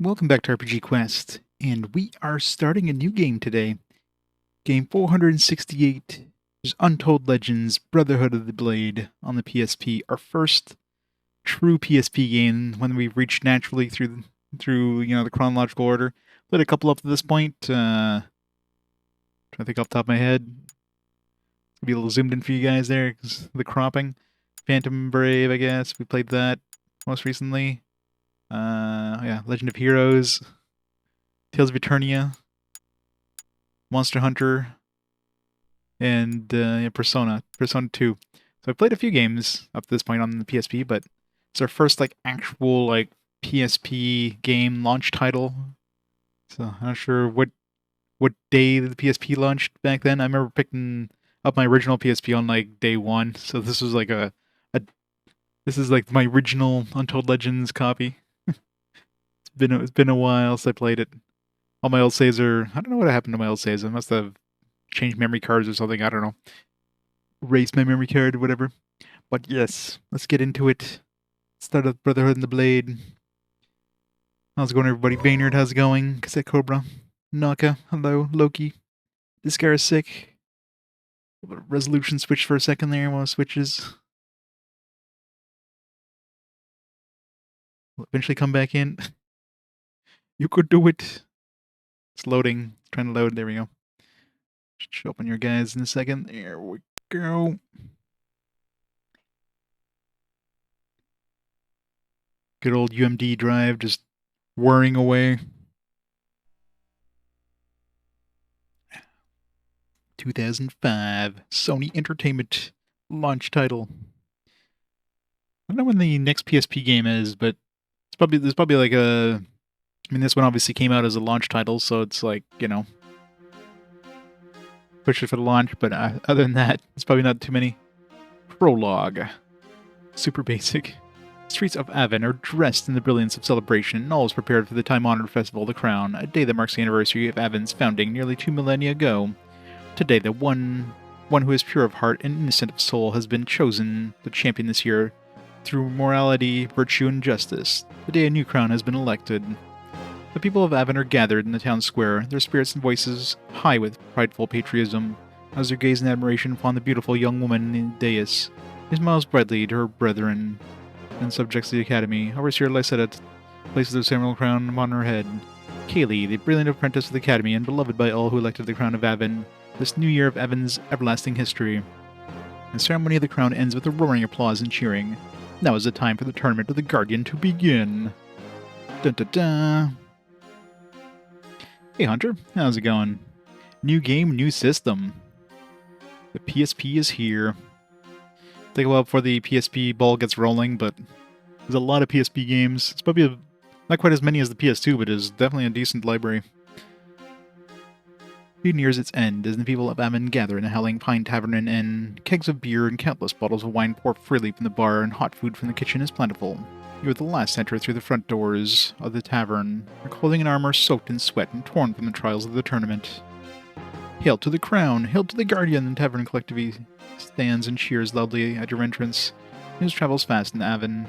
Welcome back to RPG Quest, and we are starting a new game today. Game 468 is Untold Legends, Brotherhood of the Blade on the PSP. Our first true PSP game when we've reached naturally through the chronological order. Played a couple up to this point. Trying to think off the top of my head. Be a little zoomed in for you guys there because the cropping. Phantom Brave, I guess. We played that most recently. Yeah, Legend of Heroes, Tales of Eternia, Monster Hunter, and Persona 2. So I played a few games up to this point on the PSP, but it's our first actual PSP game launch title. So I'm not sure what day the PSP launched back then. I remember picking up my original PSP on day one. So this was this is my original Untold Legends copy. It's been a while since I played it. All my old saves are... I don't know what happened to my old saves. I must have changed memory cards or something. I don't know. Erased my memory card or whatever. But yes, let's get into it. Start up Brotherhood and the Blade. How's it going, everybody? Vaynard, how's it going? Cassette Cobra. Naka, hello. Loki. This guy is sick. Resolution switch for a second there while it switches. Will eventually come back in. You could do it. It's loading. It's trying to load. There we go. Should show up on your guys in a second. There we go. Good old UMD drive just whirring away. 2005 Sony Entertainment launch title. I don't know when the next PSP game is, but there's probably like a... I mean, this one obviously came out as a launch title, so it's push it for the launch, but other than that, it's probably not too many. Prologue. Super basic. Streets of Aven are dressed in the brilliance of celebration, and all is prepared for the time-honored festival of the Crown, a day that marks the anniversary of Aven's founding nearly 2 millennia ago. Today, the one who is pure of heart and innocent of soul has been chosen the champion this year through morality, virtue, and justice. The day a new crown has been elected. The people of Aven are gathered in the town square, their spirits and voices high with prideful patriotism, as their gaze and admiration upon the beautiful young woman in the dais, who smiles brightly to her brethren and subjects of the academy. Overseer Lycetta places the ceremonial crown upon her head. Kaylee, the brilliant apprentice of the academy and beloved by all who elected the crown of Aven, this new year of Aven's everlasting history. The ceremony of the crown ends with a roaring applause and cheering. Now is the time for the tournament of the Guardian to begin. Dun dun dun. Hey Hunter, how's it going? New game, new system. The PSP is here. Take a while before the PSP ball gets rolling, but there's a lot of PSP games. It's probably not quite as many as the PS2, but it's definitely a decent library. It nears its end as the people of Aven gather in the Howling Pine Tavern and Inn. Kegs of beer and countless bottles of wine pour freely from the bar, and hot food from the kitchen is plentiful. You are the last to enter through the front doors of the tavern, your clothing and armor soaked in sweat and torn from the trials of the tournament. Hail to the crown! Hail to the guardian! The tavern collectively stands and cheers loudly at your entrance. News travels fast in Aven,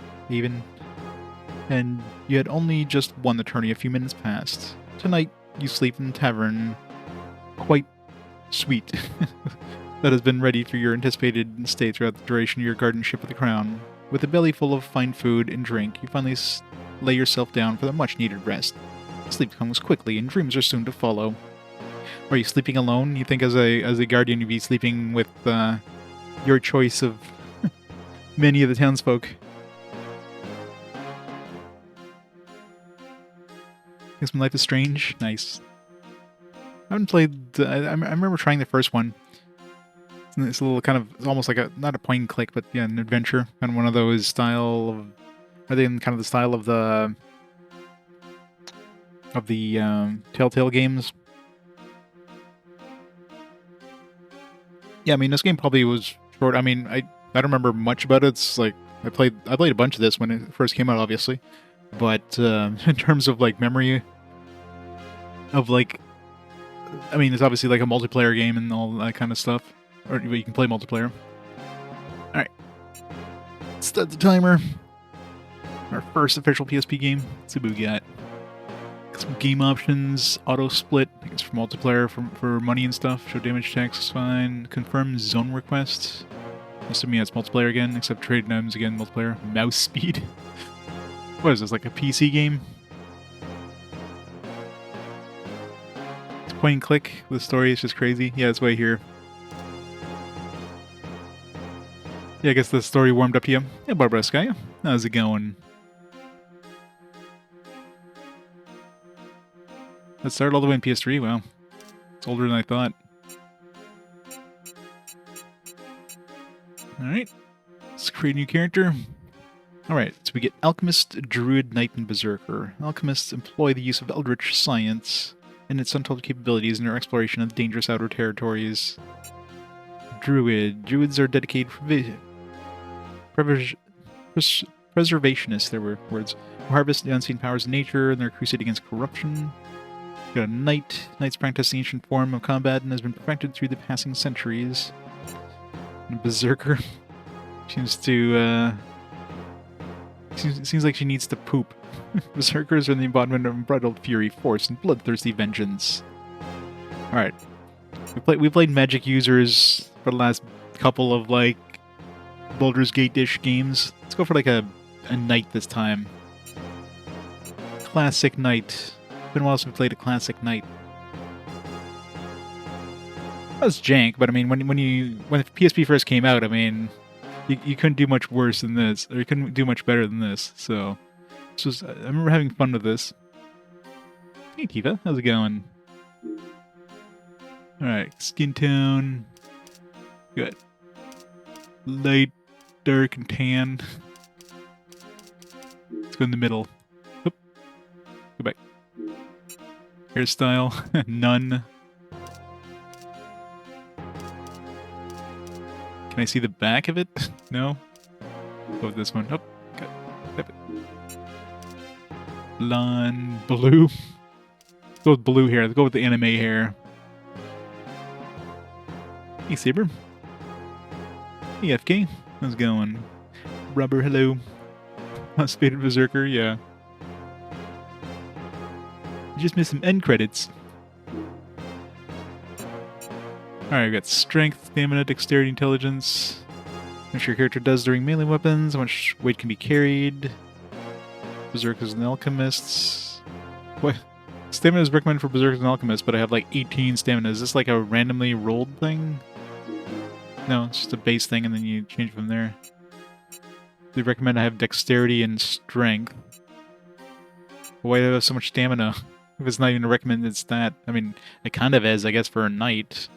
and you had only just won the tourney a few minutes past. Tonight, you sleep in the tavern, quite sweet, that has been ready for your anticipated stay throughout the duration of your guardianship of the crown. With a belly full of fine food and drink, you finally lay yourself down for the much-needed rest. Sleep comes quickly, and dreams are soon to follow. Are you sleeping alone? You think as a guardian you'd be sleeping with your choice of many of the townsfolk. Guess my life is strange. Nice. I haven't played... I remember trying the first one. It's a little kind of... It's almost like not a point and click, but yeah, an adventure. Kind of one of those style of... Are they in kind of the style of the... Telltale games? Yeah, I mean, this game probably was short. I mean, I don't remember much about it. It's I played a bunch of this when it first came out, obviously. But in terms of memory of I mean, it's obviously a multiplayer game and all that kind of stuff. Or you can play multiplayer. Alright. Start the timer. Our first official PSP game. Let's see what we got. Some game options, auto split, I guess for multiplayer, for money and stuff. Show damage checks is fine. Confirm zone requests. Assuming that's multiplayer again, except trade items again, multiplayer. Mouse speed. What is this, like a PC game? It's point and click. The story is just crazy. Yeah, it's way here. Yeah, I guess the story warmed up to you. Yeah, Barbara, how's it going? That started all the way in PS3. Wow. It's older than I thought. Alright. Let's create a new character. Alright, so we get Alchemist, Druid, Knight, and Berserker. Alchemists employ the use of eldritch science and its untold capabilities in their exploration of dangerous outer territories. Druids are dedicated preservationists, there were words, who harvest the unseen powers of nature in their crusade against corruption. Got a Knight. Knights practice the ancient form of combat and has been perfected through the passing centuries. And Berserker seems to, seems like she needs to poop. Berserkers are the embodiment of unbridled fury, force, and bloodthirsty vengeance. Alright. We played magic users for the last couple of, like, Baldur's Gate-ish games. Let's go for, like, a Knight this time. Classic Knight. Been a while since we played a classic Knight. That was jank, but I mean, when the PSP first came out, I mean, you couldn't do much worse than this, or you couldn't do much better than this. So, I remember having fun with this. Hey Tifa, how's it going? All right, skin tone, good. Light, dark, and tan. Let's go in the middle. Oop. Go back. Hairstyle, none. Can I see the back of it? No? Go with this one. Oh, got it. Blonde, blue. Let's go with blue hair. Let's go with the anime hair. Hey, Saber. Hey, FK. How's it going? Rubber, hello. Faded Berserker, yeah. You just missed some end credits. Alright, we got strength, stamina, dexterity, intelligence. How much your character does during melee weapons, how much weight can be carried. Berserkers and alchemists. What? Stamina is recommended for berserkers and alchemists, but I have like 18 stamina. Is this like a randomly rolled thing? No, it's just a base thing and then you change from there. They recommend I have dexterity and strength. Why do I have so much stamina? If it's not even a recommended stat. I mean, it kind of is, I guess, for a knight.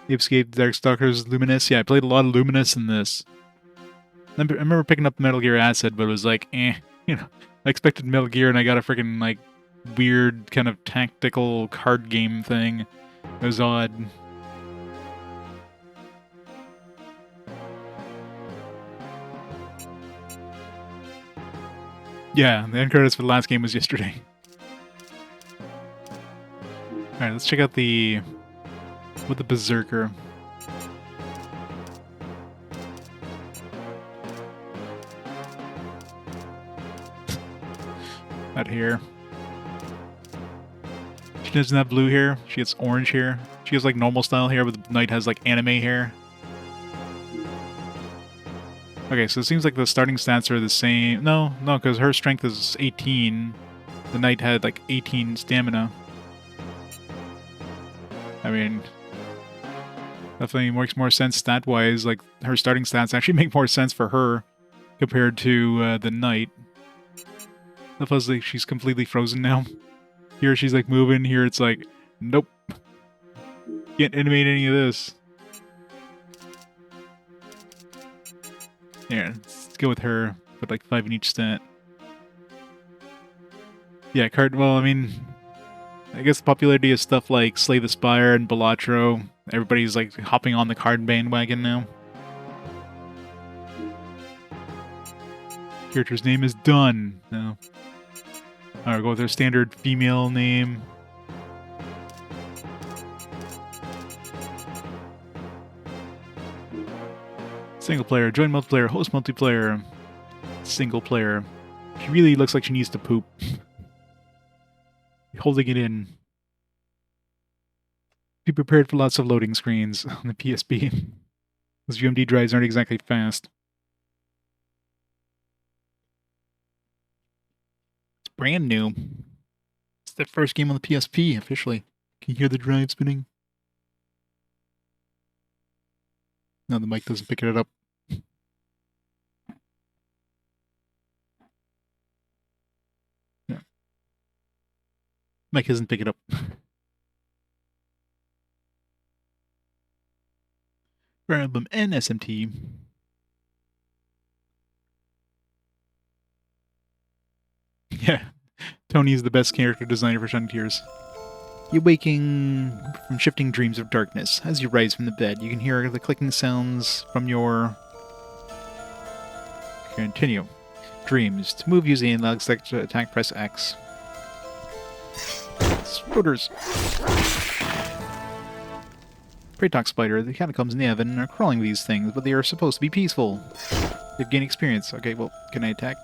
Escape, Darkstalkers, Luminous. Yeah, I played a lot of Luminous in this. I remember picking up Metal Gear Acid, but it was like, eh. You know, I expected Metal Gear and I got a freaking, like, weird kind of tactical card game thing. It was odd. Yeah, the end credits for the last game was yesterday. Alright, let's check out the Berserker. That hair. She doesn't have blue hair, she has orange hair. She has like normal style hair, but the Knight has like anime hair. Okay, so it seems like the starting stats are the same. No, because her strength is 18. The Knight had like 18 stamina. I mean, definitely makes more sense stat-wise. Like, her starting stats actually make more sense for her compared to the Knight. That feels like she's completely frozen now. Here she's like moving, here it's like, nope. Can't animate any of this. Yeah, let's go with her, put like 5 in each stat. Yeah, well, I mean, I guess the popularity of stuff like Slay the Spire and Balatro, everybody's like hopping on the card bandwagon now. Character's name is Dun. No. Alright, go with their standard female name. Single player, join multiplayer, host multiplayer, single player. She really looks like she needs to poop. Holding it in. Be prepared for lots of loading screens on the PSP. Those UMD drives aren't exactly fast. It's brand new. It's the first game on the PSP, officially. Can you hear the drive spinning? No, the mic doesn't pick it up. Yeah. Mic doesn't pick it up. Fire Emblem and SMT. Yeah, Tony's the best character designer for Shining Tears. You're waking from shifting dreams of darkness. As you rise from the bed, you can hear the clicking sounds from your... Continue. Dreams. To move using analog stick to attack, press X. Spooters. Praetox spider. The catacombs in the Aven are crawling these things, but they are supposed to be peaceful. They've gained experience. Okay, well, can I attack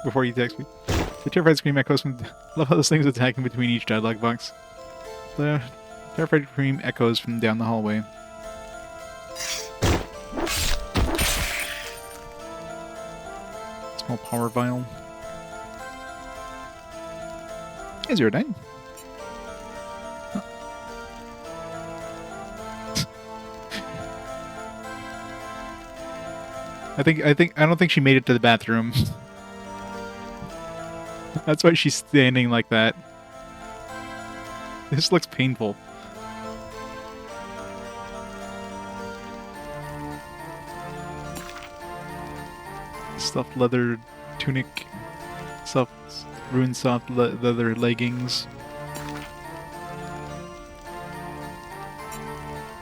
before you text me? The terrified scream echoes from... Love how those things attacking between each dialogue box. The terrified scream echoes from down the hallway. Small power vial. Hey, 09. I don't think she made it to the bathroom. That's why she's standing like that. This looks painful. Stuffed leather tunic. Ruined soft leather leggings.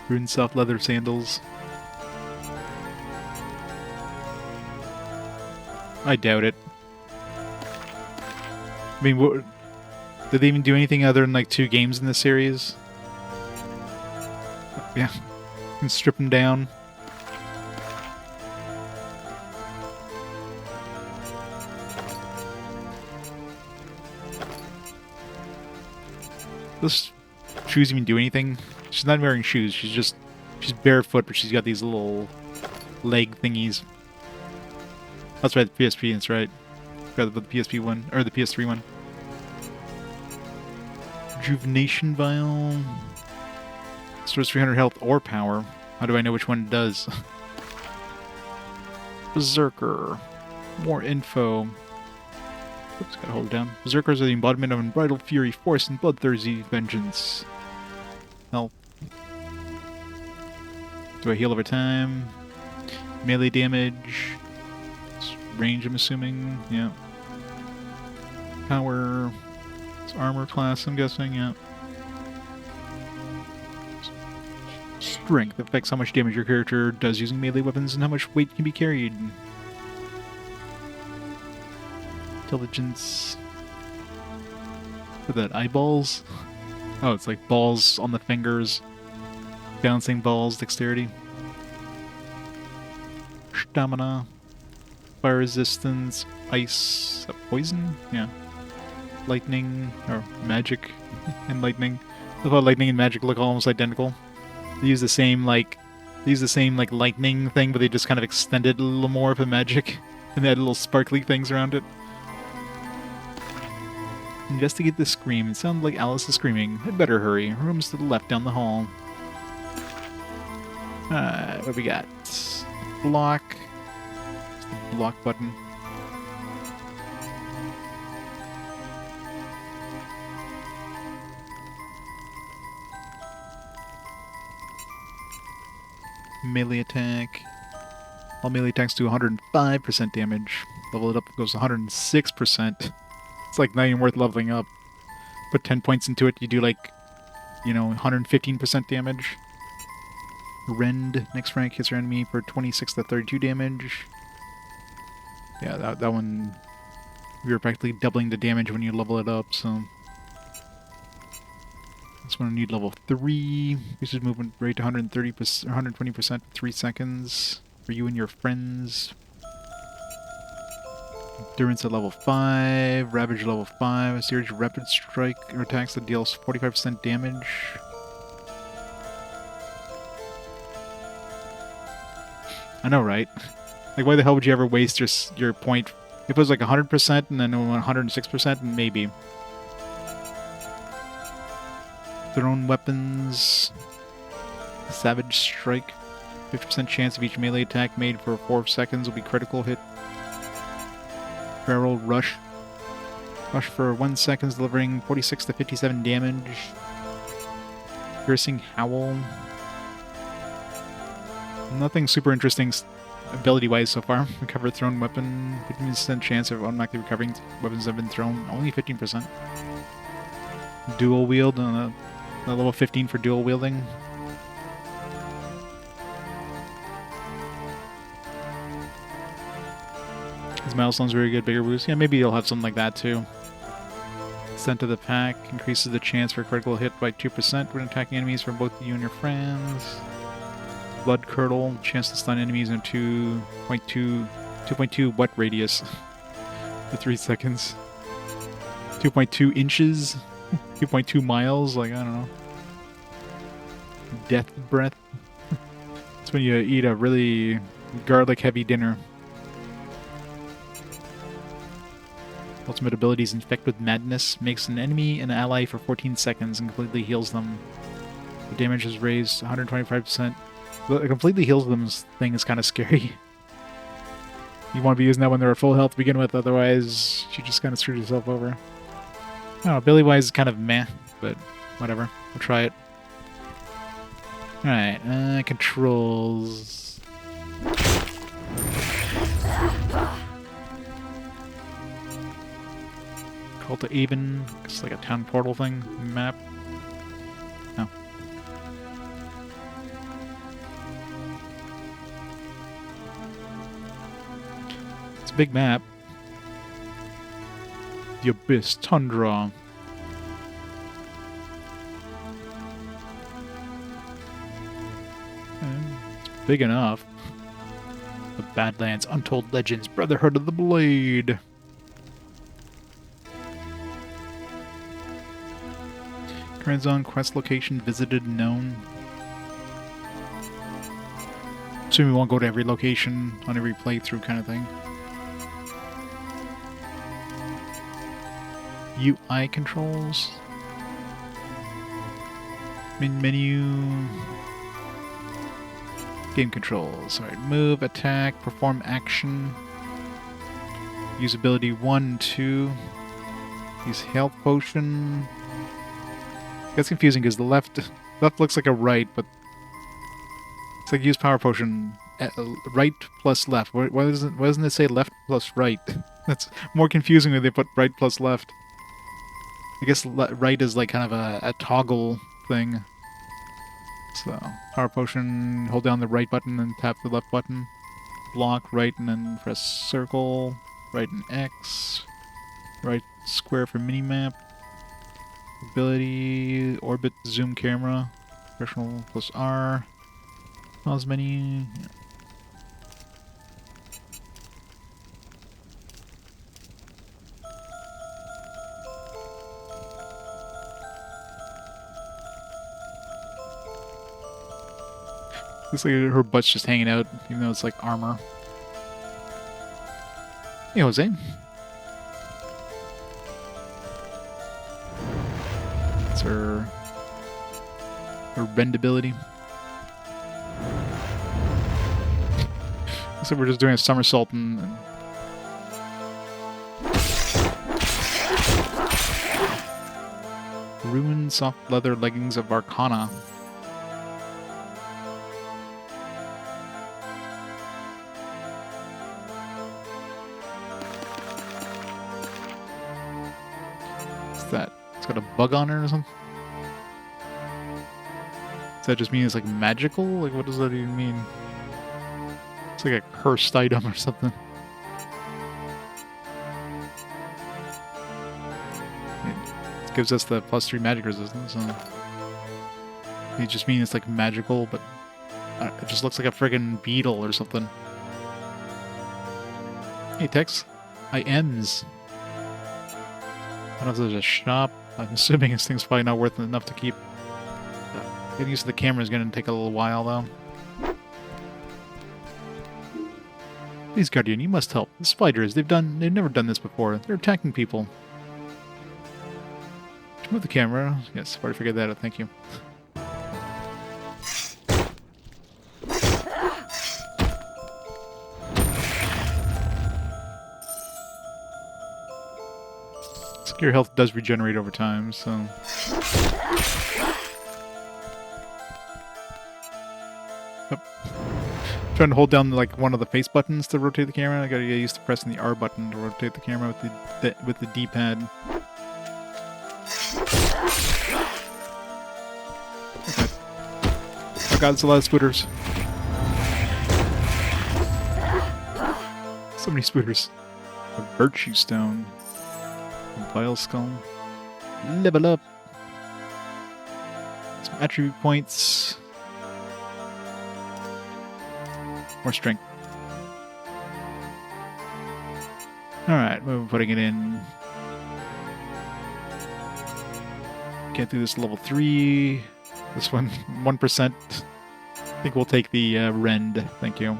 Ruined soft leather sandals. I doubt it. I mean, what, did they even do anything other than like 2 games in the series? Yeah. And strip them down. Those shoes even do anything? She's not wearing shoes. She's barefoot, but she's got these little leg thingies. That's right, the PSP, that's right. Forgot about the PSP one, or the PS3 one. Rejuvenation vial. Stores 300 health or power. How do I know which one it does? Berserker. More info. Oops, gotta hold it down. Berserkers are the embodiment of unbridled fury, force, and bloodthirsty vengeance. Health. Do I heal over time? Melee damage. Range, I'm assuming. Yeah. Power. It's armor class, I'm guessing. Yeah. Strength affects how much damage your character does using melee weapons and how much weight can be carried. Intelligence. For that, eyeballs? Oh, it's like balls on the fingers. Bouncing balls, dexterity. Stamina. Fire resistance, ice, poison? Yeah. Lightning, or magic and lightning. I thought lightning and magic look almost identical. They use the same, like, lightning thing, but they just kind of extend it a little more for magic. And they had little sparkly things around it. Investigate the scream. It sounded like Alice is screaming. I'd better hurry. Room's to the left down the hall. What we got? Block. Block button. Melee attack. All melee attacks do 105% damage. Level it up, it goes to 106%. It's like not even worth leveling up. Put 10 points into it, you do like, 115% damage. Rend, next rank, hits your enemy for 26 to 32 damage. Yeah, that one, you're practically doubling the damage when you level it up, so... This one I need level 3. Increases movement rate to 130%, 120% for 3 seconds. For you and your friends. Endurance at level 5, Ravage level 5, a series of rapid strike or attacks that deals 45% damage. I know, right? Like, why the hell would you ever waste your point? If it was like 100% and then 106%, maybe. Thrown weapons. Savage Strike. 50% chance of each melee attack made for 4 seconds will be critical hit. Barrel Rush. Rush for 1 second, delivering 46 to 57 damage. Piercing Howl. Nothing super interesting ability-wise so far. Recover thrown weapon. 15% chance of automatically recovering weapons that have been thrown. Only 15%. Dual wield. Level 15 for dual wielding. His milestone's very good. Bigger boost. Yeah, maybe you'll have something like that too. Scent of the Pack increases the chance for critical hit by 2% when attacking enemies from both you and your friends. Blood Curdle, chance to stun enemies in 2.2 wet radius for 3 seconds. 2.2 inches, 2.2 miles, like, I don't know. Death Breath. That's when you eat a really garlic-heavy dinner. Ultimate abilities Infect with Madness. Makes an enemy an ally for 14 seconds and completely heals them. The damage is raised 125%. The completely heals them thing is kind of scary. You want to be using that when they're at full health to begin with, otherwise you just kind of screwed yourself over. I don't know, ability-wise is kind of meh, but whatever. We'll try it. Alright, controls. Call to Aven. It's like a town portal thing. Map. No. It's a big map. The Abyss Tundra. It's big enough. The Badlands, Untold Legends, Brotherhood of the Blade. Current zone, quest location, visited, known. Assuming we won't go to every location on every playthrough kind of thing. UI controls. Menu. Game controls. Alright, move, attack, perform action. Usability 1, 2. Use health potion. It's confusing because the left looks like a right, but it's like use power potion. Right plus left. Why doesn't it say left plus right? That's more confusing when they put right plus left. I guess right is like kind of a toggle thing. So, power potion, hold down the right button and tap the left button. Block right and then press circle. Right and X. Right square for minimap. Ability, orbit, zoom camera. Professional plus R. Pause menu. Yeah. Looks like her butt's just hanging out, even though it's like armor. Hey, Jose. That's her bendability. Looks like we're just doing a somersault and ruined soft leather leggings of Arcana. That it's got a bug on it or something? Does that just mean it's like magical? Like, what does that even mean? It's like a cursed item or something. It gives us the +3 magic resistance, so it just means it's like magical, but it just looks like a friggin' beetle or something. Hey, Tex. IMs. I don't know if there's a shop. I'm assuming this thing's probably not worth enough to keep. Getting used to the camera is going to take a little while, though. Please, Guardian, you must help. The spiders, they've never done this before. They're attacking people. Move the camera. Yes, I've already figured that out. Thank you. Your health does regenerate over time, so... Yep. Trying to hold down like one of the face buttons to rotate the camera. I gotta get used to pressing the R button to rotate the camera with the D-pad. Okay. Oh god, there's a lot of spooters. So many spooters. A virtue stone. Vile skull. Level up. Some attribute points. More strength. Alright, we're putting it in. Get through this level 3. This one, 1%. I think we'll take the rend. Thank you.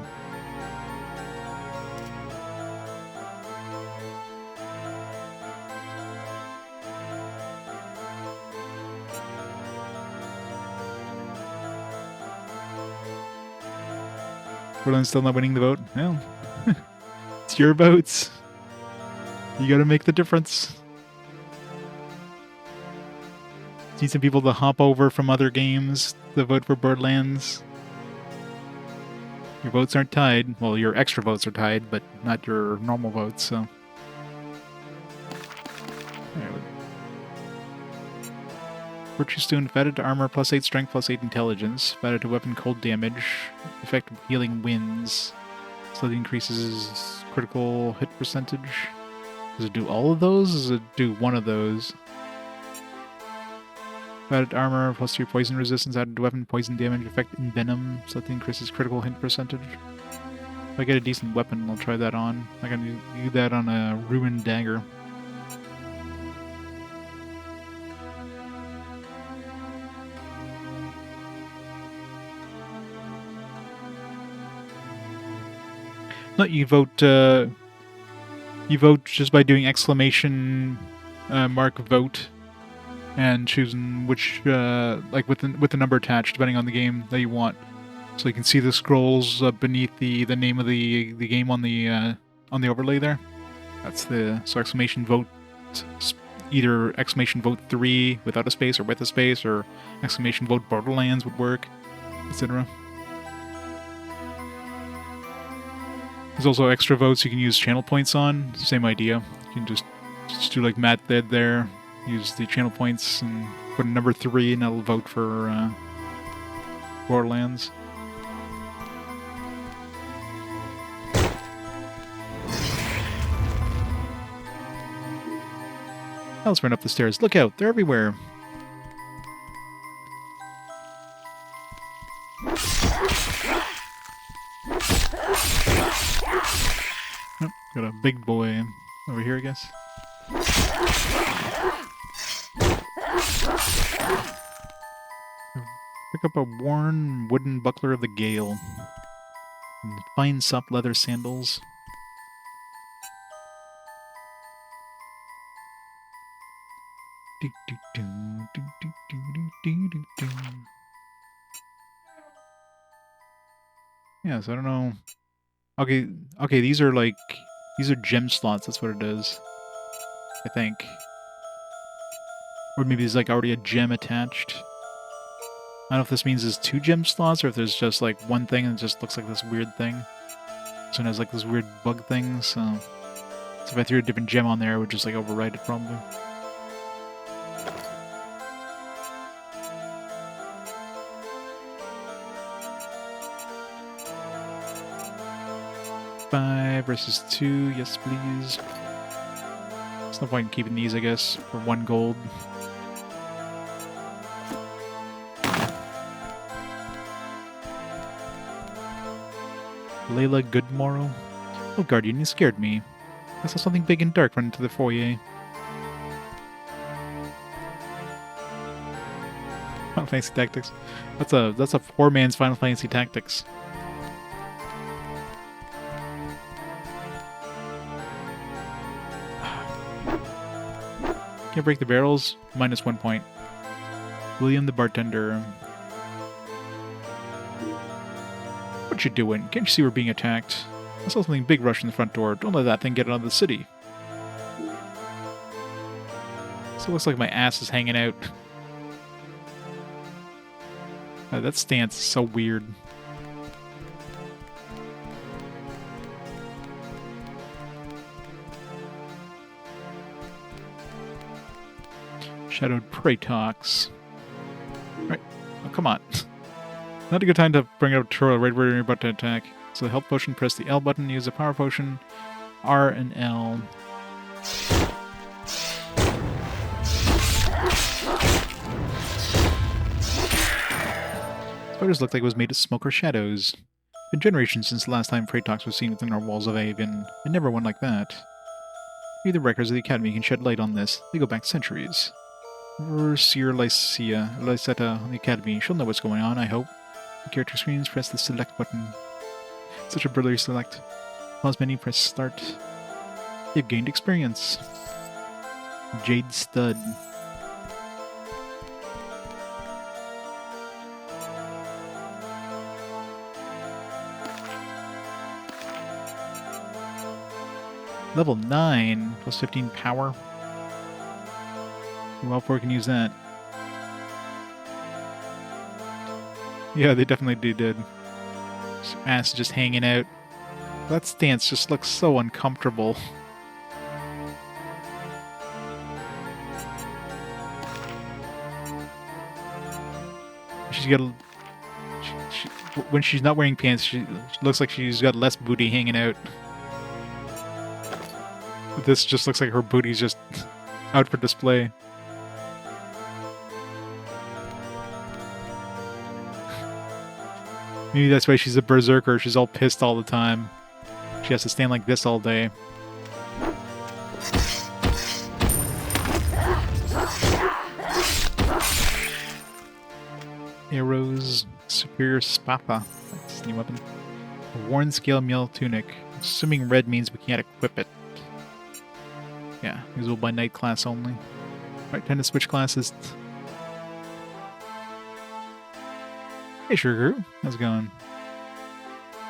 Berlin's still not winning the vote? Well, it's your votes. You gotta make the difference. Need some people to hop over from other games to vote for Borderlands. Your votes aren't tied. Well, your extra votes are tied, but not your normal votes, so... Virtue Stone, added to armor, plus 8 strength, plus 8 intelligence. Added to weapon, cold damage. Effective healing winds. So it increases critical hit percentage. Does it do all of those? Does it do one of those? Added to armor, plus 3 poison resistance. Added to weapon, poison damage. Effect in venom. So that increases critical hit percentage. If I get a decent weapon, I'll try that on. I can do that on a ruined dagger. No, you vote just by doing exclamation mark vote and choosing which like with the number attached depending on the game that you want. So you can see the scrolls beneath the name of the game on the overlay there. That's the exclamation vote, either exclamation vote 3 without a space or with a space, or exclamation vote Borderlands would work, etc. There's also extra votes you can use channel points on. Same idea. You can just do like Matt did there. Use the channel points and put a number 3 and that'll vote for Borderlands. Now let's run up the stairs. Look out, they're everywhere. Got a big boy over here, I guess. Pick up a worn wooden buckler of the Gale. And fine soft leather sandals. Yeah, so I don't know. Okay, these are gem slots, that's what it is. I think. Or maybe there's like already a gem attached. I don't know if this means there's 2 gem slots or if there's just like one thing and it just looks like this weird thing. So it has like this weird bug thing, so if I threw a different gem on there, it would just like overwrite it probably. Five versus 2, yes please. There's no point in keeping these, I guess, for 1 gold. Layla Goodmorrow? Oh, Guardian, you scared me. I saw something big and dark run into the foyer. Final Fantasy Tactics. That's a poor man's Final Fantasy Tactics. Can't break the barrels. -1 point. William the bartender. What you doing? Can't you see we're being attacked? I saw something big rush in the front door. Don't let that thing get out of the city. So it looks like my ass is hanging out. That stance is so weird. Shadowed praetox. Right. Oh, come on. Not a good time to bring up Troll right where you're about to attack. So the health potion, press the L button, use the power potion, R and L. Spiders looked like it was made of smoke or shadows. Been generations since the last time praetox was seen within our walls of Aven. It never went like that. Maybe the records of the Academy can shed light on this. They go back centuries. Seer Lysetta on the Academy. She'll know what's going on, I hope. The character screens, press the select button. Such a brilliant select. Pause menu, press start. You've gained experience. Jade Stud. Level 9, plus 15 power. Well, before we can use that. Yeah, they definitely did. Ass just hanging out. That stance just looks so uncomfortable. She's got a... when she's not wearing pants, she looks like she's got less booty hanging out. But this just looks like her booty's just out for display. Maybe that's why she's a berserker. She's all pissed all the time. She has to stand like this all day. Arrows. Superior Spapa. That's a new weapon. A worn scale mail tunic. Assuming red means we can't equip it. Yeah, usable by night class only. Alright, time to switch classes. Hey, Sugar. How's it going?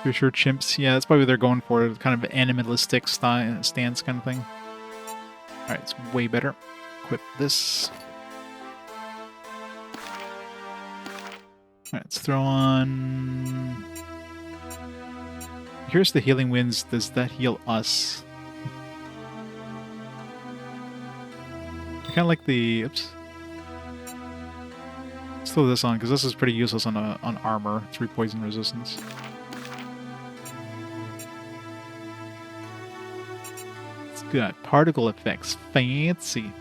Pretty sure chimps. Yeah, that's probably what they're going for. Kind of animalistic stance kind of thing. Alright, it's way better. Equip this. Alright, let's throw on... Here's the healing winds. Does that heal us? I kind of like the... Oops. Let's throw this on, because this is pretty useless on armor. 3 poison resistance. It's got particle effects. Fancy.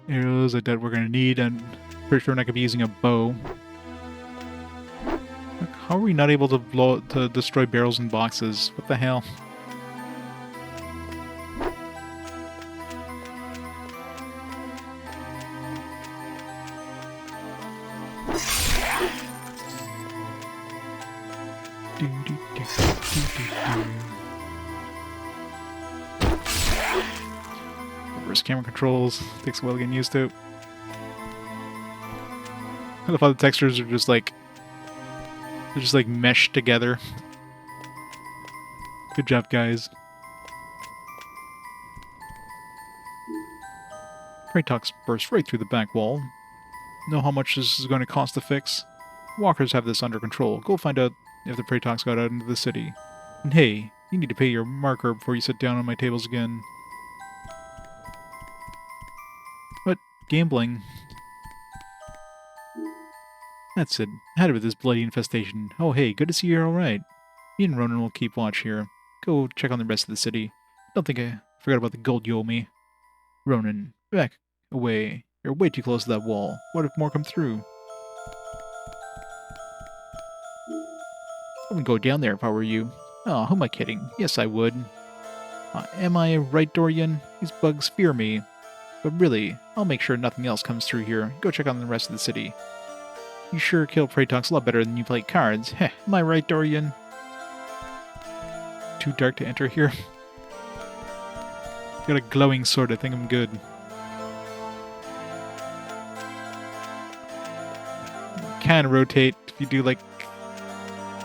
Arrows I doubt we're going to need. I'm pretty sure we're not going to be using a bow. How are we not able to destroy barrels and boxes? What the hell? Reverse camera controls. Takes a while getting used to. I love how the textures are just like... They're just like meshed together. Good job, guys. praetox burst right through the back wall. Know how much this is going to cost to fix? Walkers have this under control. Go find out if the praetox got out into the city. And hey, you need to pay your marker before you sit down on my tables again. What? Gambling? That's it. Had it with this bloody infestation. Oh hey, good to see you're alright. Me and Ronan will keep watch here. Go check on the rest of the city. Don't think I forgot about the gold you owe me. Ronan, back away. You're way too close to that wall. What if more come through? I wouldn't go down there if I were you. Oh, who am I kidding? Yes, I would. Am I right, Dorian? These bugs fear me. But really, I'll make sure nothing else comes through here. Go check on the rest of the city. You sure kill praetox a lot better than you play cards. Heh, am I right, Dorian? Too dark to enter here. Got a glowing sword, I think I'm good. Can rotate if you do like...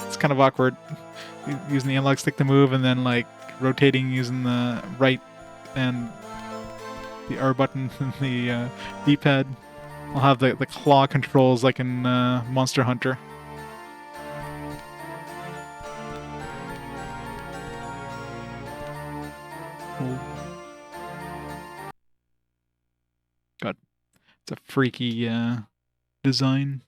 It's kind of awkward. Using the analog stick to move and then like rotating using the right and the R button and the D-pad. I'll have the claw controls like in Monster Hunter. Oh. God, it's a freaky design.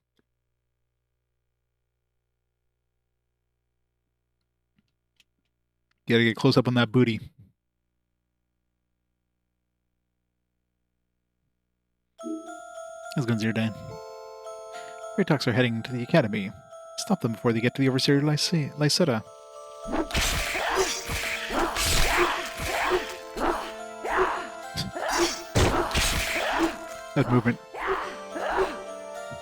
Gotta get close up on that booty. How's guns your day? praetox are heading to the academy. Stop them before they get to the Overseer Lysetta. That movement.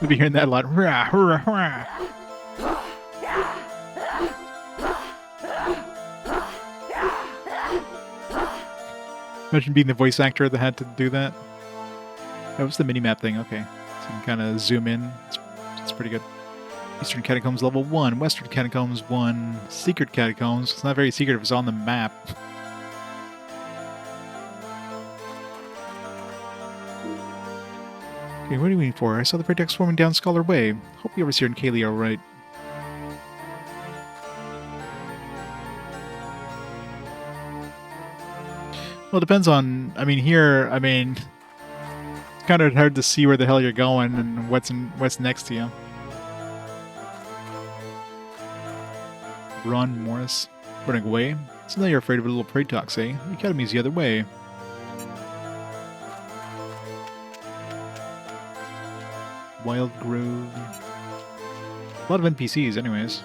We'll be hearing that a lot. Rah, rah, rah. Imagine being the voice actor that had to do that. That was the mini-map thing, okay. So you can kind of zoom in. It's pretty good. Eastern Catacombs level 1, Western Catacombs 1, Secret Catacombs. It's not very secret if it's on the map. Okay, what are you waiting for? I saw the praetox swarming down Scholar Way. Hope the Overseer and Kaylee are alright. Well, it depends on... I mean, here, it's kind of hard to see where the hell you're going and what's next to you. Ron Morris. Running away? So now you're afraid of a little praetox, eh? The academy's the other way. Wild Grove. A lot of NPCs, anyways.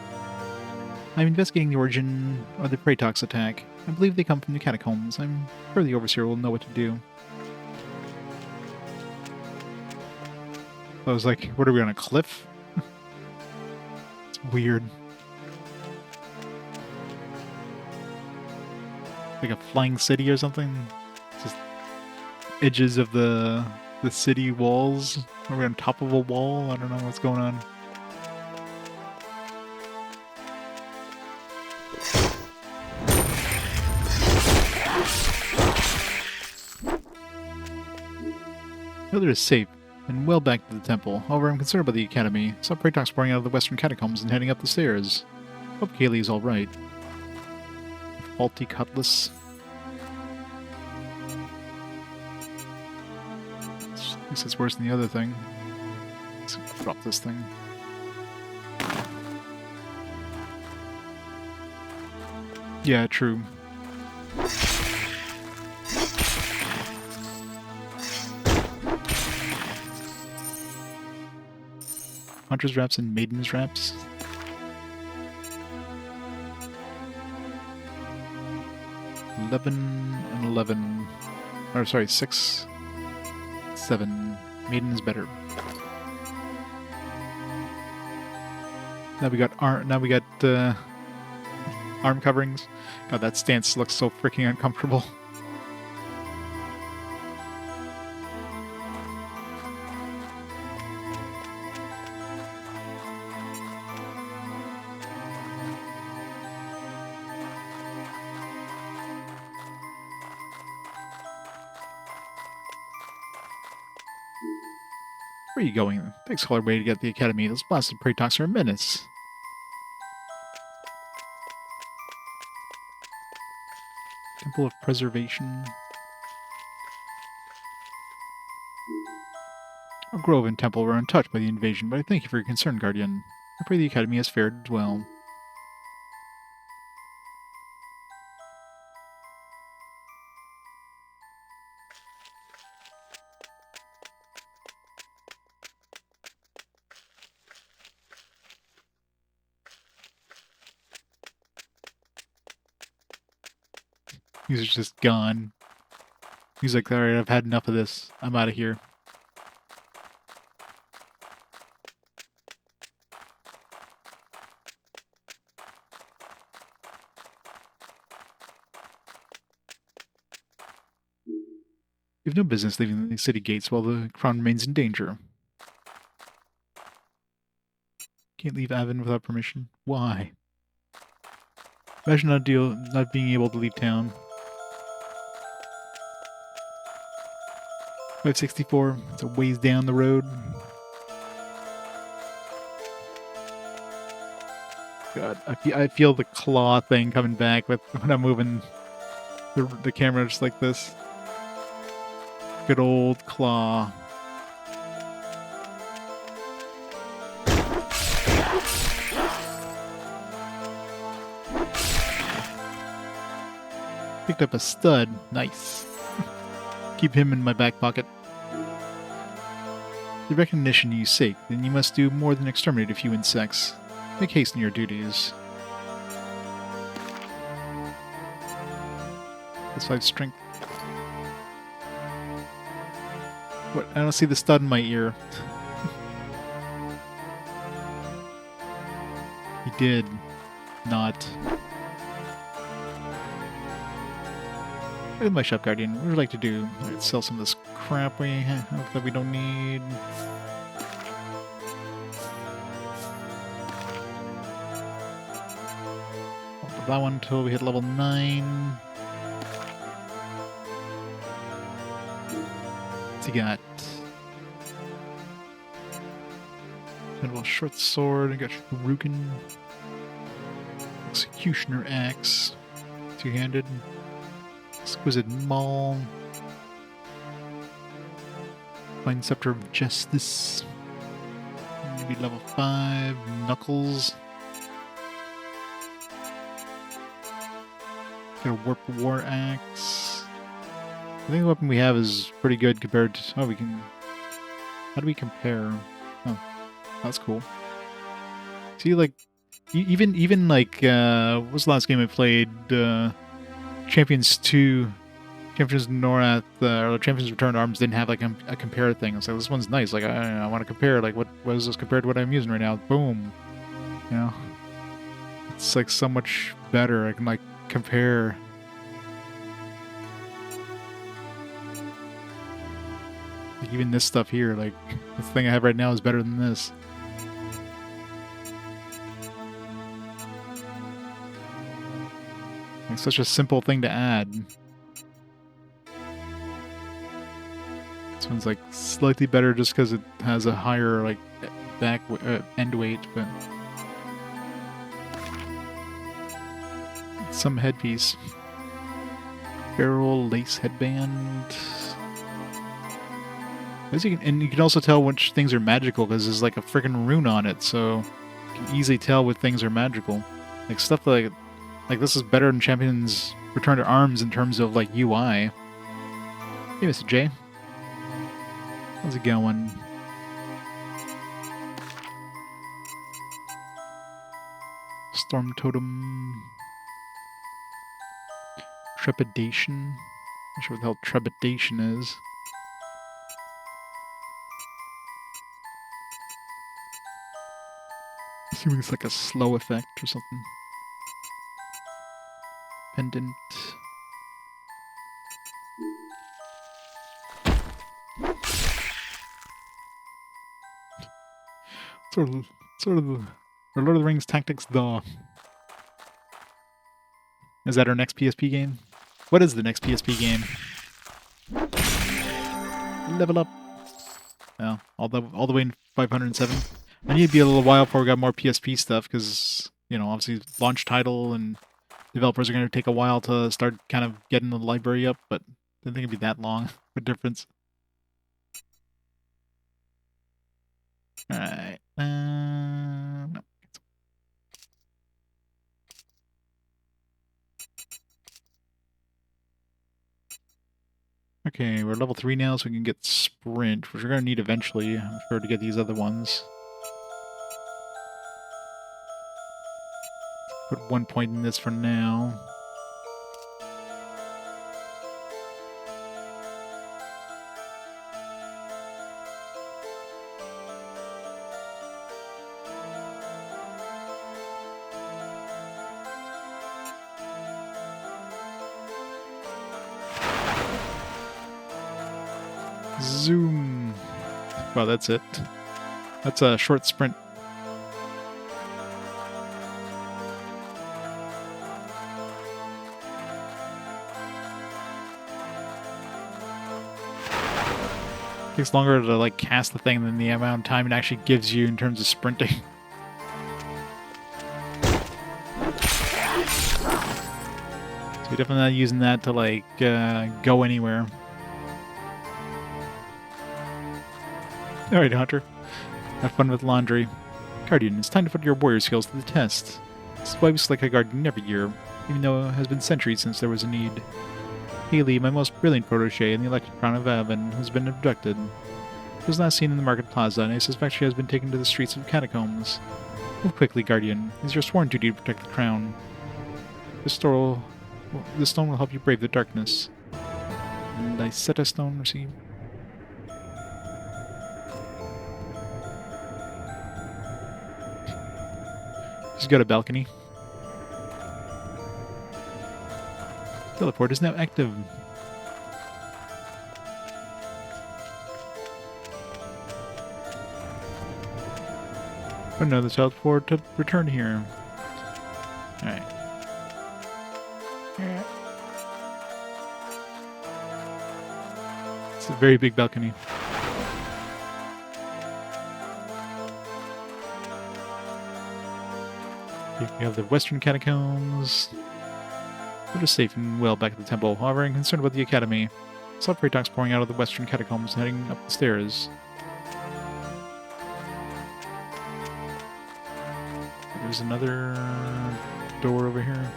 I'm investigating the origin of the praetox attack. I believe they come from the catacombs. I'm sure the Overseer will know what to do. I was like, what are we on a cliff? It's weird. Like a flying city or something? Just edges of the city walls? Are we on top of a wall? I don't know what's going on. Hilder is safe and well back to the temple. However, I'm concerned about the academy. I saw praetox pouring out of the western catacombs and heading up the stairs. Hope Kaylee is alright. Faulty cutlass. At least it's worse than the other thing. Let's drop this thing. Yeah, true. Hunter's wraps and Maiden's wraps. And 11. Or sorry, 6, 7. Maiden is better. Now we got arm coverings. God, that stance looks so freaking uncomfortable. Where are you going? Takes all our way to get to the academy. Those blasted praetox are a menace. Temple of Preservation. A grove and temple were untouched by the invasion, but I thank you for your concern, Guardian. I pray the academy has fared well. He's just gone. He's like, alright, I've had enough of this. I'm out of here. You have no business leaving the city gates while the crown remains in danger. Can't leave Aven without permission. Why? Imagine not being able to leave town. 564. It's a ways down the road. God, I feel the claw thing coming back when I'm moving the camera just like this. Good old claw. Picked up a stud. Nice. Keep him in my back pocket. The recognition you seek, then you must do more than exterminate a few insects. Make haste in your duties. That's 5 strength. What? I don't see the stud in my ear. He did not. Look at my shop guardian. What would you like to do? Let's sell some of this crap we have that we don't need. That one until we hit level 9. What's he got? Little short sword. I got Shuriken. Executioner axe. Two-handed. Exquisite maul. Fine scepter of justice. Maybe level 5. Knuckles. Got a warp war axe. I think the weapon we have is pretty good compared to. Oh, we can. How do we compare? Oh, that's cool. See, like, even like, what was the last game I played? Champions 2, Champions Norrath, or Champions Return to Arms didn't have like a compare thing. So this one's nice. Like, I want to compare. Like, what is this compared to what I'm using right now? Boom. You know, it's like so much better. I can like compare. Like even this stuff here, like this thing I have right now is better than this. Like such a simple thing to add. This one's like slightly better just because it has a higher like end weight, but some headpiece. Barrel lace headband. As you can also tell which things are magical because there's like a freaking rune on it, so you can easily tell what things are magical. Like stuff like this is better than Champions Return to Arms in terms of like UI. Hey, Mr. J. How's it going? Storm Totem. Trepidation. Not sure what the hell trepidation is. Assuming it's like a slow effect or something. Pendant. Sort of the Lord of the Rings Tactics Daw. Is that our next PSP game? What is the next PSP game? Level up. Oh, all the way in 507. I need to be a little while before we got more PSP stuff because, you know, obviously launch title and developers are going to take a while to start kind of getting the library up, but I don't think it'd be that long of a difference. Alright. No. Okay, we're level 3 now, so we can get Sprint, which we're going to need eventually, I'm sure, to get these other ones. Put 1 point in this for now. Zoom. Wow, that's it. That's a short sprint. Takes longer to like cast the thing than the amount of time it actually gives you in terms of sprinting. So you're definitely not using that to like go anywhere. Alright, Hunter. Have fun with laundry. Guardian, it's time to put your warrior skills to the test. This is why we select a guardian every year, even though it has been centuries since there was a need. Haley, my most brilliant protege in the elected crown of Aven, has been abducted. She was last seen in the market plaza, and I suspect she has been taken to the streets of catacombs. Move quickly, Guardian. It is your sworn duty to protect the crown. This stone will help you brave the darkness. And I set a stone received. She's got a balcony. Teleport is now active. Oh no, the teleport to return here. Alright. It's a very big balcony. Here we have the western catacombs. We're just safe and well back at the temple. However, I'm concerned about the academy. I saw praetox pouring out of the western catacombs heading up the stairs. There's another door over here.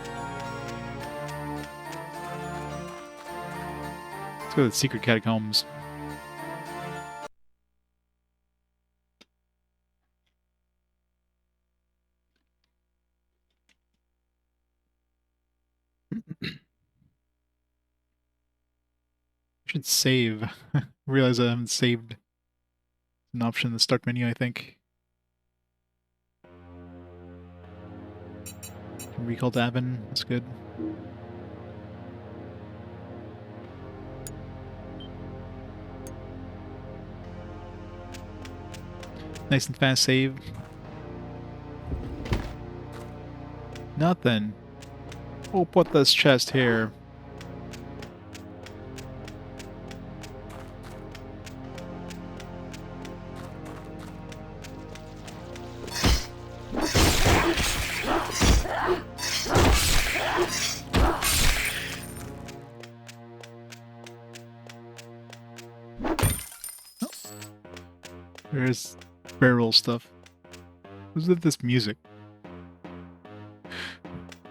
Let's go to the secret catacombs. Should save. Realize I haven't saved. An option in the start menu, I think. Recall to Aven, that's good. Nice and fast save. Nothing. Oh, put this chest here. There's barrel stuff. What's with this music?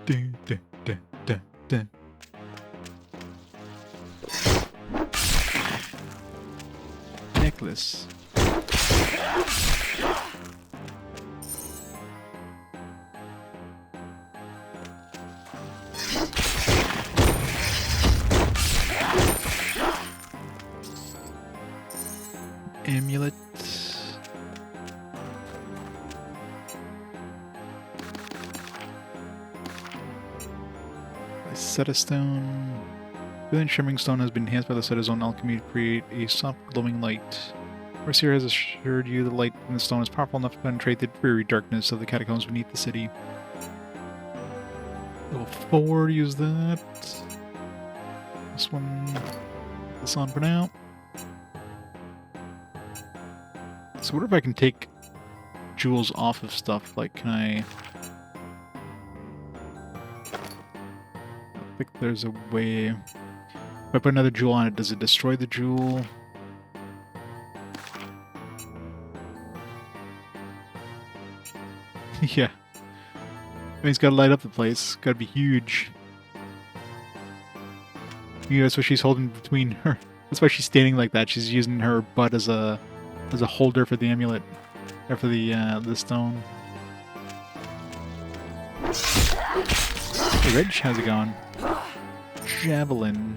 Dun, dun, dun, dun, dun. Necklace. Amulet. Seta stone. Brilliant shimmering stone has been enhanced by the Seta zone alchemy to create a soft glowing light. Mercier has assured you the light in the stone is powerful enough to penetrate the dreary darkness of the catacombs beneath the city. Level 4, use that. This one, put this on for now. So what if I can take jewels off of stuff? Like, can I think there's a way. If I put another jewel on it, does it destroy the jewel? Yeah. I mean, it's gotta light up the place. Gotta be huge. You know, that's what she's holding between her. That's why she's standing like that. She's using her butt as a holder for the amulet. Or for the stone. Hey, Reg, how's it going? Javelin.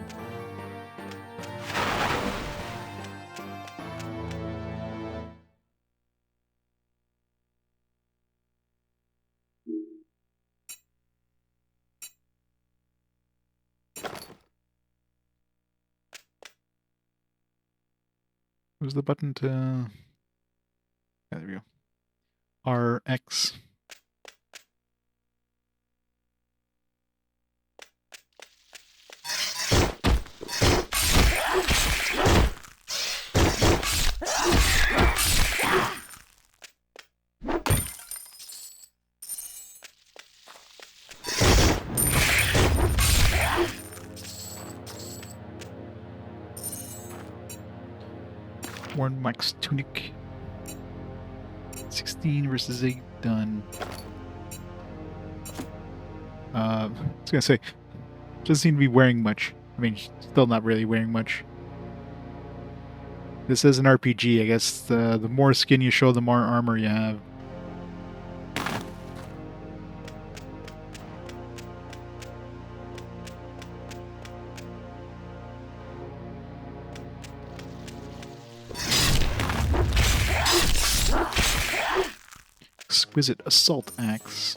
Where's the button to... Yeah, there we go. RX. Worn Mike's tunic. 16 versus 8 done. I was gonna say, doesn't seem to be wearing much. I mean, still not really wearing much. This is an RPG, I guess. The more skin you show, the more armor you have. Exquisite assault axe.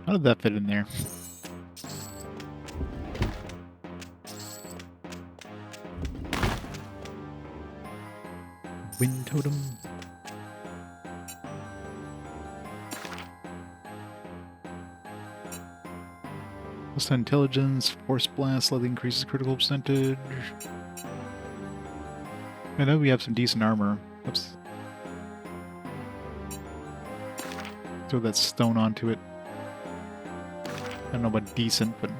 How did that fit in there? Wind totem. Plus intelligence, force blast, slightly increases critical percentage. I know we have some decent armor. Oops. Throw that stone onto it. I don't know about decent, but...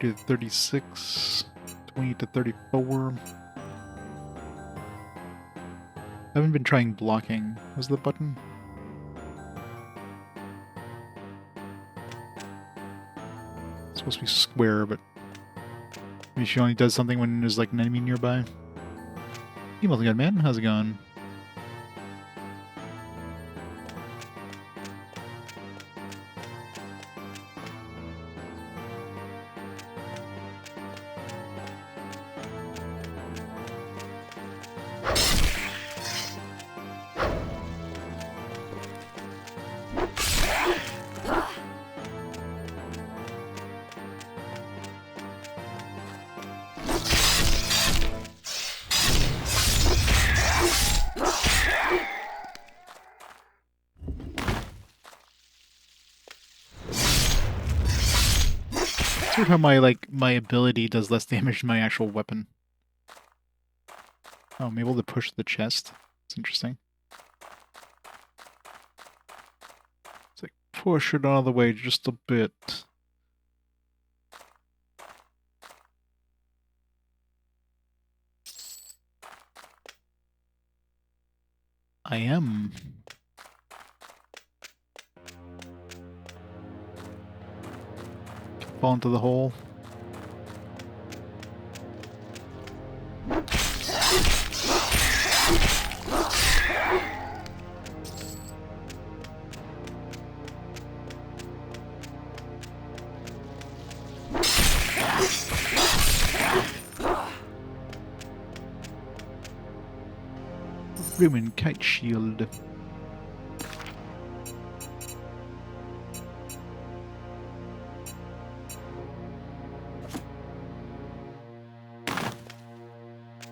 to 36, 20 to 34. I haven't been trying blocking. Was the button? It's supposed to be square, but maybe she only does something when there's like an enemy nearby. Email the good man. How's it going? It's weird how my ability does less damage than my actual weapon. Oh, I'm able to push the chest. It's interesting. It's like push it out of the way just a bit. I am. Fall into the hole. Roman kite shield.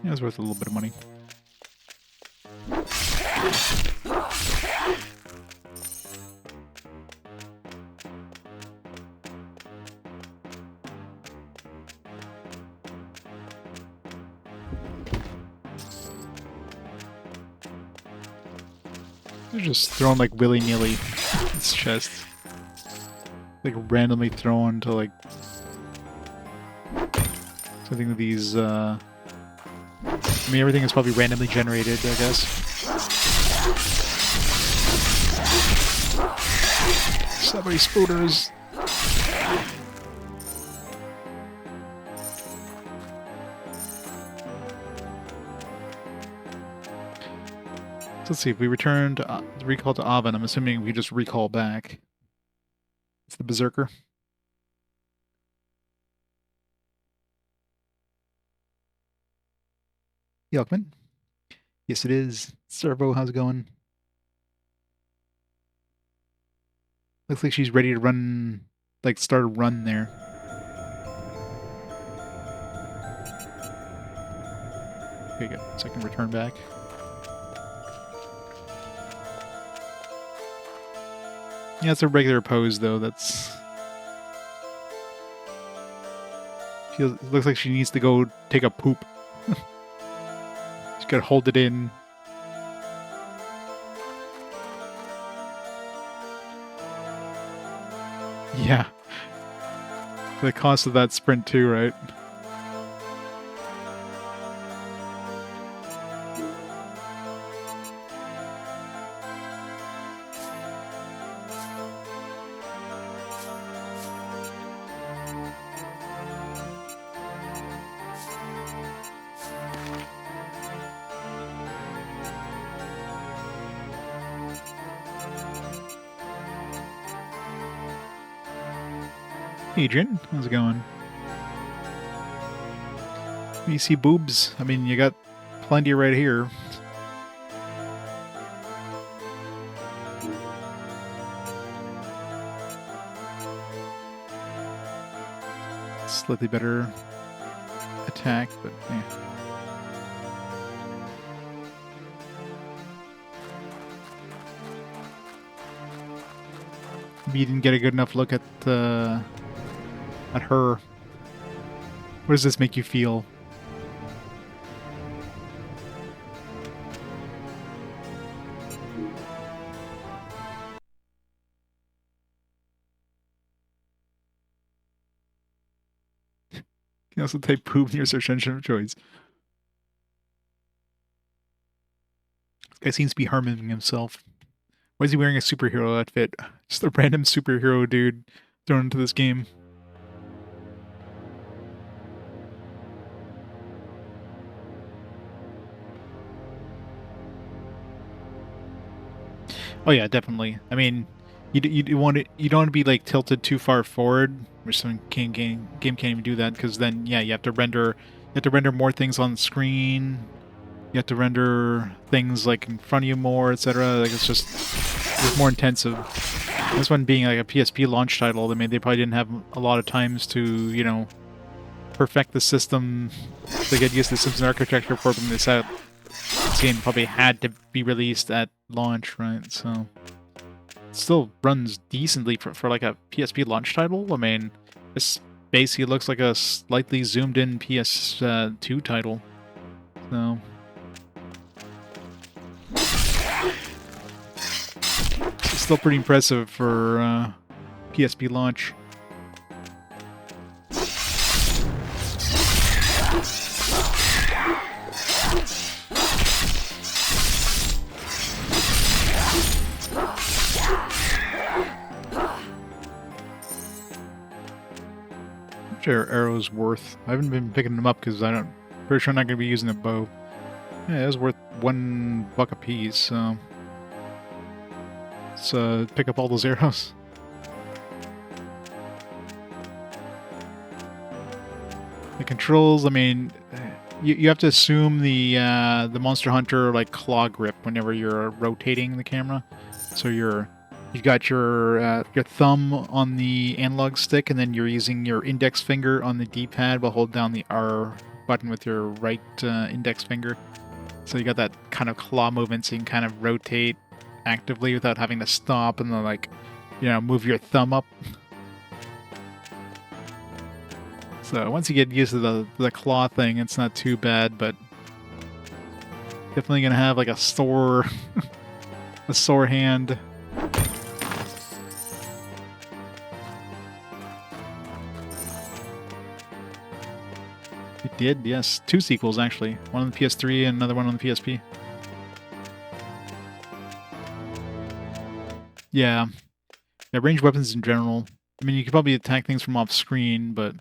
Yeah, it's worth a little bit of money. They're just thrown like willy-nilly. This chest. Like randomly thrown to like... something of these, I mean, everything is probably randomly generated, I guess. Somebody spooters. So let's see, if we return to recall to Aven, I'm assuming we just recall back. It's the Berserker. Yelkman. Yes, it is. Servo, how's it going? Looks like she's ready to run, like start a run there. Okay, good. So I can return back. Yeah, it's a regular pose though. It looks like she needs to go take a poop. She's gotta hold it in. Yeah. The cost of that sprint too, right? Adrian, how's it going? You see boobs? I mean, you got plenty right here. Slightly better attack, but yeah. Maybe you didn't get a good enough look at her. What does this make you feel? You can also type poop in your search engine of choice. This guy seems to be harming himself. Why is he wearing a superhero outfit? Just a random superhero dude thrown into this game. Oh yeah, definitely. I mean, you don't want to be like tilted too far forward, which some game can't even do that because then yeah, you have to render more things on the screen. You have to render things like in front of you more, etc. Like it's more intensive. This one being like a PSP launch title, I mean, they probably didn't have a lot of times to perfect the system to get used to the system's architecture for them. This game probably had to be released at launch, right? So it still runs decently for like a PSP launch title. I mean, this basically looks like a slightly zoomed in PS2 title. So it's still pretty impressive for PSP launch. Arrow's worth. I haven't been picking them up because pretty sure I'm not going to be using a bow. Yeah, it was worth $1 a piece, so let's pick up all those arrows. The controls, I mean, you have to assume the Monster Hunter like claw grip whenever you're rotating the camera. So you've got your thumb on the analog stick, and then you're using your index finger on the D-pad while holding down the R button with your right index finger. So you got that kind of claw movement, so you can kind of rotate actively without having to stop and then move your thumb up. So once you get used to the claw thing, it's not too bad, but definitely gonna have like a sore hand. It did, yes. 2 sequels, actually. One on the PS3 and another one on the PSP. Yeah. Yeah, ranged weapons in general. I mean, you could probably attack things from off screen, but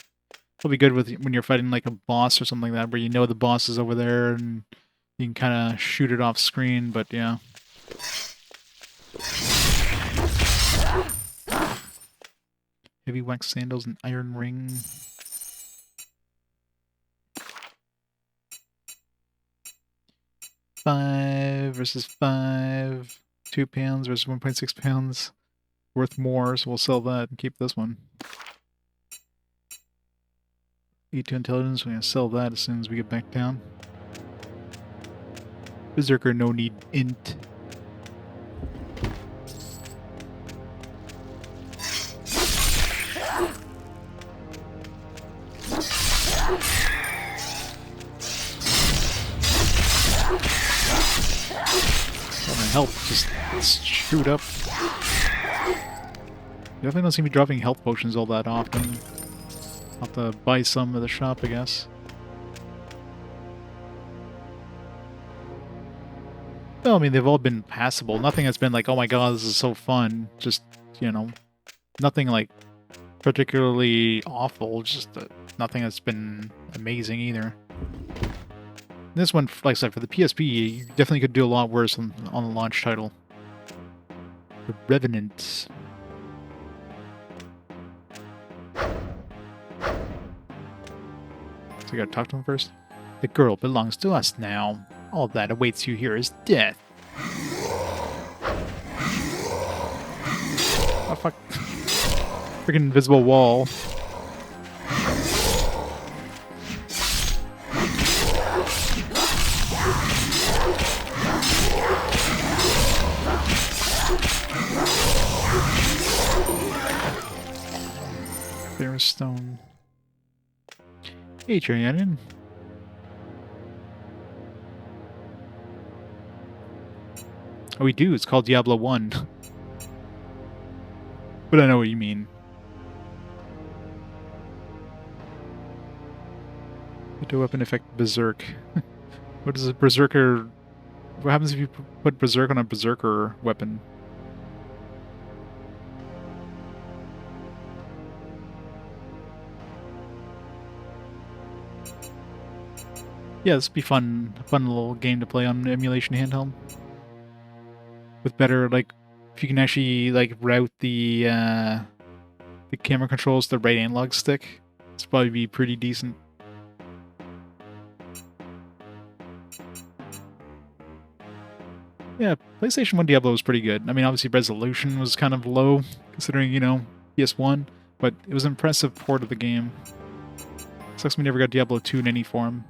it'll be good when you're fighting like a boss or something like that, where you know the boss is over there and you can kind of shoot it off screen, but yeah. Heavy wax sandals and iron ring. 5 versus 5. 2 pounds versus 1.6 pounds. Worth more, so we'll sell that and keep this one. 8 to intelligence, we're going to sell that as soon as we get back down. Berserker, no need int. Help just shoot up. Definitely don't seem to be dropping health potions all that often. I'll have to buy some at the shop, I guess. Well, I mean, they've all been passable. Nothing that's been like, oh my god, this is so fun. Just, you know, nothing like particularly awful. Just nothing that's been amazing either. This one, like I said, for the PSP, you definitely could do a lot worse on the launch title. The Revenant. So I gotta talk to him first. The girl belongs to us now. All that awaits you here is death. Oh, fuck. Freaking invisible wall. There's stone. Hey, Trianon. Oh, we do. It's called Diablo 1. But I know what you mean. Auto weapon effect Berserk. What is a Berserker? What happens if you put Berserk on a Berserker weapon? Yeah, this would be fun. A fun little game to play on emulation handheld. With better, like, if you can actually, like, route the camera controls to the right analog stick, it's probably be pretty decent. Yeah, PlayStation 1 Diablo was pretty good. I mean, obviously resolution was kind of low, considering, you know, PS1, but it was an impressive port of the game. Sucks we never got Diablo 2 in any form.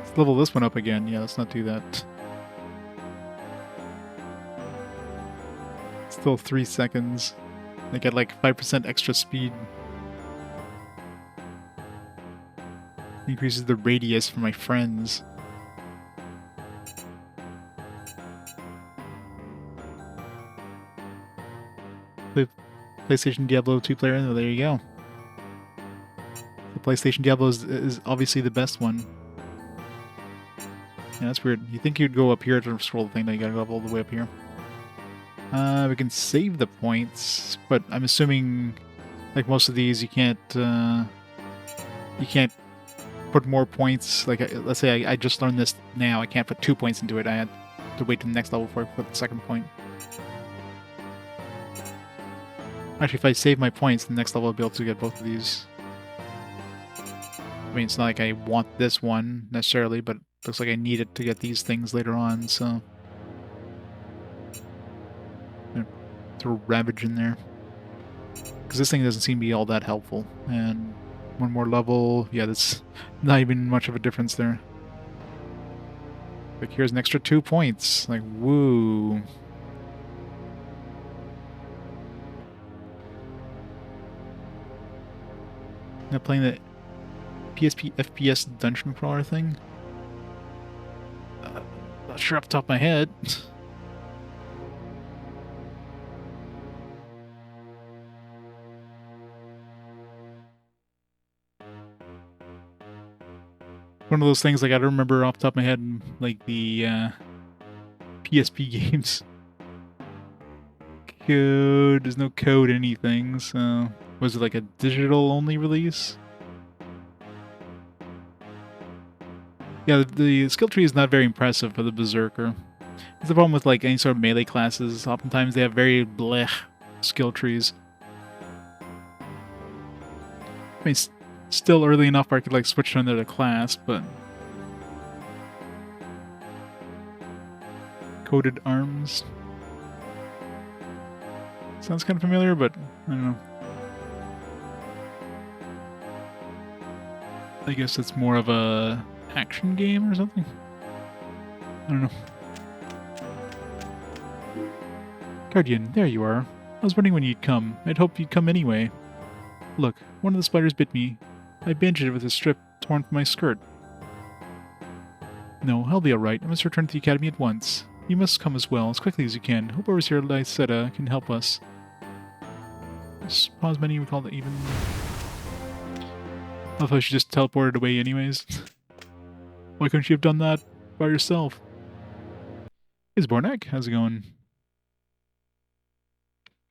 Let's level this one up again. Yeah, let's not do that. Still 3 seconds. They get like 5% extra speed. Increases the radius for my friends. PlayStation Diablo 2 player, oh, there you go. The PlayStation Diablo is obviously the best one. Yeah, that's weird. You think you'd go up here to scroll the thing, now you gotta go up all the way up here. We can save the points, but I'm assuming, like most of these, you can't put more points. Like, let's say I just learned this now, I can't put 2 points into it. I had to wait to the next level before I put the second point. Actually, if I save my points, the next level I'll be able to get both of these. I mean, it's not like I want this one, necessarily, but it looks like I need it to get these things later on, so... Throw Ravage in there. Because this thing doesn't seem to be all that helpful. And one more level, yeah, that's not even much of a difference there. Like, here's an extra 2 points. Like, woo. Now playing the PSP FPS dungeon crawler thing. Not sure off the top of my head. One of those things, like, I don't remember off the top of my head, like, the PSP games. code. There's no code anything, so... Was it like a digital-only release? Yeah, the skill tree is not very impressive for the Berserker. It's the problem with like any sort of melee classes. Oftentimes they have very blech skill trees. I mean, it's still early enough where I could like switch to another class, but... Coated arms. Sounds kind of familiar, but I don't know. I guess it's more of a action game or something? I don't know. Guardian, there you are. I was wondering when you'd come. I'd hoped you'd come anyway. Look, one of the spiders bit me. I bandaged it with a strip torn from my skirt. No, I'll be alright. I must return to the academy at once. You must come as well, as quickly as you can. Hope Overseer Lysetta can help us. Just pause menu, recall the even... I thought she just teleported away anyways. Why couldn't you have done that by yourself? Hey, Zbornak, how's it going?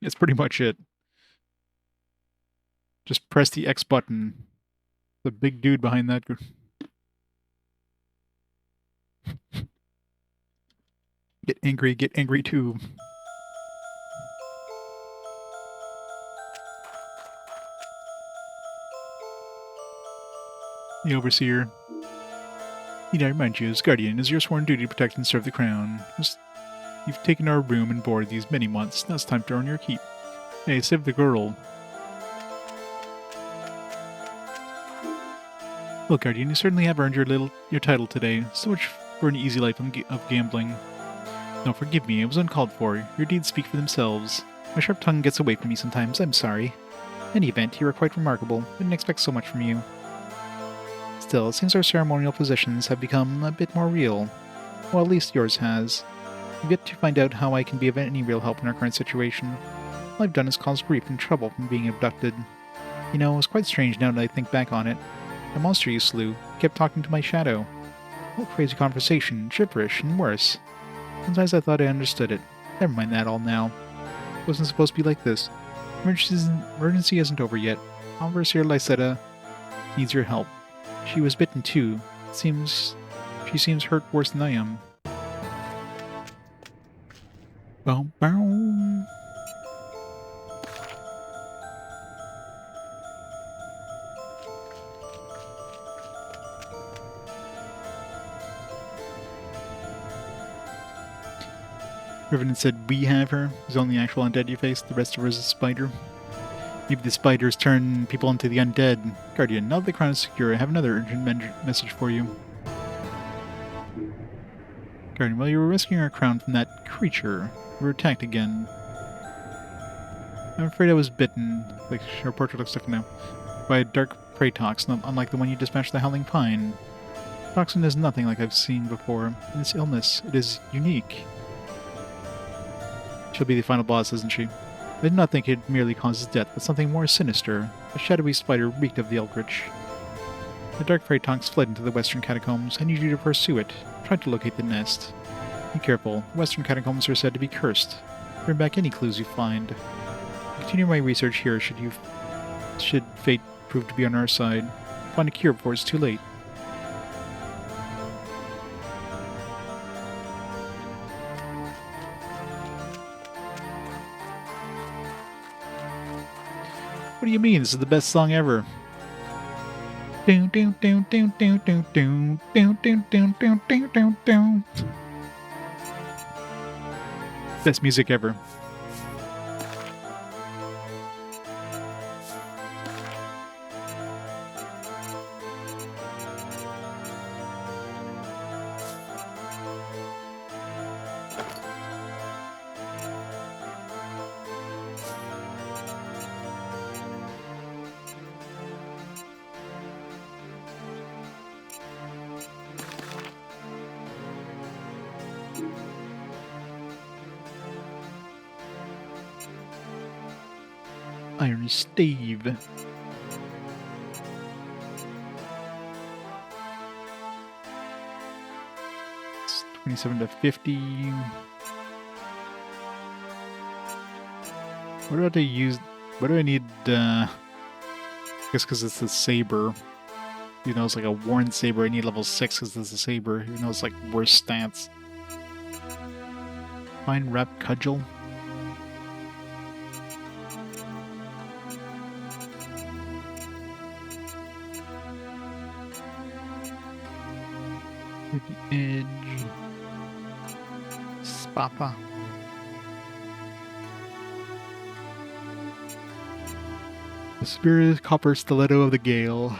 That's pretty much it. Just press the X button. The big dude behind that. Get angry too. The Overseer. Need I remind you, as Guardian, it is your sworn duty to protect and serve the Crown. You've taken our room and board these many months. Now it's time to earn your keep. Hey, save the girl. Well, Guardian, you certainly have earned your title today. So much for an easy life of gambling. No, forgive me, it was uncalled for. Your deeds speak for themselves. My sharp tongue gets away from me sometimes, I'm sorry. In any event, you are quite remarkable. I didn't expect so much from you. Still, it seems our ceremonial positions have become a bit more real. Well, at least yours has. I've yet to find out how I can be of any real help in our current situation. All I've done is cause grief and trouble from being abducted. You know, it was quite strange now that I think back on it. The monster you slew kept talking to my shadow. All crazy conversation, gibberish, and worse. Sometimes I thought I understood it. Never mind that all now. It wasn't supposed to be like this. Emergency isn't over yet. Overseer Lysetta needs your help. She was bitten too. She seems hurt worse than I am. Boom, boom. Revenant said, we have her. There's only actual undead you face. The rest of her is a spider. Maybe the spiders turn people into the undead. Guardian, now that the crown is secure, I have another urgent message for you. Guardian, while you were rescuing our crown from that creature, we were attacked again. I'm afraid I was bitten, like her portrait looks different now, by a dark praetox, unlike the one you dispatched the Howling Pine. The toxin is nothing like I've seen before. In this illness, it is unique. She'll be the final boss, isn't she? I did not think it merely causes death, but something more sinister. A shadowy spider reeked of the eldritch. The dark praetox fled into the western catacombs. I need you to pursue it. Try to locate the nest. Be careful. The western catacombs are said to be cursed. Bring back any clues you find. I'll continue my research here should fate prove to be on our side. Find a cure before it's too late. What do you mean? This is the best song ever. Best music ever. Iron Stave. It's 27 to 50. What do I have to use? What do I need? I guess because it's the saber. Even though it's like a worn saber, I need level 6 because it's a saber. Even though it's like worse stats. Fine wrap cudgel. Edge. Spapa. The Spirit Copper Stiletto of the Gale.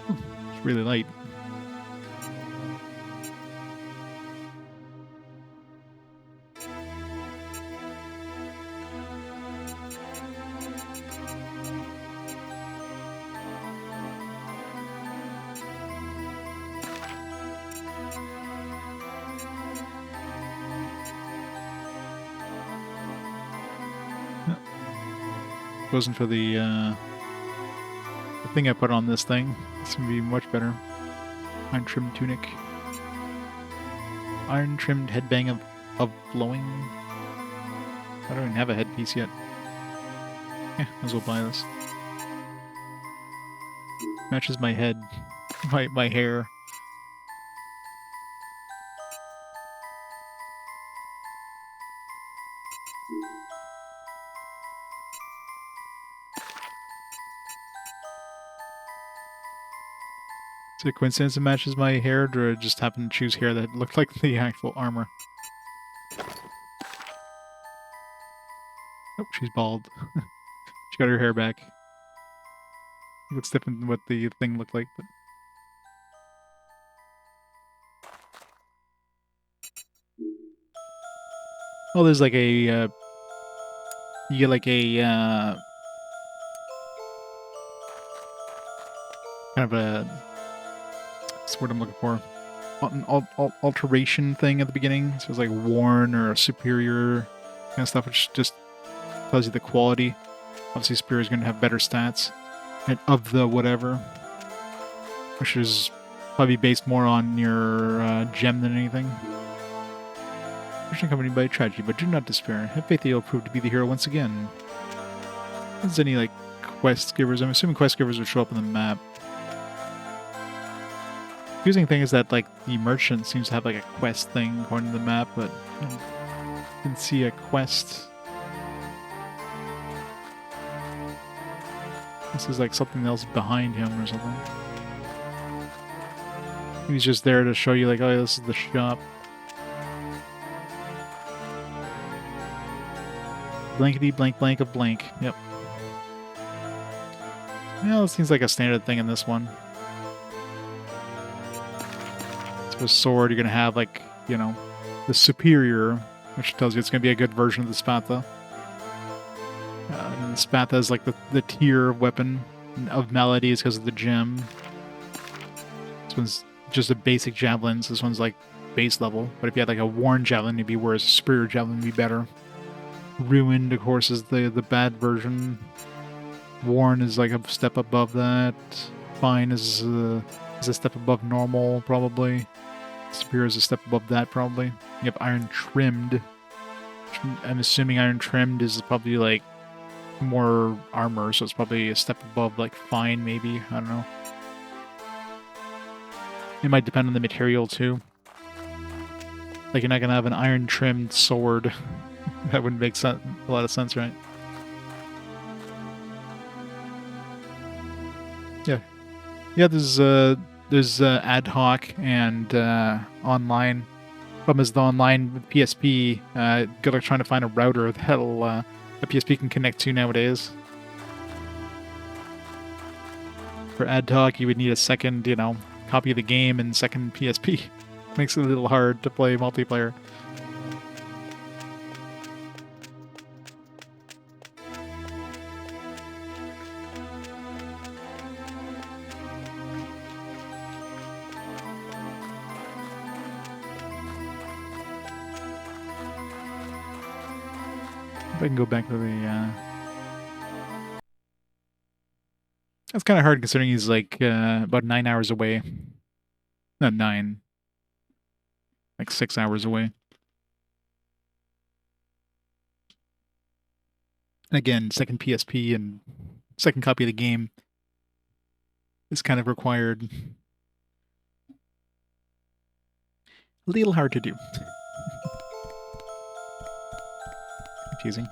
It's really light. If it wasn't for the thing I put on this thing, it's gonna be much better. Iron trimmed tunic. Iron trimmed headbang of flowing. I don't even have a headpiece yet. Yeah, might as well buy this. Matches my head. My hair. Is it a coincidence it matches my hair, or did I just happen to choose hair that looked like the actual armor? Oh, she's bald. She got her hair back. It looks different than what the thing looked like, but... Oh, there's like a, you get like a, kind of a, what's the word I'm looking for? An alteration thing at the beginning. So it's like worn or superior kind of stuff, which just tells you the quality. Obviously, superior is going to have better stats. And of the whatever. Which is probably based more on your gem than anything. Mission accompanied by tragedy, but do not despair. Have faith that you'll prove to be the hero once again. Is any, like, quest givers? I'm assuming quest givers would show up on the map. Confusing thing is that, like, the merchant seems to have, like, a quest thing according to the map, but you can see a quest. This is, like, something else behind him or something. He's just there to show you, like, oh, this is the shop. Blankety blank blank of blank. Yep. Yeah, this seems like a standard thing in this one. So a sword, you're gonna have, like, you know, the superior, which tells you it's gonna be a good version of the Spatha. And the Spatha is like the tier weapon of melodies because of the gem. This one's just a basic javelin, so this one's like base level. But if you had like a worn javelin, it'd be worse. Superior javelin would be better. Ruined, of course, is the bad version. Worn is like a step above that. Fine is a step above normal, probably. Superior is a step above that, probably. You have iron trimmed. I'm assuming iron trimmed is probably like more armor, so it's probably a step above like fine, maybe. I don't know. It might depend on the material too. Like you're not gonna have an iron trimmed sword. That wouldn't make a lot of sense, right? Yeah. Yeah, there's ad hoc and online. Problem is the online with PSP, good luck trying to find a router that'll a PSP can connect to nowadays. For ad hoc, you would need a second, you know, copy of the game and second PSP. Makes it a little hard to play multiplayer. If I can go back to the... That's kind of hard considering he's like about 9 hours away. Not 9. Like 6 hours away. And again, second PSP and second copy of the game is kind of required. A little hard to do. Confusing.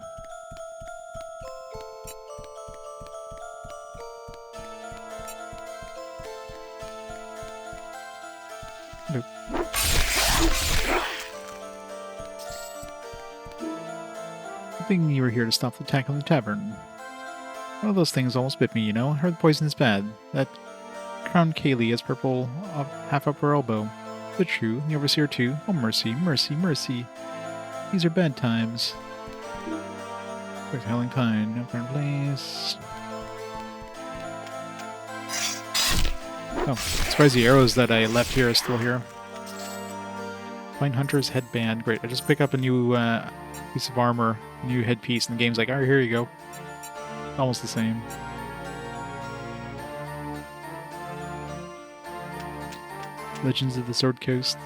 Nope. I think you were here to stop the attack on the tavern. One of those things almost bit me, you know. I heard the poison is bad. That crown Kaylee is purple, half up her elbow. But true, the overseer too. Oh, mercy, mercy, mercy. These are bad times. Quick howling pine, no burn place. Oh, surprised the arrows that I left here are still here. Find Hunter's headband. Great, I just pick up a new piece of armor, new headpiece, and the game's like, alright, here you go. Almost the same. Legends of the Sword Coast.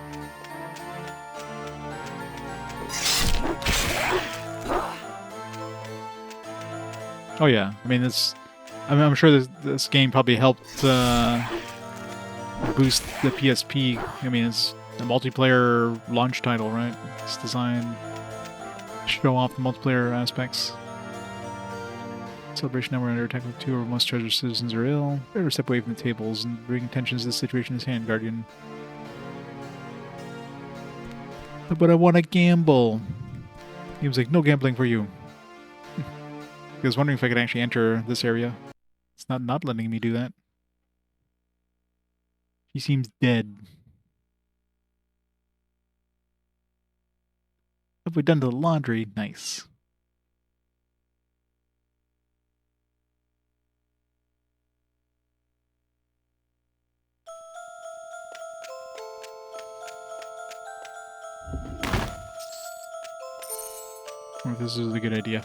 Oh yeah, I mean I'm sure this game probably helped boost the PSP. I mean, it's a multiplayer launch title, right? It's designed to show off the multiplayer aspects. Celebration now we're under attack with 2 or most treasure citizens are ill. Better step away from the tables and bring attention to the situation as hand guardian. But I want to gamble. He was like, no gambling for you. I was wondering if I could actually enter this area. It's not letting me do that. He seems dead. Have we done the laundry? Nice. Oh, this is a good idea.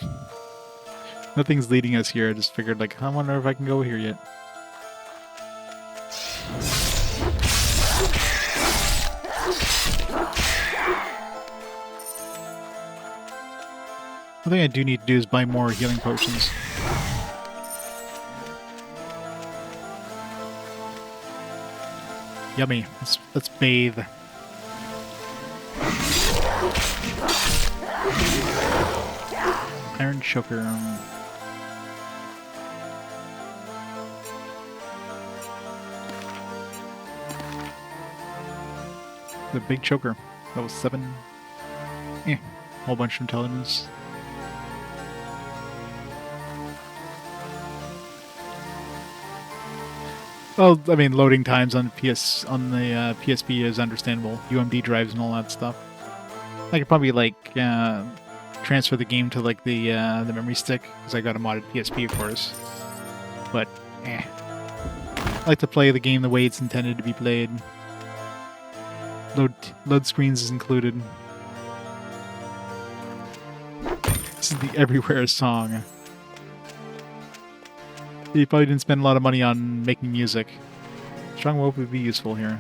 Nothing's leading us here. I just figured, like, I wonder if I can go here yet. One thing I do need to do is buy more healing potions. Yummy. Let's bathe. Iron choker. The big choker. That was 7. Yeah, whole bunch of intelligence. Well, I mean, loading times on the PSP is understandable. UMD drives and all that stuff. I could probably like transfer the game to like the memory stick because I got a modded PSP, of course. But I like to play the game the way it's intended to be played. Load screens is included. This is the Everywhere song. You probably didn't spend a lot of money on making music. Strong rope would be useful here.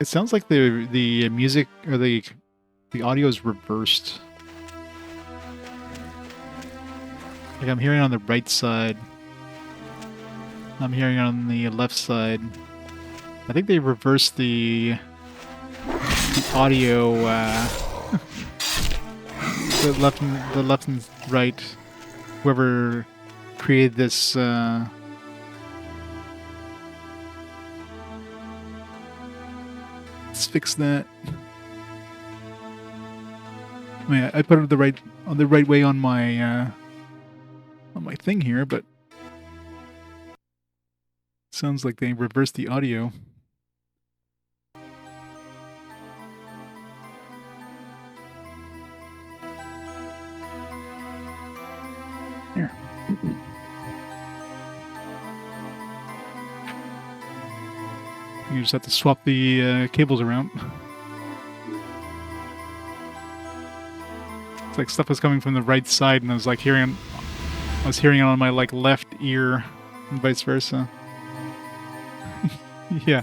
It sounds like the music or the audio is reversed. Like I'm hearing on the right side. I'm hearing on the left side. I think they reversed the audio the left and right. Whoever created this let's fix that. I mean, I put it on the right way on my thing here, but sounds like they reversed the audio. Here. You just have to swap the cables around. It's like stuff was coming from the right side, and I was like hearing it on my like left ear, and vice versa. Yeah,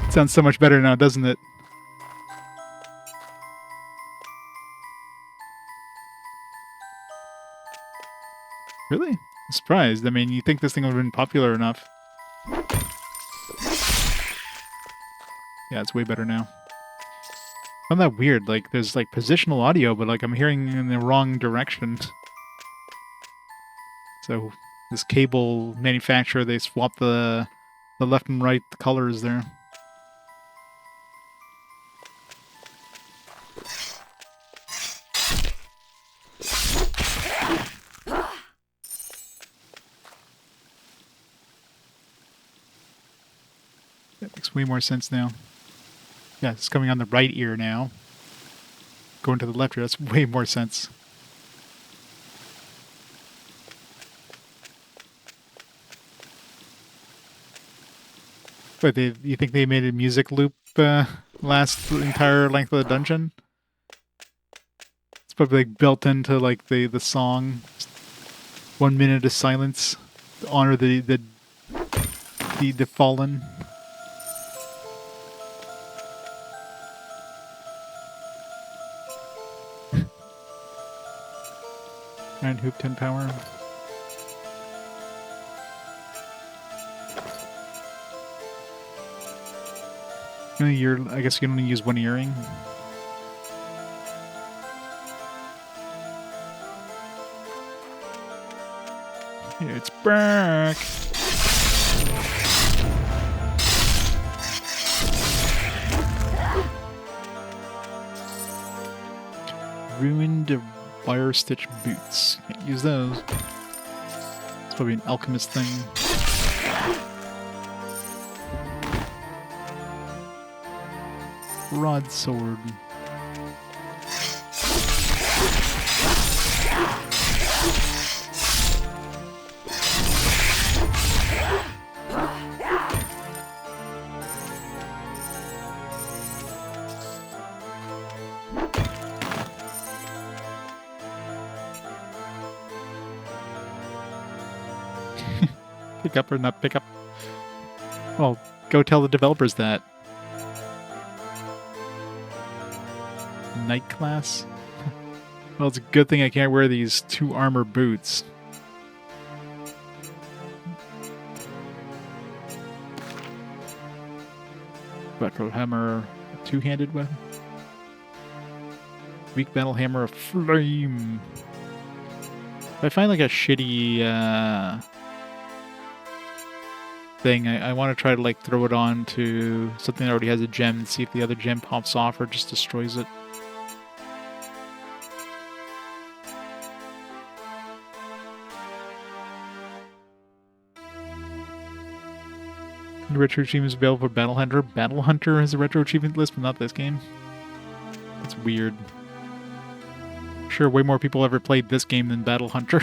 it sounds so much better now, doesn't it? Really? I'm surprised. I mean, you think this thing would have been popular enough? Yeah, it's way better now. Isn't that weird? Like, there's like positional audio, but like I'm hearing in the wrong direction. So this cable manufacturer, they swapped the left and right colors there. That makes way more sense now. Yeah, it's coming on the right ear now. Going to the left ear, that's way more sense. But you think they made a music loop last the entire length of the dungeon? It's probably like built into like the song. 1 minute of silence to honor the fallen. Iron Hoop 10 power. I guess you can only use one earring. It's back! Ruined wire stitch boots. Can't use those. It's probably an alchemist thing. Broadsword. Pick up or not pick up? Well, go tell the developers that. Knight class? Well, it's a good thing I can't wear these 2 armor boots. Retro hammer, a 2-handed weapon. Weak battle hammer of flame. If I find like a shitty thing, I want to try to like throw it on to something that already has a gem and see if the other gem pops off or just destroys it. The retro achievement is available for Battle Hunter. Battle Hunter has a retro achievement list, but not this game. That's weird. Sure, way more people ever played this game than Battle Hunter.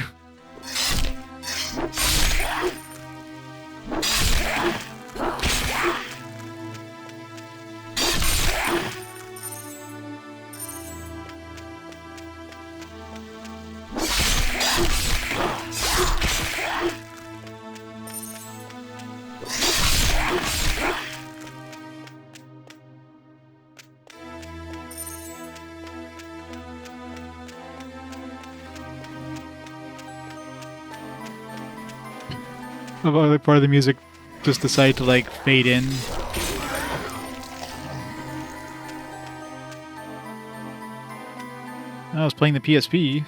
Part of the music just decided to like fade in. I was playing the PSP.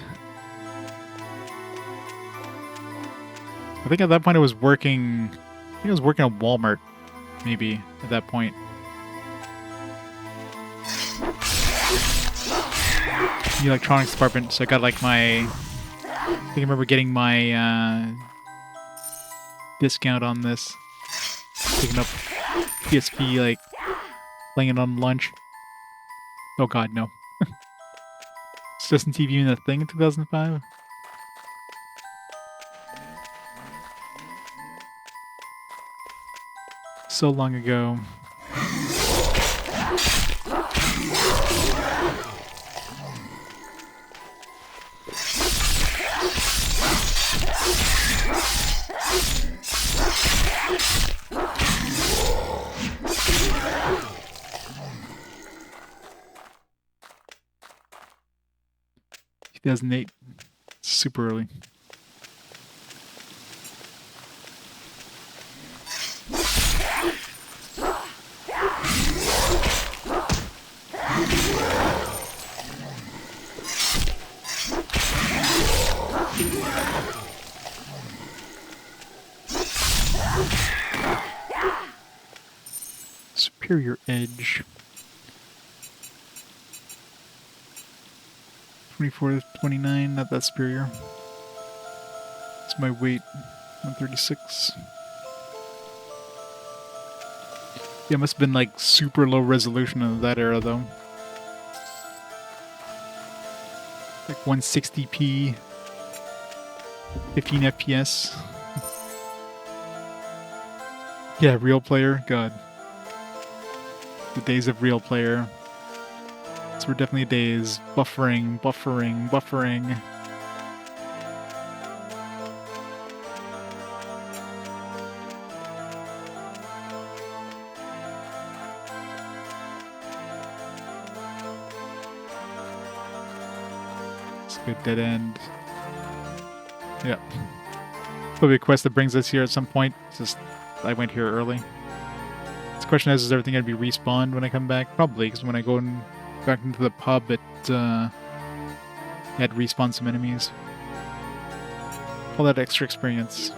I think at that point I was working. I think I was working at Walmart, maybe at that point. The electronics department. So I got like my. I think I remember getting my. Discount on this. Picking up PSP, like, playing it on lunch. Oh god, no. Is Justin TV even a thing in 2005? So long ago. ...2008. Super early. Superior edge. 24 to 29, not that superior. It's my weight, 136. Yeah, it must have been like super low resolution in that era though. Like 160p, 15 FPS. Yeah, real player, God. The days of real player. These were definitely days. Buffering. It's a good dead end. Yep. Probably a quest that brings us here at some point. It's just, I went here early. The question is everything going to be respawned when I come back? Probably, because when I go back into the pub, it had respawned some enemies. All that extra experience.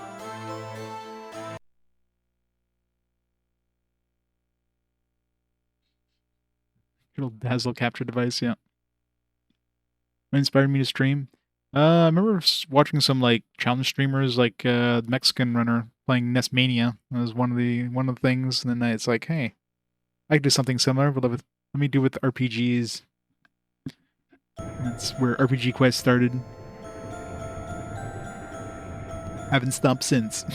Good old Dazzle capture device, yeah. What inspired me to stream? I remember watching some like challenge streamers, like the Mexican runner playing NES Mania. That was one of the things. And then it's like, hey, I could do something similar, but let me do with RPGs. That's where RPG Quest started. Haven't stopped since.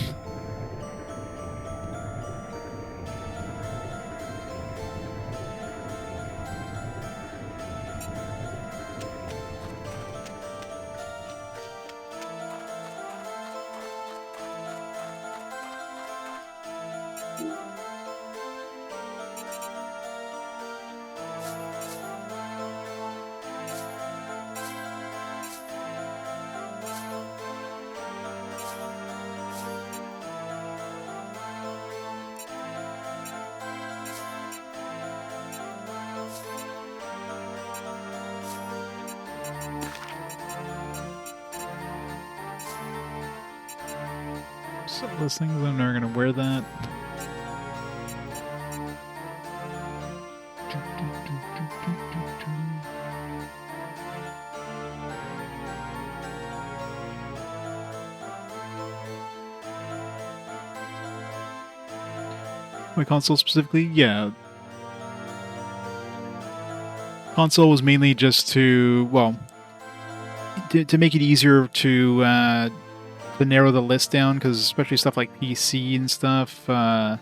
So those things, I'm never gonna wear that. My console specifically? Yeah. Console was mainly just to, well, to make it easier to narrow the list down, because especially stuff like PC and stuff, well,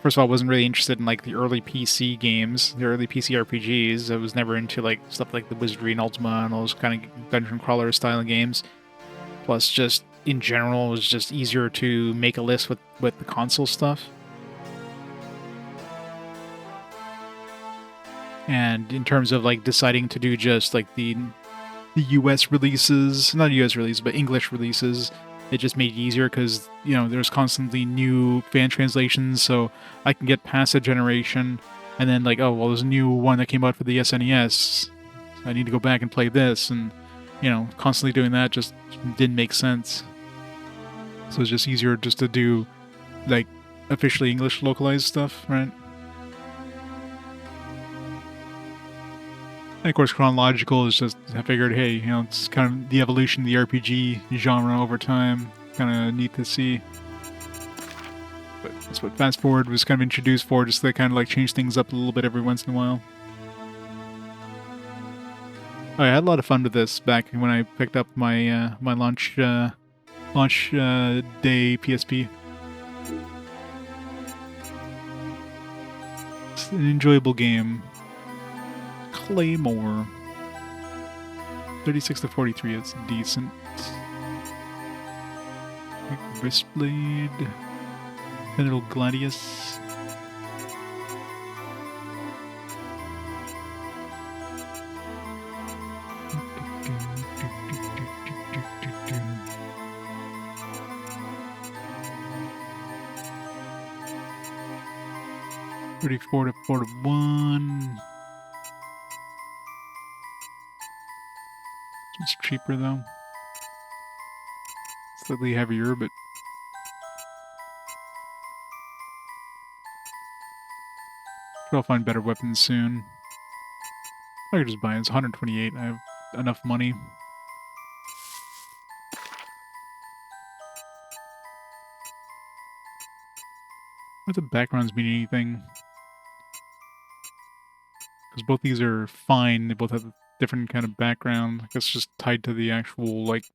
first of all, I wasn't really interested in like the early PC games, the early PC RPGs. I was never into like stuff like the Wizardry and Ultima and those kind of dungeon crawler style games. Plus, just in general, it was just easier to make a list with the console stuff. And in terms of like deciding to do just like the US releases, not US releases, but English releases, it just made it easier because, you know, there's constantly new fan translations, so I can get past a generation and then like, oh, well, there's a new one that came out for the SNES. I need to go back and play this, and, you know, constantly doing that just didn't make sense. So it's just easier just to do like officially English localized stuff, right? And of course, chronological is just, I figured, hey, you know, it's kind of the evolution of the RPG genre over time. Kind of neat to see. But that's what Fast Forward was kind of introduced for, just to kind of like change things up a little bit every once in a while. Oh, I had a lot of fun with this back when I picked up my my launch day PSP. It's an enjoyable game. Claymore. 36 to 43, it's decent. Wristblade. Little Gladius. $34 to 4 to 1. It's cheaper though. Slightly heavier, but I'll find better weapons soon. I could just buy it. It's 128. I have enough money. What the backgrounds mean anything? Because both these are fine. They both have a different kind of background. I guess just tied to the actual, like,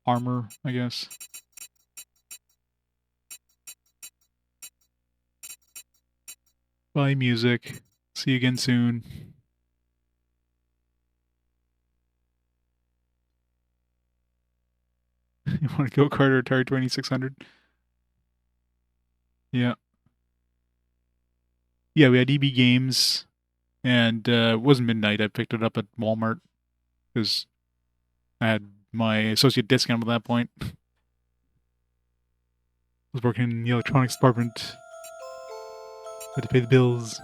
armor, I guess. Bye, music. See you again soon. You want to go kart or Atari 2600? Yeah. Yeah, we had EB Games, and it wasn't midnight. I picked it up at Walmart because I had my associate discount at that point. I was working in the electronics department. Had to pay the bills.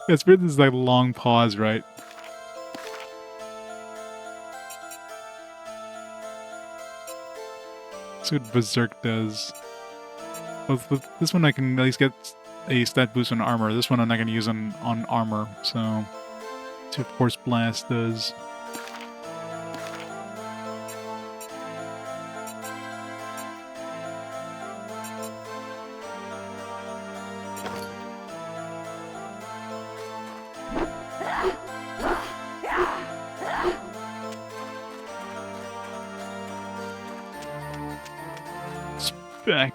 Yeah, it's weird. This is like a long pause, right? That's what Berserk does. Well, with this one I can at least get a stat boost on armor. This one I'm not going to use on armor, so... See what Force Blast does. Spec.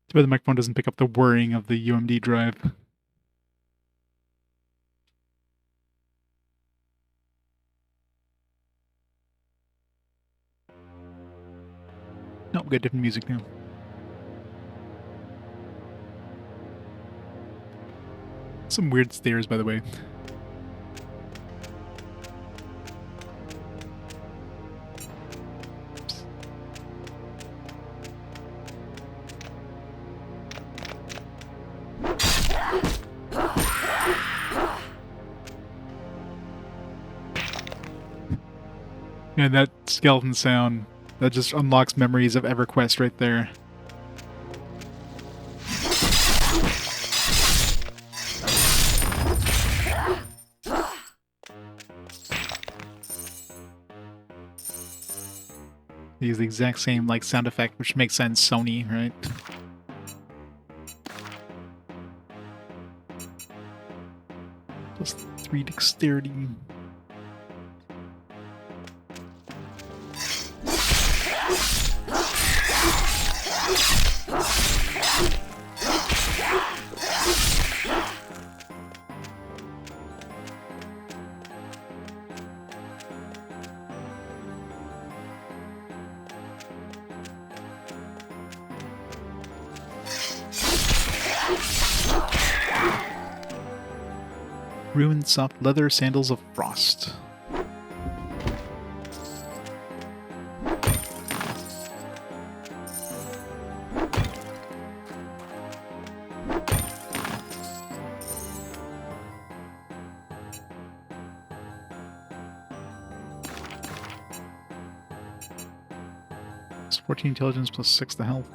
Too bad the microphone doesn't pick up the whirring of the UMD drive. No, we got different music now. Some weird stairs, by the way. And that skeleton sound, that just unlocks memories of EverQuest right there. They use the exact same like sound effect, which makes sense, Sony, right? Plus 3 dexterity. Ruined soft leather sandals of frost. It's 14 intelligence plus 6 to health.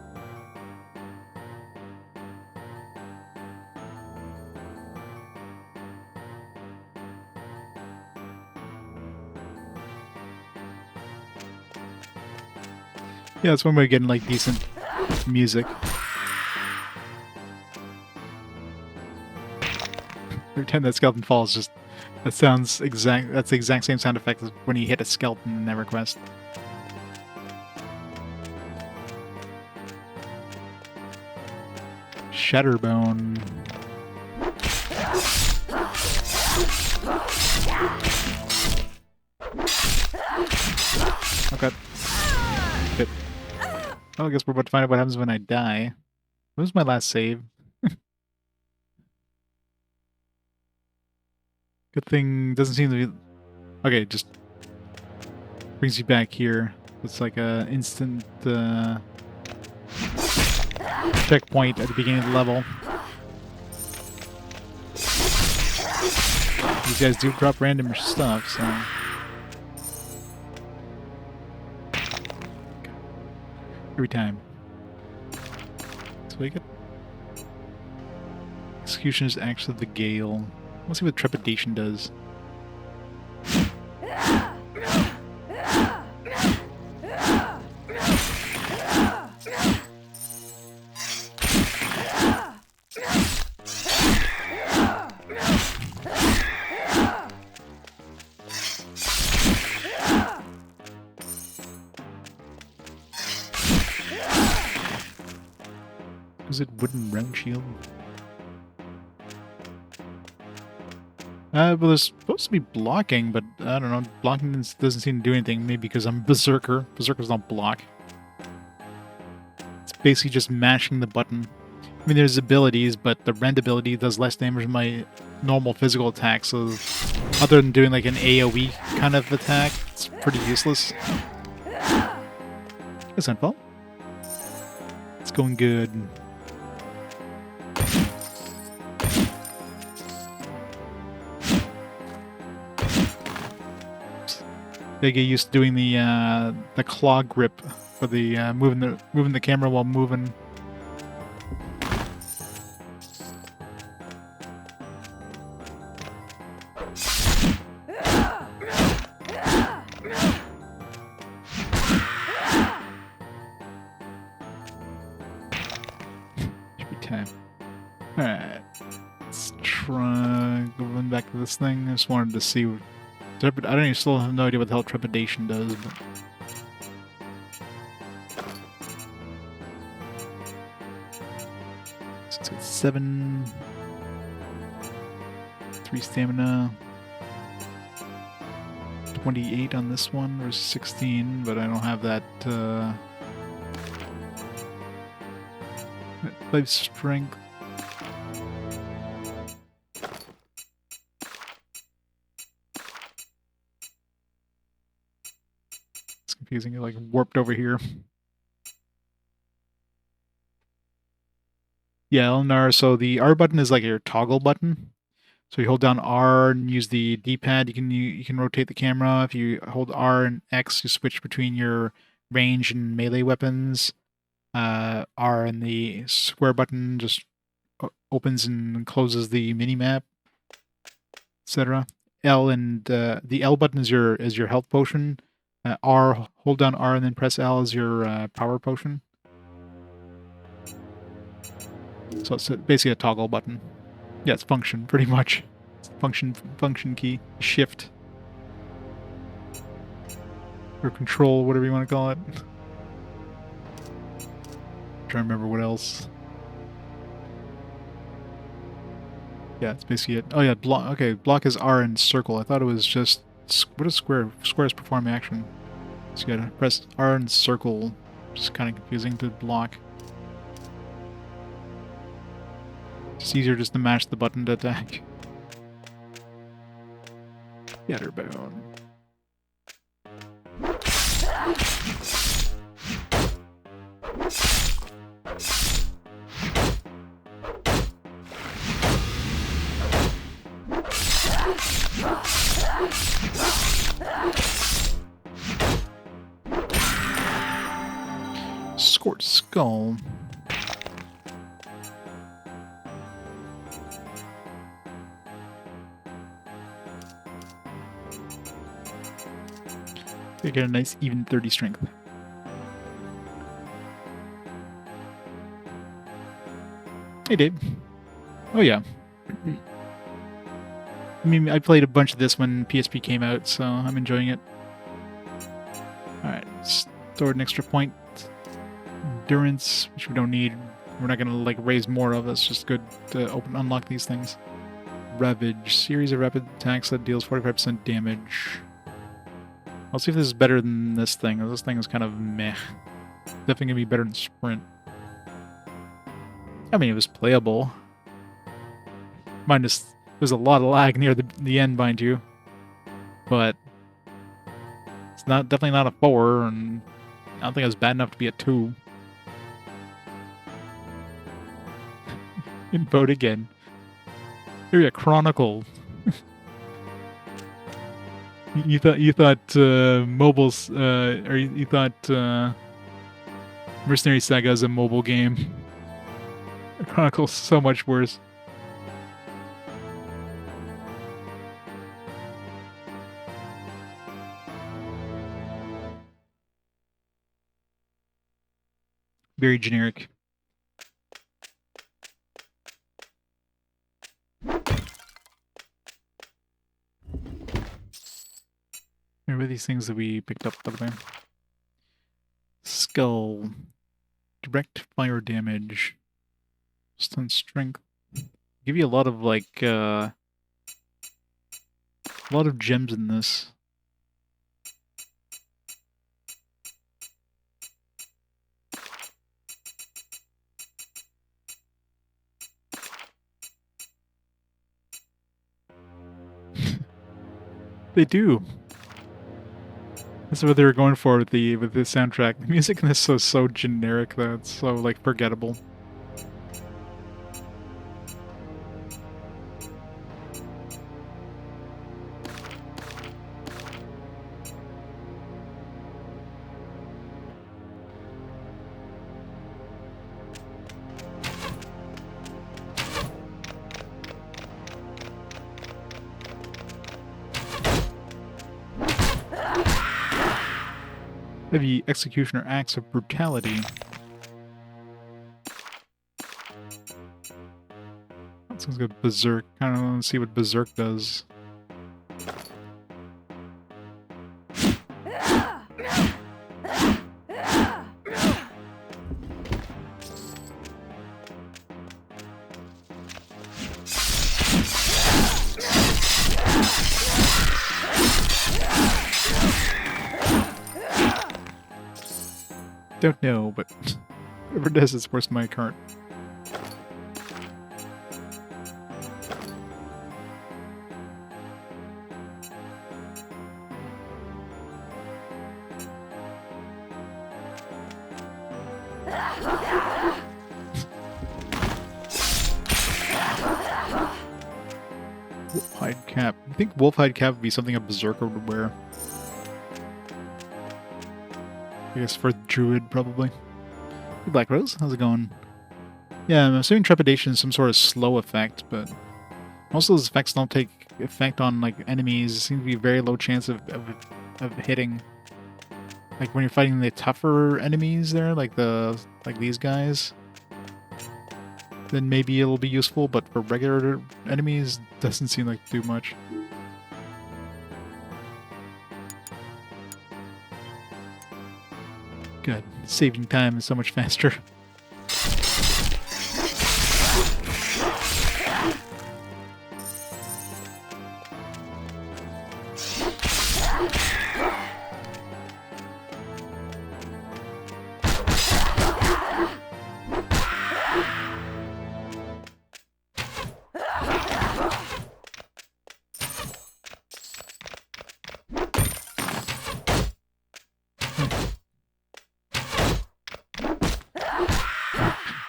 Yeah, that's one way of getting like decent music. Every time that skeleton falls, just that sounds exact. That's the exact same sound effect as when you hit a skeleton in EverQuest. Shatterbone. Okay. Good. Well, I guess we're about to find out what happens when I die. What was my last save? Good thing doesn't seem to be... Okay, just brings you back here. It's like a instant checkpoint at the beginning of the level. These guys do drop random stuff, so... Every time. So we get... Execution is actually the Gale. Let's see what Trepidation does. Is it wooden round shield? Well, there's supposed to be blocking, but I don't know. Blocking doesn't seem to do anything. Maybe because I'm Berserker. Berserkers don't block. It's basically just mashing the button. I mean, there's abilities, but the rend ability does less damage than my normal physical attack, so other than doing like an AoE kind of attack, it's pretty useless. That's Untold. It's going good. They get used to doing the claw grip for the moving the camera while moving. Should be time. All right, let's try going back to this thing. I just wanted to see. I don't even still have no idea what the hell Trepidation does, but... So it's 7... 3 stamina... 28 on this one, or 16, but I don't have that, 5 strength. Confusing, it like warped over here. Yeah, Eleanor, so the R button is like your toggle button. So you hold down R and use the D-pad, you can rotate the camera. If you hold R and X, you switch between your range and melee weapons. R and the square button just opens and closes the mini-map, etc. L and the L button is your health potion. R, hold down R and then press L as your power potion. So it's basically a toggle button. Yeah, it's function, pretty much. It's function key. Shift. Or control, whatever you want to call it. Trying to remember what else. Yeah, it's basically it. Oh yeah, block. Okay, block is R and circle. I thought it was just... What is square? Square is perform action. So you gotta press R and circle. Just kind of confusing to block. It's easier just to mash the button to attack. Scatterbone. Scorched Skull. They get a nice even 30 strength. Hey, Dave. Oh, yeah. I mean, I played a bunch of this when PSP came out, so I'm enjoying it. Alright, store an extra point. Endurance, which we don't need. We're not gonna like raise more of. That's just good to unlock these things. Ravage, series of rapid attacks that deals 45% damage. I'll see if this is better than this thing. This thing is kind of meh. Definitely gonna be better than Sprint. I mean, it was playable. Minus, there's a lot of lag near the end, mind you. But it's definitely not a 4, and I don't think it was bad enough to be a 2. Vote again. Here you Chronicle. you thought mobiles or you thought Mercenary Saga is a mobile game. Chronicle's so much worse. Very generic. What are these things that we picked up, by the way? Skull. Direct fire damage. Stun strength. Give you a lot of, like, a lot of gems in this. They do. That's what they were going for with the soundtrack. The music in this is so generic that it's so like forgettable. Heavy executioner acts of brutality. That sounds good. Berserk. I don't want to see what Berserk does. Don't know, but whatever it does, it's worse than my current. Wolfhide cap. I think Wolfhide cap would be something a berserker would wear. I guess for Druid, probably. Hey, Black Rose, how's it going? Yeah, I'm assuming Trepidation is some sort of slow effect, but most of those effects don't take effect on like enemies. It seems to be a very low chance of hitting. Like when you're fighting the tougher enemies there, like these guys, then maybe it'll be useful, but for regular enemies, doesn't seem like to do much. Good. Saving time is so much faster.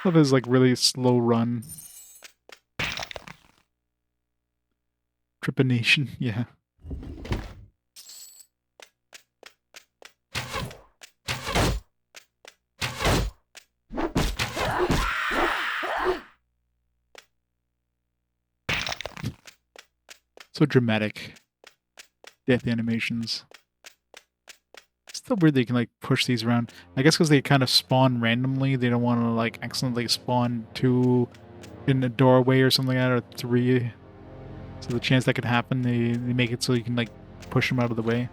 Love his like really slow run. Trepanation, yeah. So dramatic. Death animations. It's still weird they can like push these around. I guess because they kind of spawn randomly, they don't want to like accidentally spawn 2 in a doorway or something like that, or 3. So the chance that could happen, they make it so you can, like, push them out of the way.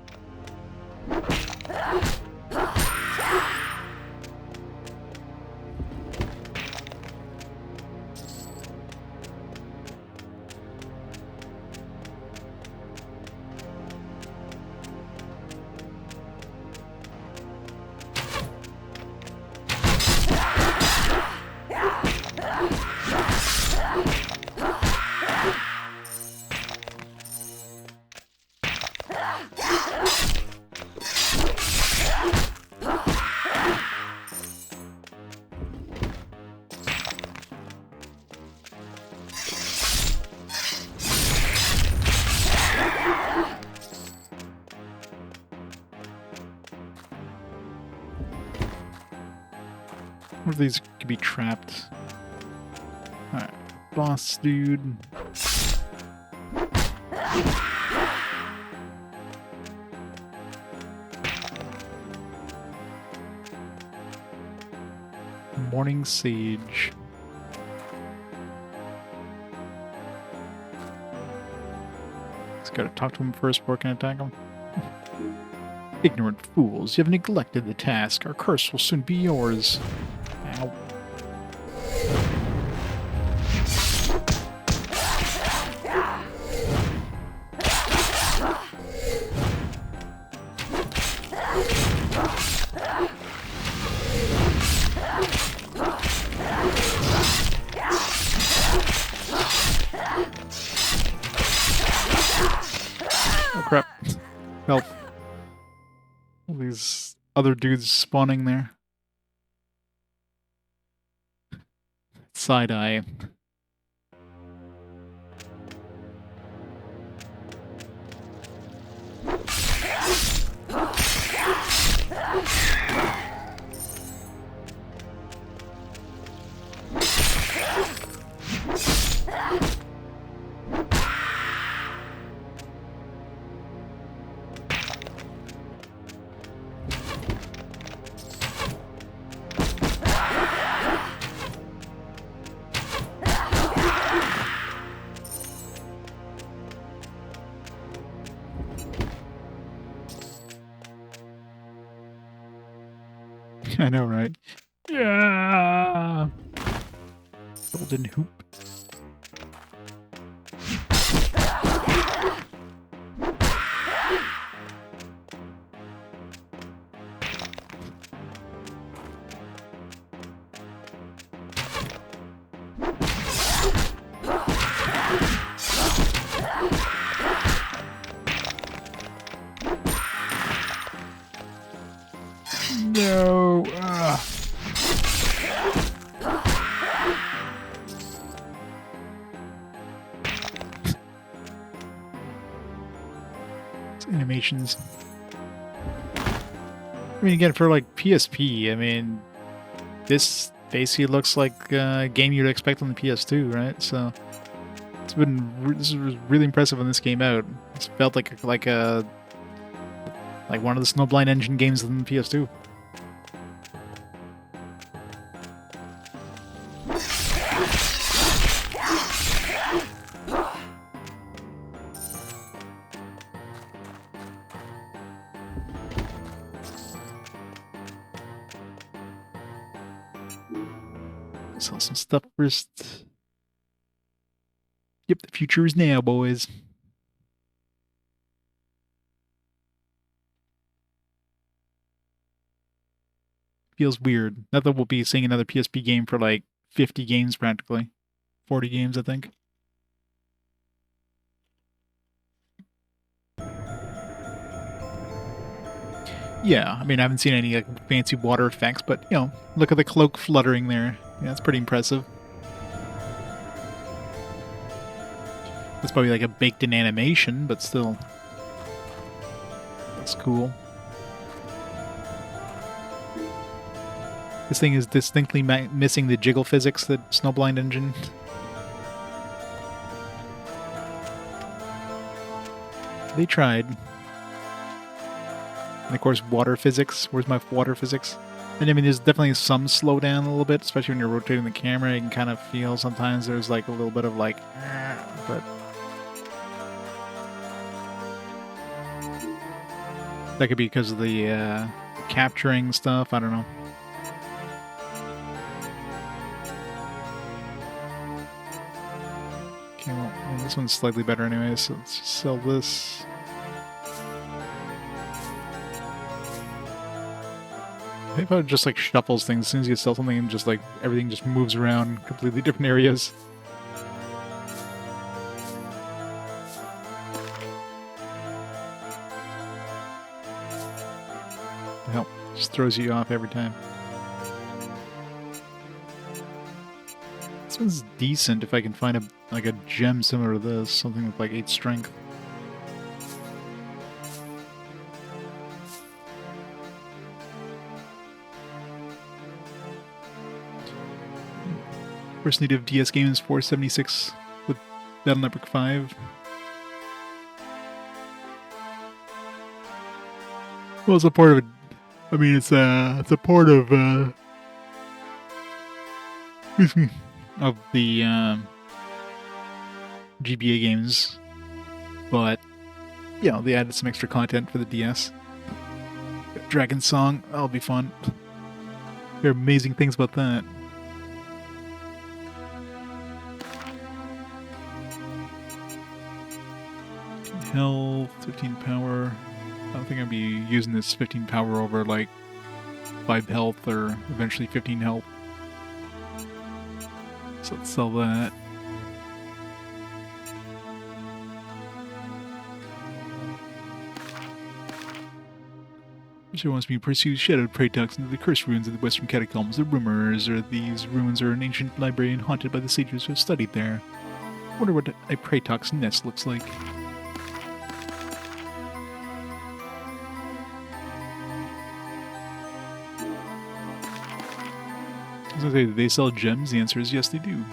What if these could be trapped? Alright, boss dude. Morning Sage. Just gotta talk to him first before I can attack him. Ignorant fools, you have neglected the task. Our curse will soon be yours. Ow. Oh crap. Help. All these other dudes spawning there. Side eye. I know, right? Yeah. Golden hoop. No. Animations. I mean, again, for like PSP, I mean, this basically looks like a game you'd expect on the PS2, right? So this was really impressive when this came out. It felt like one of the Snowblind Engine games on the PS2. Sell some stuff first. Yep, the future is now, boys. Feels weird. Not that we'll be seeing another PSP game for like 50 games practically. 40 games, I think. Yeah, I mean, I haven't seen any like fancy water effects, but, you know, look at the cloak fluttering there. Yeah, that's pretty impressive. That's probably like a baked-in animation, but still. That's cool. This thing is distinctly missing the jiggle physics that Snowblind Engine. They tried. And of course, water physics. Where's my water physics? And I mean, there's definitely some slowdown a little bit, especially when you're rotating the camera. You can kind of feel sometimes there's like a little bit of like, but That could be because of the capturing stuff. I don't know. Okay, well, this one's slightly better anyway, so let's just sell this. I think it just like shuffles things. As soon as you sell something, and just like everything just moves around completely different areas. The hell, just throws you off every time. This one's decent if I can find a gem similar to this, something with like 8 strength. First native DS game is 476 with Battle Network 5. Well, it's a part of it. I mean, it's a part of of the GBA games, but you know, they added some extra content for the DS. Dragon Song, that'll be fun. There are amazing things about that. Health, 15 power. I don't think I'd be using this 15 power over like 5 health or eventually 15 health. So let's sell that. She wants me to pursue shadowed praetox into the cursed ruins of the western catacombs. The rumors are these ruins are an ancient library and haunted by the sages who have studied there. I wonder what a praetox nest looks like. I was gonna say, do they sell gems? The answer is yes, they do.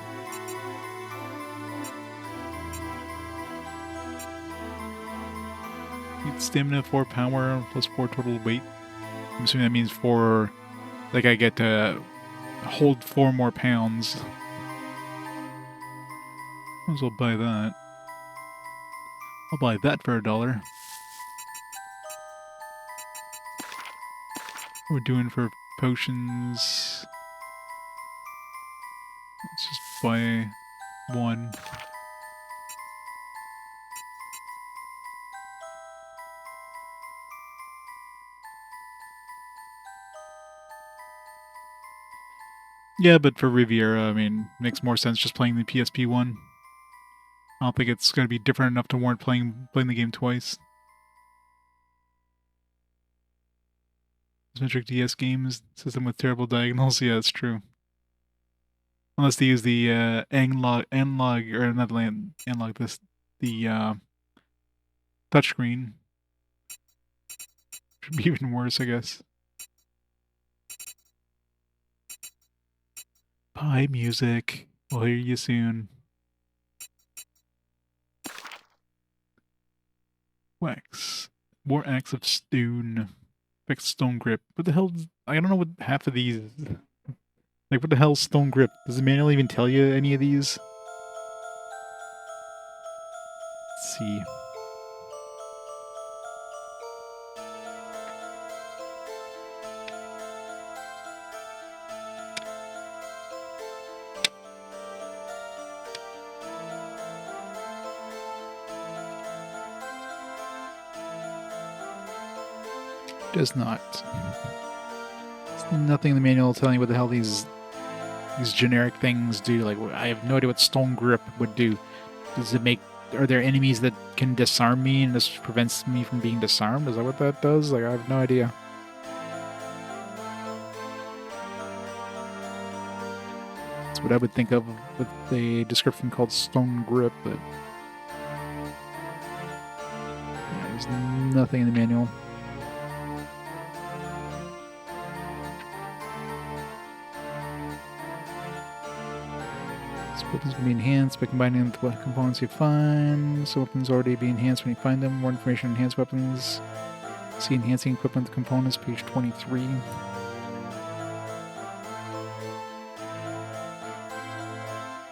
Stamina, 4 power, plus 4 total weight. I'm assuming that means 4... Like, I get to hold 4 more pounds. Might as well buy that. I'll buy that for $1. What are we doing for potions? Let's just buy 1. Yeah, but for Riviera, I mean, makes more sense just playing the PSP one. I don't think it's going to be different enough to warrant playing the game twice. Symmetric DS games, system with terrible diagonals, yeah, that's true. Unless they use the analog, or not analog, the touchscreen. Should be even worse, I guess. Bye, music. We'll hear you soon. Wax. More acts of stone. Fixed stone grip. What the hell? I don't know what half of these... Like, what the hell is stone grip? Does the manual even tell you any of these? Let's see. Does not. There's nothing in the manual telling you what the hell these generic things do. Like, I have no idea what stone grip would do. Does it make... Are there enemies that can disarm me and this prevents me from being disarmed? Is that what that does? Like, I have no idea. That's what I would think of with the description called stone grip, but... Yeah, there's nothing in the manual. Weapons can be enhanced by combining them with components you find. So weapons already be enhanced when you find them. More information on enhanced weapons. See enhancing equipment components, page 23.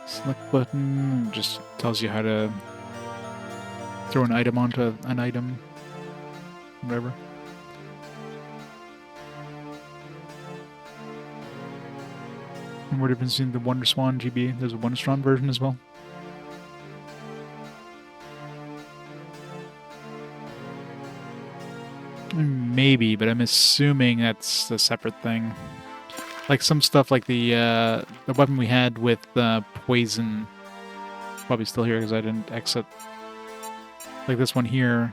Select button just tells you how to throw an item onto an item. Whatever. And more difference between the Wonder Swan GB. There's a Wonder Swan version as well. Maybe, but I'm assuming that's a separate thing. Like some stuff like the weapon we had with poison. Probably still here because I didn't exit. Like this one here,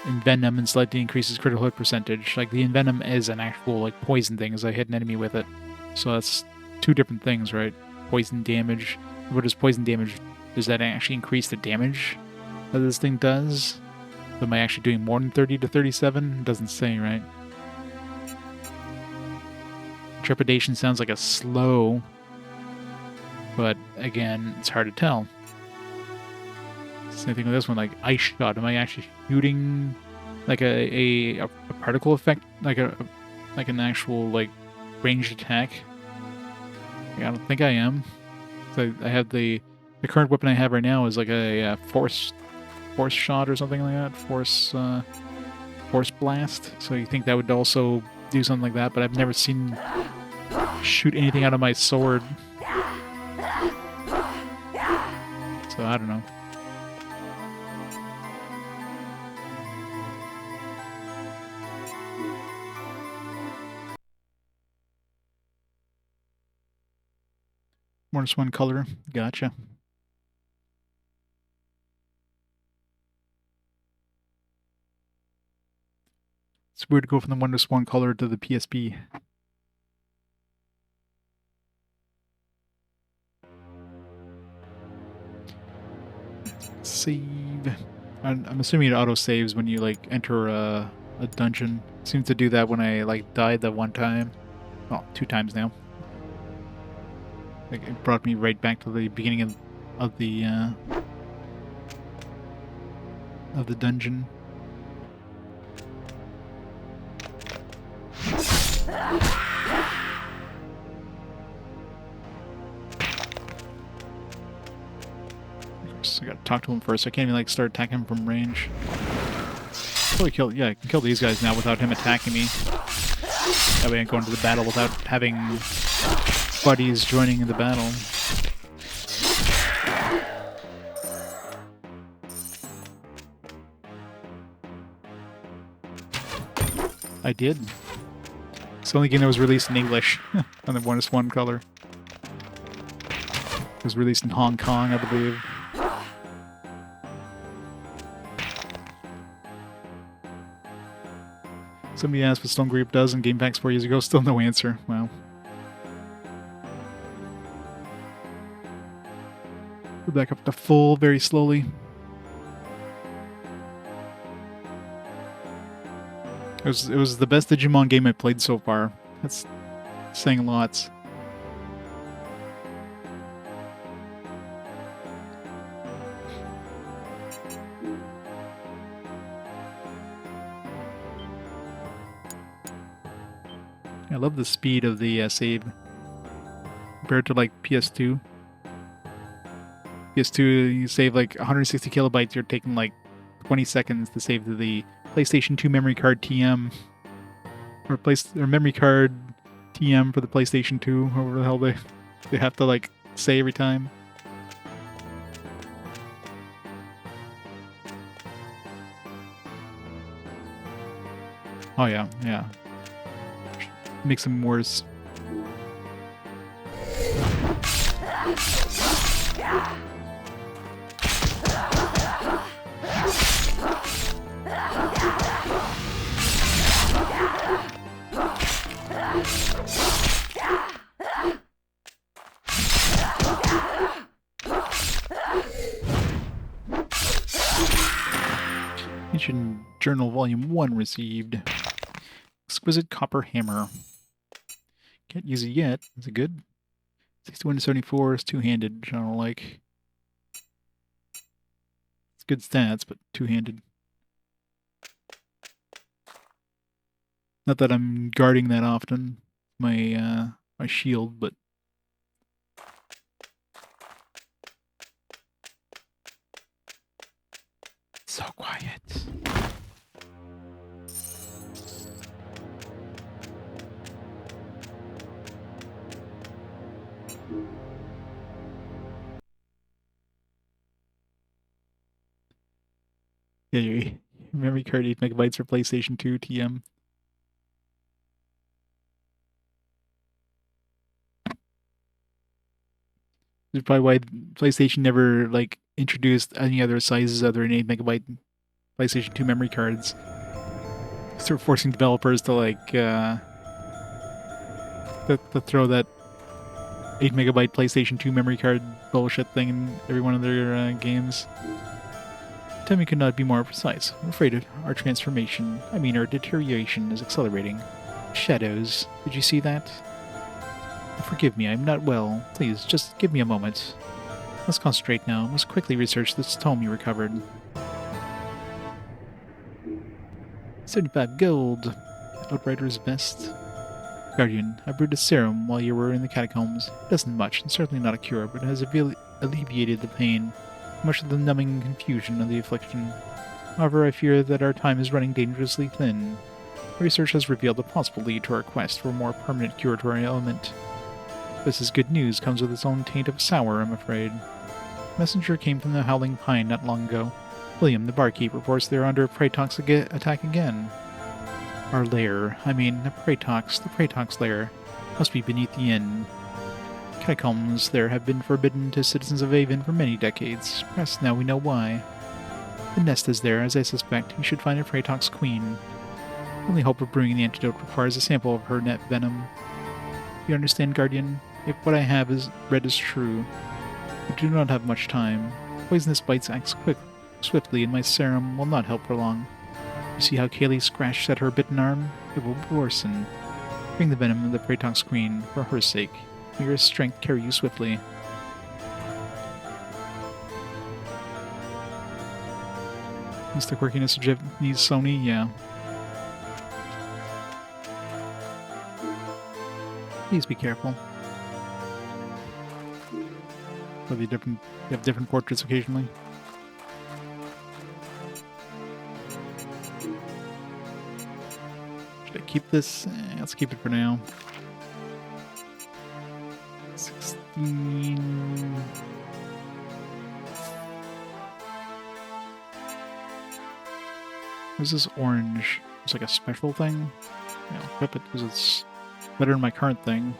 Envenom and slightly increases critical hit percentage. Like the Envenom is an actual like poison thing as I hit an enemy with it. So that's two different things, right? Poison damage. What does poison damage? Does that actually increase the damage that this thing does? Am I actually doing more than 30 to 37? It doesn't say, right? Trepidation sounds like a slow, but again, it's hard to tell. Same thing with this one, like ice shot. Am I actually shooting like a particle effect, like an actual like ranged attack? I don't think I am. So I have the current weapon I have right now is like a force shot or something like that. Force blast. So you think that would also do something like that? But I've never seen shoot anything out of my sword. So I don't know. More just one color. Gotcha. It's weird to go from the Wonder Swan color to the PSP. Save. I'm assuming it auto saves when you like enter a dungeon. It seems to do that when I like died that one time. Well, 2 times now. Like it brought me right back to the beginning of the dungeon. I gotta talk to him first. I can't even like start attacking him from range. Probably kill. Yeah, I can kill these guys now without him attacking me. That way I can go into the battle without having buddies joining in the battle. I did. It's the only game that was released in English on the one color. It was released in Hong Kong, I believe. Somebody asked what Stone Grape does in Game Packs 4 years ago. Still no answer. Wow. Go back up to full very slowly. It was the best Digimon game I played so far. That's saying lots. I love the speed of the save compared to like PS2. PS2, you save like 160 kilobytes. You're taking like 20 seconds to save to the PlayStation 2 memory card TM, or memory card TM for the PlayStation 2. However the hell they have to like say every time. Oh yeah, yeah. Makes them worse. Ancient Journal Volume 1 received. Exquisite Copper Hammer. Can't use it yet. Is it good? 61 to 74 is two-handed, which I don't like. It's good stats, but two-handed. Not that I'm guarding that often, my shield, but so quiet. Yeah, memory card 8 megabytes for PlayStation 2 TM. That's probably why PlayStation never like introduced any other sizes other than 8 megabyte PlayStation 2 memory cards. Start forcing developers to to throw that 8 megabyte PlayStation 2 memory card bullshit thing in every one of their games. Temi could not be more precise. I'm afraid our transformation, our deterioration is accelerating. Shadows, did you see that? Forgive me, I'm not well. Please, just give me a moment. Let's concentrate now. Must quickly research this tome you recovered. 75 gold. Outrider's best. Guardian, I brewed a serum while you were in the catacombs. It doesn't much, and certainly not a cure, but it has alleviated the pain, much of the numbing confusion of the affliction. However, I fear that our time is running dangerously thin. Research has revealed a possible lead to our quest for a more permanent cure to our ailment. This is good news, comes with its own taint of sour, I'm afraid. Messenger came from the Howling Pine not long ago. William, the barkeep, reports they're under a praetox attack again. Our lair, the praetox lair, must be beneath the inn. Catacombs there have been forbidden to citizens of Aven for many decades. Perhaps now we know why. The nest is there, as I suspect. You should find a praetox queen. The only hope of brewing the antidote requires a sample of her net venom. You understand, Guardian? If what I have read is true, we do not have much time. Poisonous bites act swiftly, and my serum will not help for long. You see how Kaylee scratched at her bitten arm? It will worsen. Bring the venom of the praetox queen, for her sake. May your strength carry you swiftly. It's the quirkiness of Japanese Sony, yeah. Please be careful. You have different portraits occasionally. Should I keep this? Let's keep it for now. 16. What's this orange? It's like a special thing? Yeah, I'll equip it because it's better than my current thing.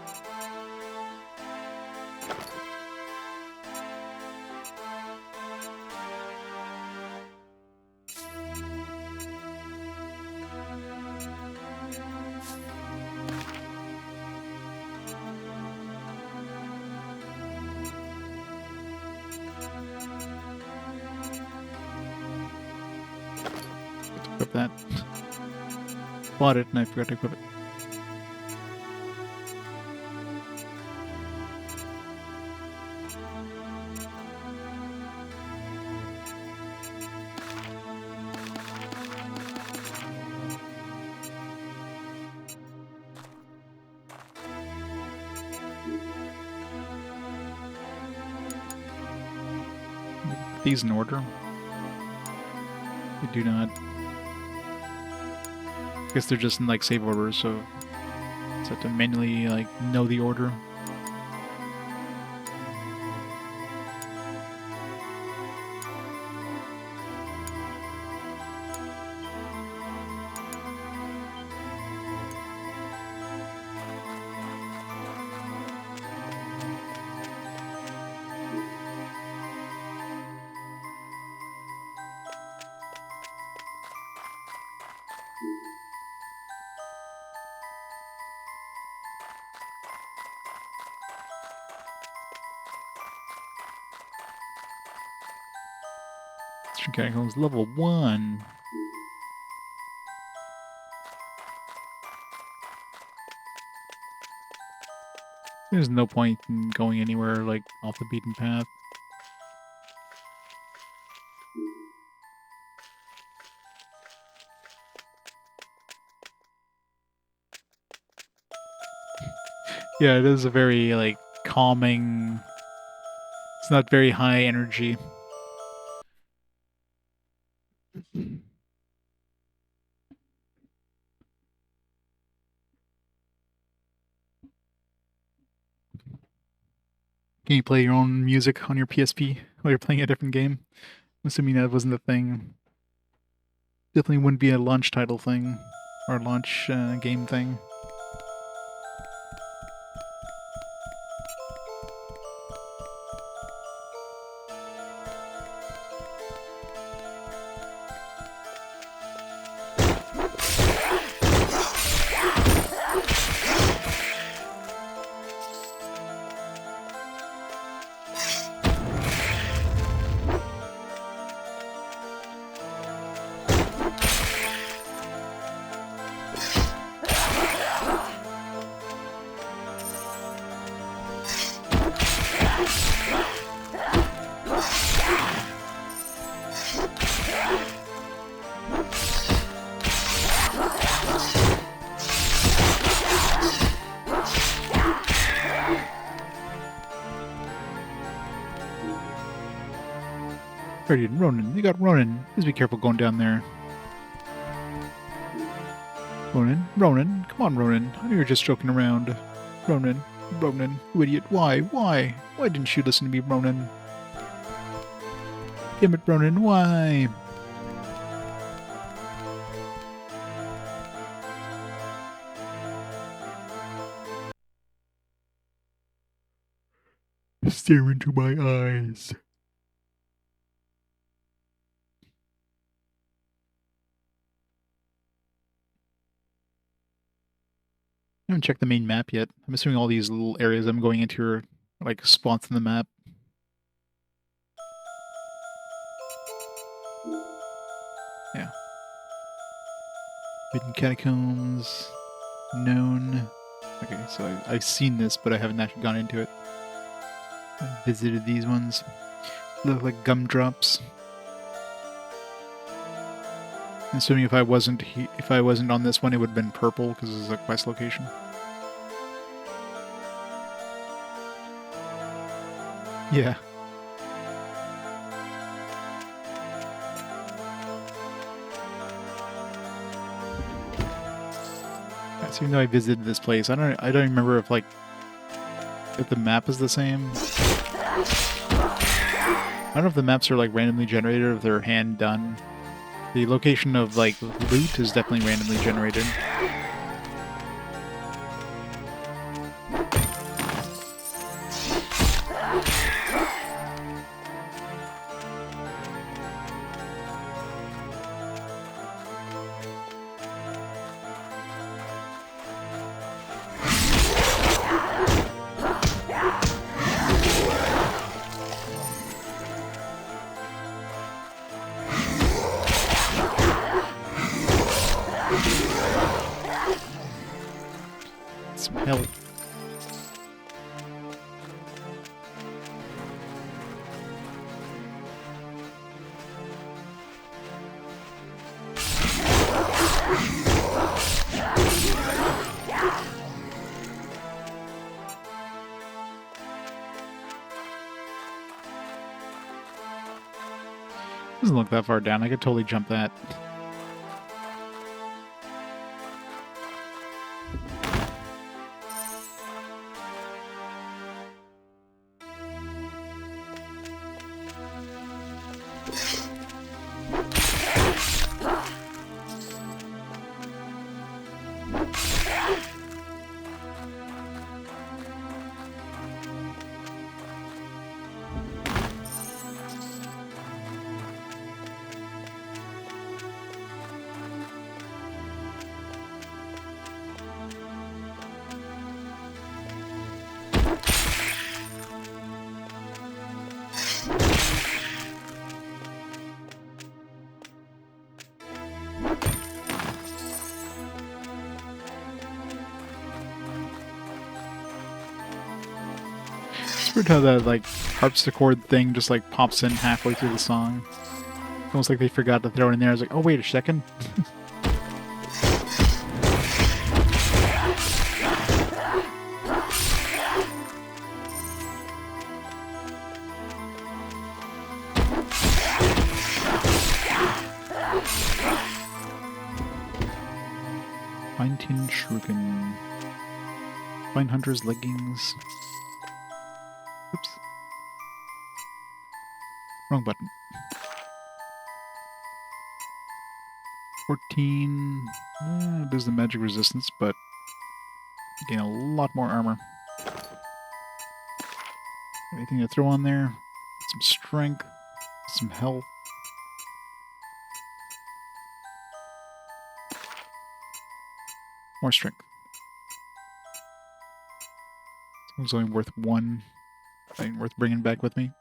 Equip that. Bought it and I forgot to equip it. These in order? I do not. I guess they're just in like save order, so I have to manually like know the order. Catacombs level 1. There's no point in going anywhere like off the beaten path. Yeah, it is a very like calming. It's not very high energy. Can you play your own music on your PSP while you're playing a different game? I'm assuming that wasn't a thing. Definitely wouldn't be a launch title thing, or launch game thing. Guardian, Ronan. They got Ronan. Please be careful going down there. Ronan. Come on, Ronan. I know you're just joking around. Ronan, you idiot. Why? Why didn't you listen to me, Ronan? Damn it, Ronan, why? Stare into my eyes. I haven't checked the main map yet. I'm assuming all these little areas I'm going into are like spots in the map. Yeah. Hidden catacombs. Known. Okay, so I've seen this, but I haven't actually gone into it. I visited these ones. Look like gumdrops. Assuming if I wasn't on this one, it would have been purple because it's a quest location. Yeah. So even though I visited this place, I don't remember if the map is the same. I don't know if the maps are like randomly generated or if they're hand done. The location of like loot is definitely randomly generated. Smell. Doesn't look that far down. I could totally jump that. It's weird how that like harpsichord thing just like pops in halfway through the song. It's almost like they forgot to throw it in there. I was like, oh wait a second. Fine tin shuriken. Fine hunter's leggings. Oops. Wrong button. 14. There's the magic resistance, but gain a lot more armor. Anything to throw on there? Some strength, some health. More strength. This one's only worth 1. Ain't worth bringing back with me.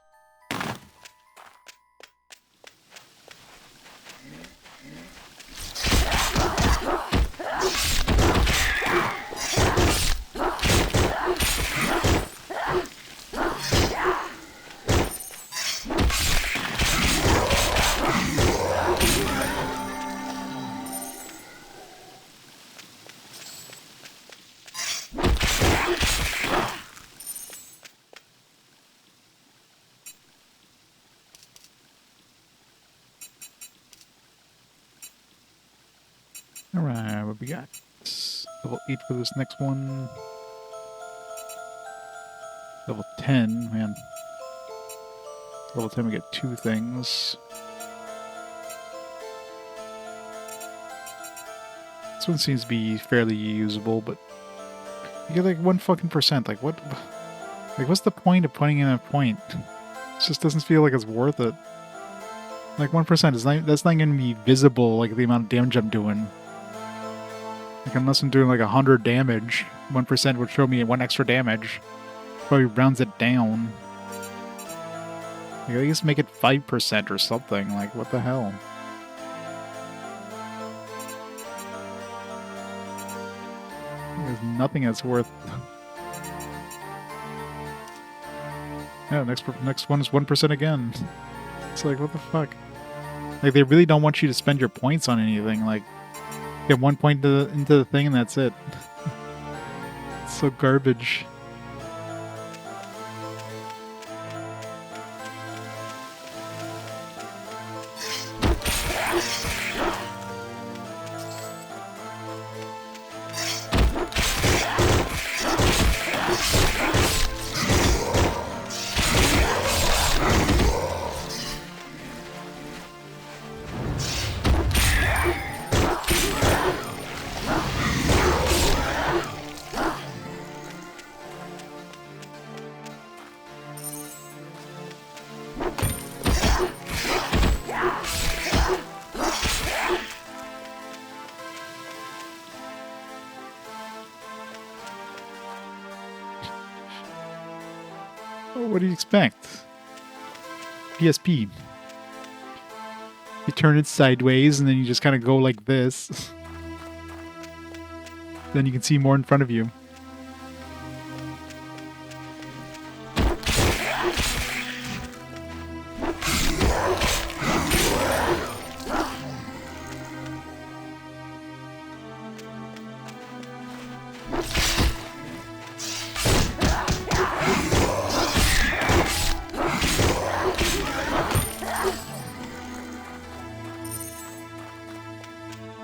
Alright, what we got? Level 8 for this next one. Level 10, man. Level 10 we get 2 things. This one seems to be fairly usable, but you get like 1 fucking percent. Like what? Like what's the point of putting in a point? It just doesn't feel like it's worth it. Like 1% is not, that's not going to be visible, like the amount of damage I'm doing. Like unless I'm doing like 100 damage, 1% would show me 1 extra damage. Probably rounds it down. Like, at least make it 5% or something. Like what the hell? There's nothing that's worth. Yeah, next one is 1% again. It's like, what the fuck? Like, they really don't want you to spend your points on anything. Like, get 1 point into the thing and that's it. It's so garbage. Oh, what do you expect? PSP. You turn it sideways and then you just kind of go like this. Then you can see more in front of you.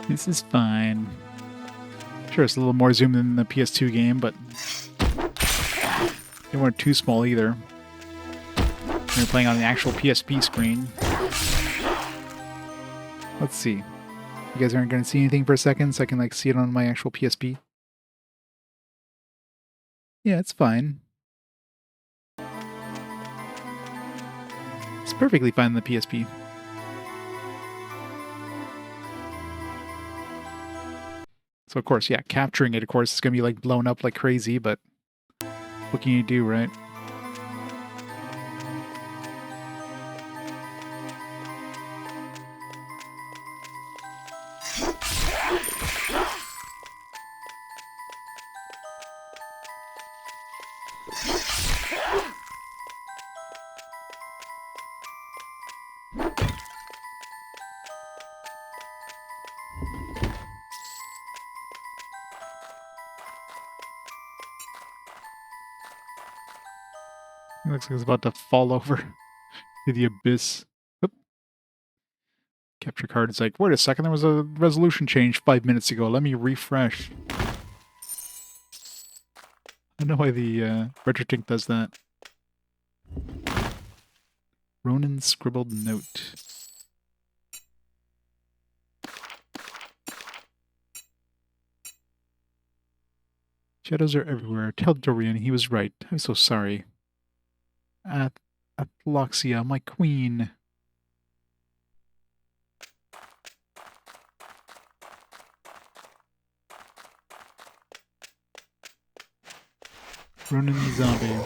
This is fine. Sure, it's a little more zoom than the PS2 game, but they weren't too small either. You're playing on the actual PSP screen. Let's see. You guys aren't going to see anything for a second, so I can like see it on my actual PSP. Yeah, it's fine. It's perfectly fine on the PSP. So, of course, yeah, capturing it, of course, is going to be, like, blown up like crazy, but what can you do, right? It looks like it's about to fall over to the abyss. Oop. Capture card is like, wait a second, there was a resolution change 5 minutes ago. Let me refresh. I don't know why the RetroTink does that. Ronin's scribbled note. Shadows are everywhere. Tell Dorian he was right. I'm so sorry. Athloxia, my queen. Ronan the zombie.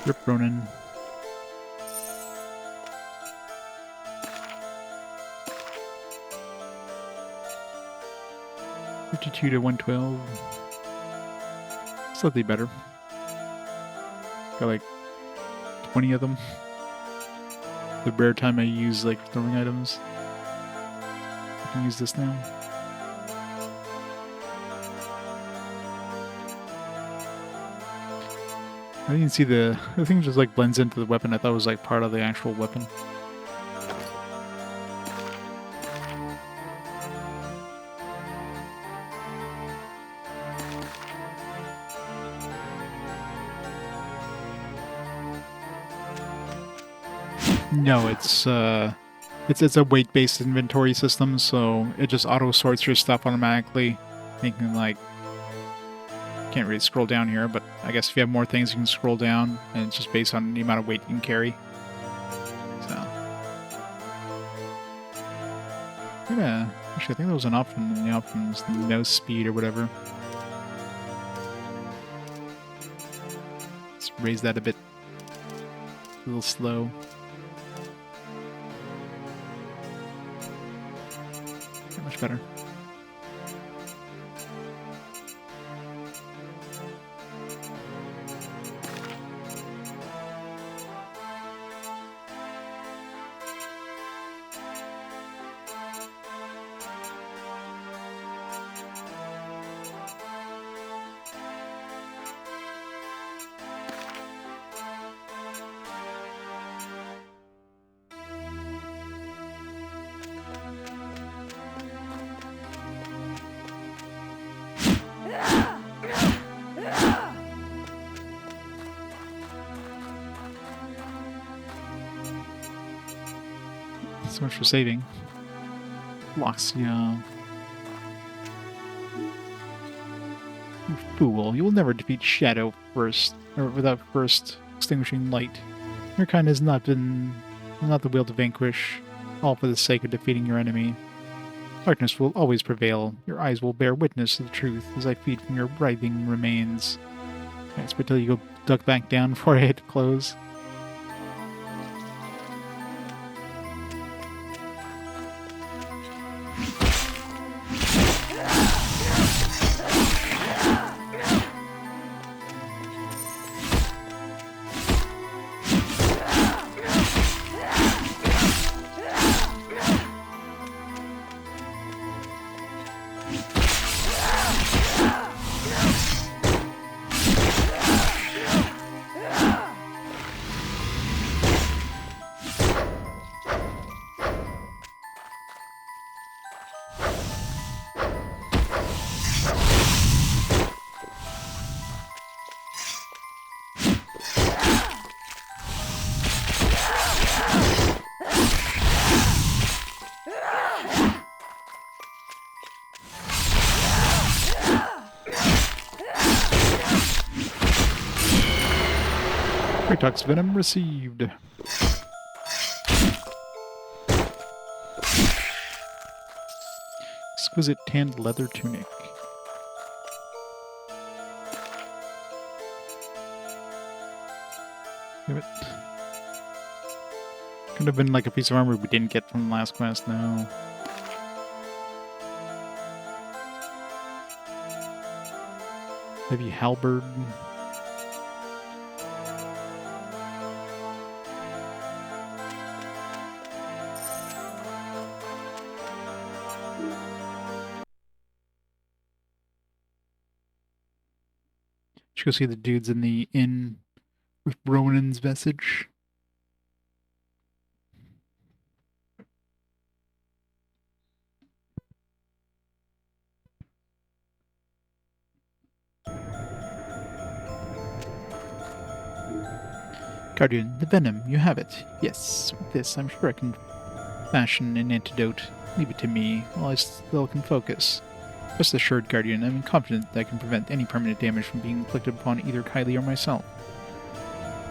Rip Ronan. $52 to $112. Slightly better. Got like 20 of them. The rare time I use like throwing items. I can use this now. I didn't see the thing just like blends into the weapon. I thought it was like part of the actual weapon. No, it's a weight-based inventory system, so it just auto sorts your stuff automatically, making like can't really scroll down here, but I guess if you have more things, you can scroll down, and it's just based on the amount of weight you can carry. So, yeah, actually, I think there was an option in the options, no speed or whatever. Let's raise that a bit. A little slow. Not much better. So much for saving. Loxia. You fool. You will never defeat Shadow first, or without first extinguishing light. Your kind has not the will to vanquish, all for the sake of defeating your enemy. Darkness will always prevail. Your eyes will bear witness to the truth as I feed from your writhing remains. Let's wait till you go duck back down before I hit close. Praetox venom received. Exquisite tanned leather tunic. Give it. Could have been like a piece of armor we didn't get from the last quest, no. Heavy halberd. Go see the dudes in the inn with Ronan's message. Guardian, the venom, you have it. Yes, with this, I'm sure I can fashion an antidote. Leave it to me, while I still can focus. Rest assured, Guardian, I'm confident that I can prevent any permanent damage from being inflicted upon either Kylie or myself.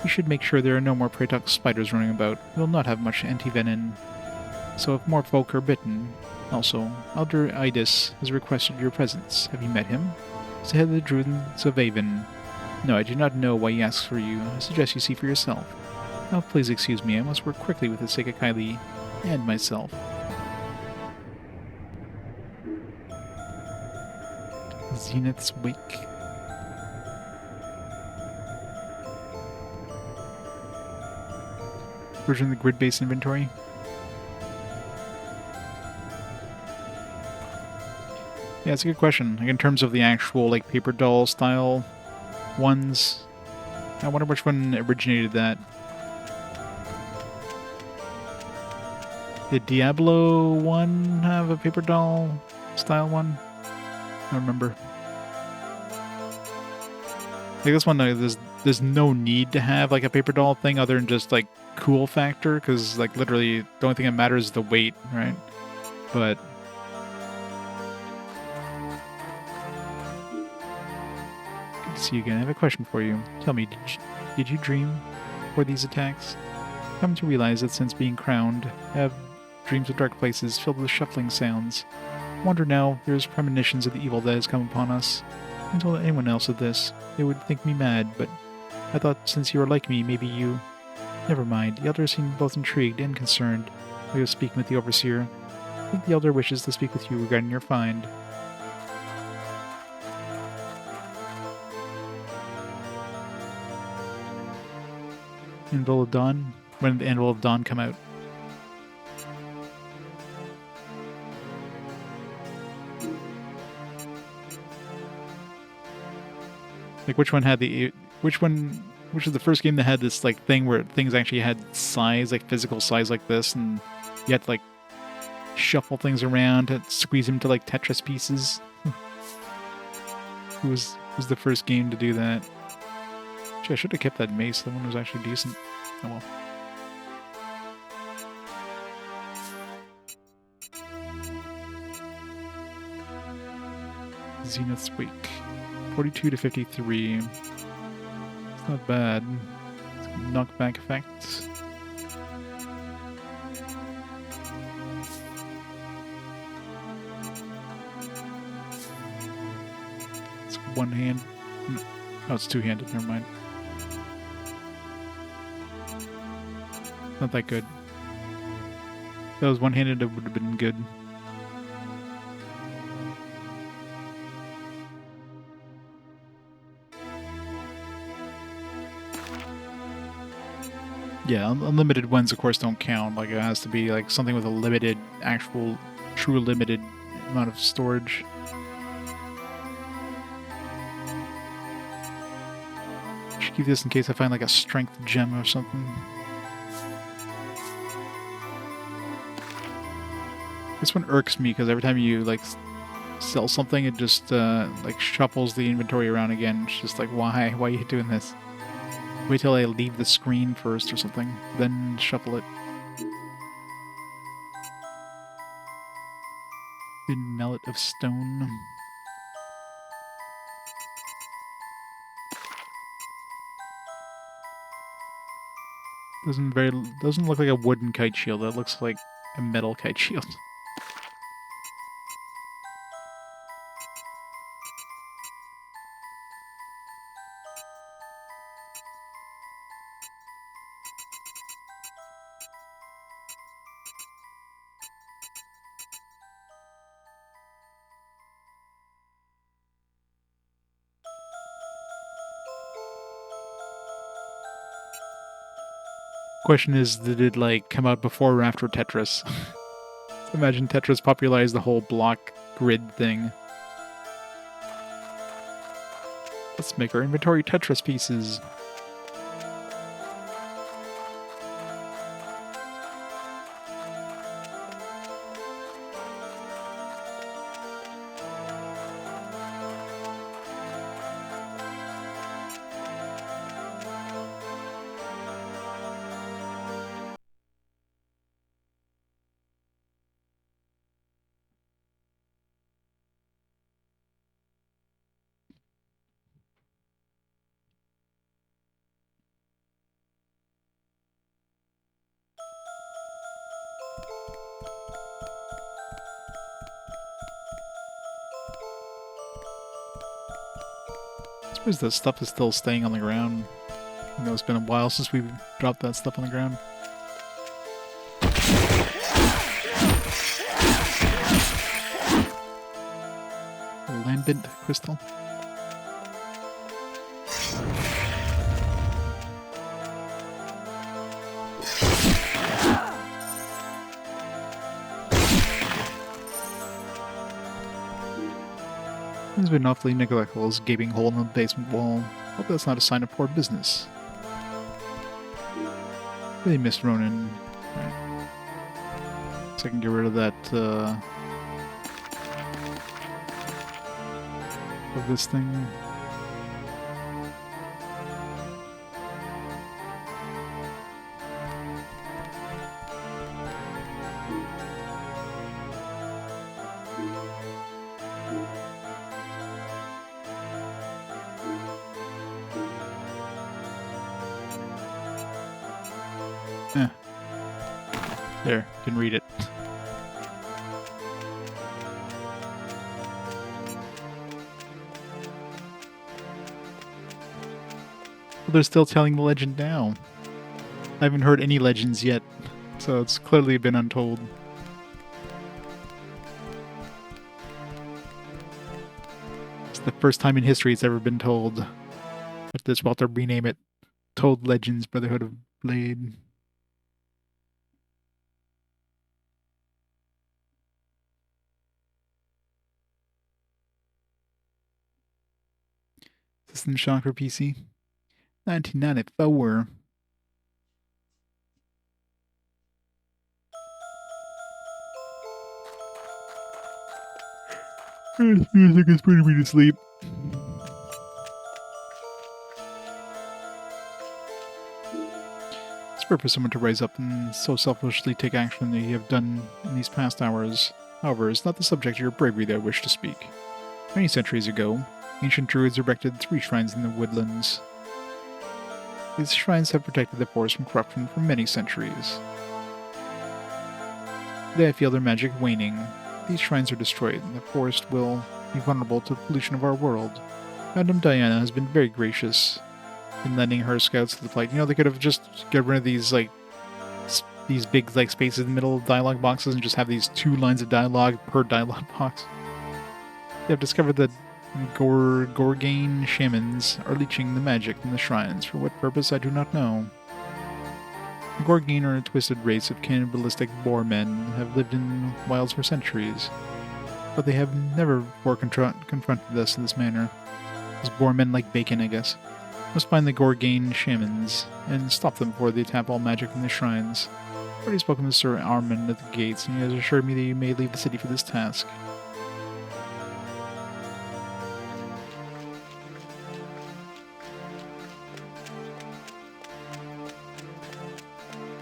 We should make sure there are no more praetox spiders running about. We will not have much anti-venom, so if more folk are bitten. Also, Elder Idis has requested your presence. Have you met him? He's the head of the Druids of Aven. No, I do not know why he asks for you. I suggest you see for yourself. Now, please excuse me. I must work quickly with the sake of Kylie and myself. Zenith's Wake. Version of the grid-based inventory. Yeah, it's a good question. Like in terms of the actual like paper doll style ones, I wonder which one originated that. Did Diablo 1 have a paper doll style one? I don't remember. Like this one, there's no need to have like a paper doll thing other than just like cool factor, because like literally the only thing that matters is the weight, right? But good to see you again. I have a question for you. Tell me, did you dream for these attacks? I've come to realize that since being crowned, I have dreams of dark places filled with shuffling sounds. I wonder now if there's premonitions of the evil that has come upon us. If I told anyone else of this, they would think me mad, but I thought since you are like me, maybe you... Never mind. The Elder seemed both intrigued and concerned while he was speaking with the Overseer. I think the Elder wishes to speak with you regarding your find. Anvil of Dawn? When did the Anvil of Dawn come out? Like which one had the... Which was the first game that had this like thing where things actually had size, like physical size like this, and you had to like shuffle things around to squeeze them to like Tetris pieces? Who was the first game to do that? Actually, I should have kept that mace. That one was actually decent. Oh well. Zenith's Wake. 42 to 53. It's not bad. It's knockback effect. It's one hand. Oh, it's two-handed. Never mind. Not that good. If that was one-handed, it would have been good. Yeah, unlimited ones, of course, don't count. Like, it has to be, like, something with a limited, actual, true limited amount of storage. I should keep this in case I find, like, a strength gem or something. This one irks me, because every time you, like, sell something, it just, like, shuffles the inventory around again. It's just like, why? Why are you doing this? Wait till I leave the screen first or something, then shuffle it. Thin mallet of stone. Doesn't look like a wooden kite shield. That looks like a metal kite shield. Question is, did it like come out before or after Tetris? Imagine Tetris popularized the whole block grid thing. Let's make our inventory Tetris pieces. suppose the stuff is still staying on the ground. I know it's been a while since we've dropped that stuff on the ground. Lambent crystal. It's been awfully neglectful as a gaping hole in the basement wall. Hope that's not a sign of poor business. Really missed Ronan. Right. So I can get rid of that, of this thing. There, can read it. Well, they're still telling the legend now. I haven't heard any legends yet, so it's clearly been untold. It's the first time in history it's ever been told. If this Walter rename it Told Legends, Brotherhood of Blade. System Shock for PC. 1994. This music is putting me to sleep. It's rare for someone to rise up and so selfishly take action that you have done in these past hours. However, it's not the subject of your bravery that I wish to speak. Many centuries ago, ancient druids erected 3 shrines in the woodlands. These shrines have protected the forest from corruption for many centuries. Today I feel their magic waning. These shrines are destroyed, and the forest will be vulnerable to the pollution of our world. Madame Diana has been very gracious in lending her scouts to the fight. You know, they could have just got rid of these, like, these big, like, spaces in the middle of dialogue boxes and just have these 2 lines of dialogue per dialogue box. They have discovered that Gorgane shamans are leeching the magic from the shrines. For what purpose, I do not know. The Gorgane are a twisted race of cannibalistic boar men that have lived in wilds for centuries. But they have never before confronted us in this manner. Those boar men like bacon, I guess. Must find the Gorgane shamans and stop them before they tap all magic from the shrines. I've already spoken to Sir Armand at the gates, and he has assured me that you may leave the city for this task.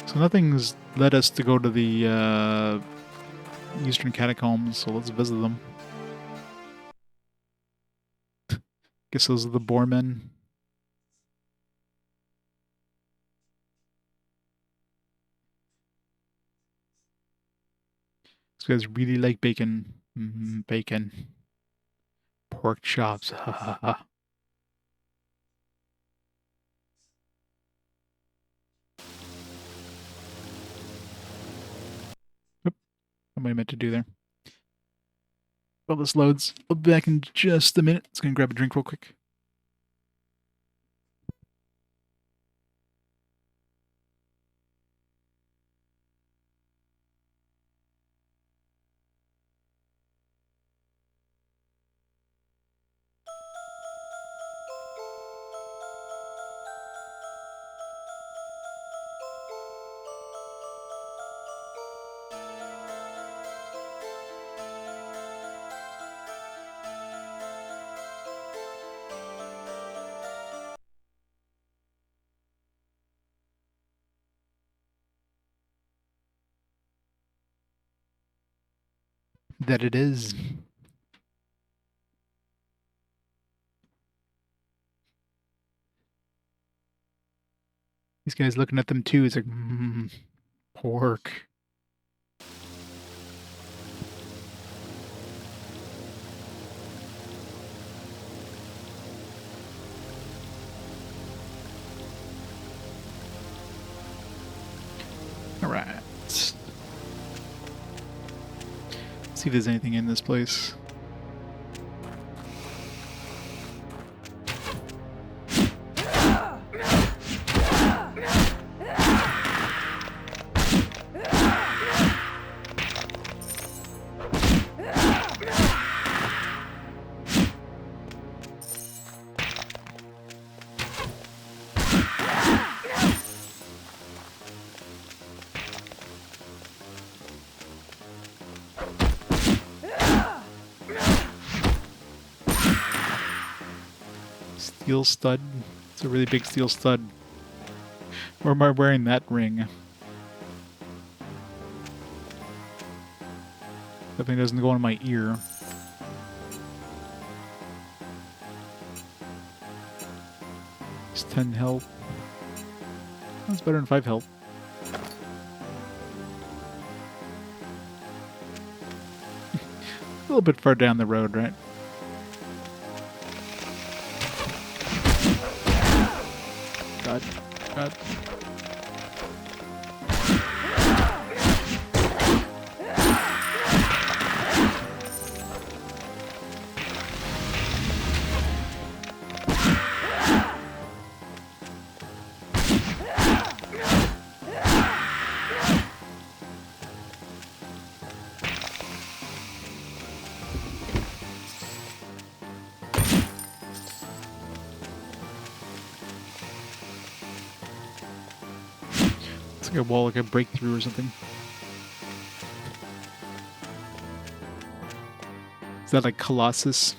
So nothing's led us to go to the eastern catacombs, so let's visit them. Guess those are the boar men. These guys really like bacon. Bacon. Pork chops. Ha ha ha. Oop. What am I meant to do there? While this loads, I'll be back in just a minute. Just gonna grab a drink real quick. That it is. These guys looking at them too. It's like, pork. Alright. Let's see if there's anything in this place. Steel stud. It's a really big steel stud. Or am I wearing that ring? Definitely doesn't go in my ear. It's 10 health. That's better than 5 health. A little bit far down the road, right? God. God. Like a wall, like a breakthrough or something. Is that like Colossus?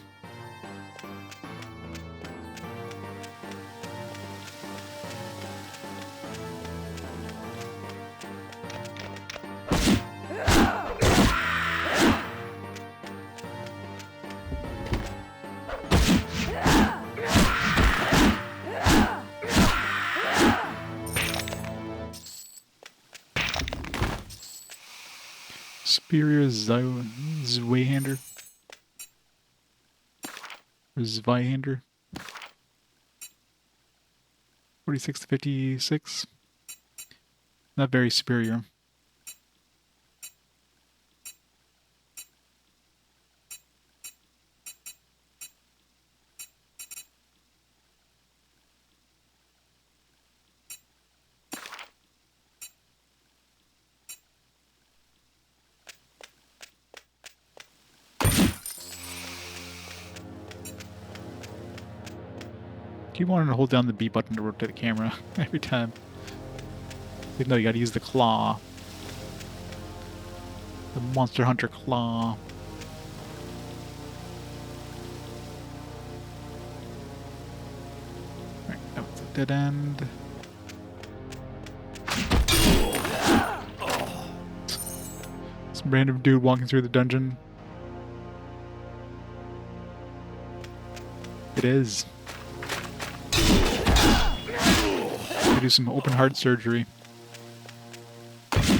Superior Zweihander? Or Zweihander? 46 to 56? Not very superior. Keep wanting to hold down the B button to rotate the camera every time. Even though you gotta use the claw. The Monster Hunter claw. Alright, that was a dead end. Some random dude walking through the dungeon. It is. Do some open heart surgery. Some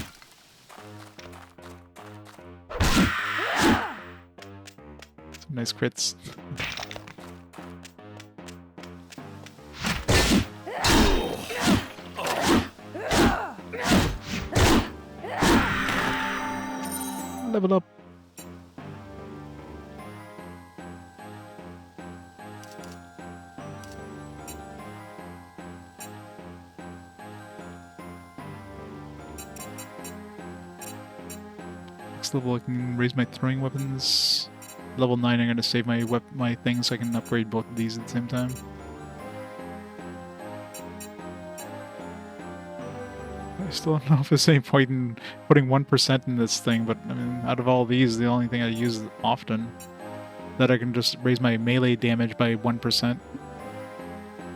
nice crits. Level up. Level I can raise my throwing weapons. Level 9 I'm gonna save my things so I can upgrade both of these at the same time. I still don't know if there's any point in putting 1% in this thing, but I mean, out of all these, the only thing I use often that I can just raise my melee damage by 1%.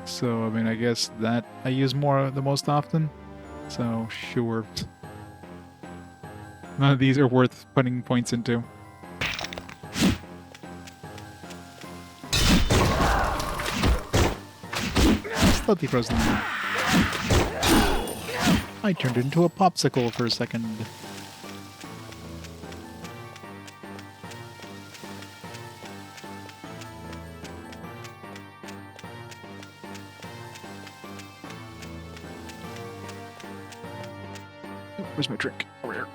So I mean, I guess that I use the most often. So sure. None of these are worth putting points into. Slightly frozen. I turned into a popsicle for a second. Where's my drink? Over here.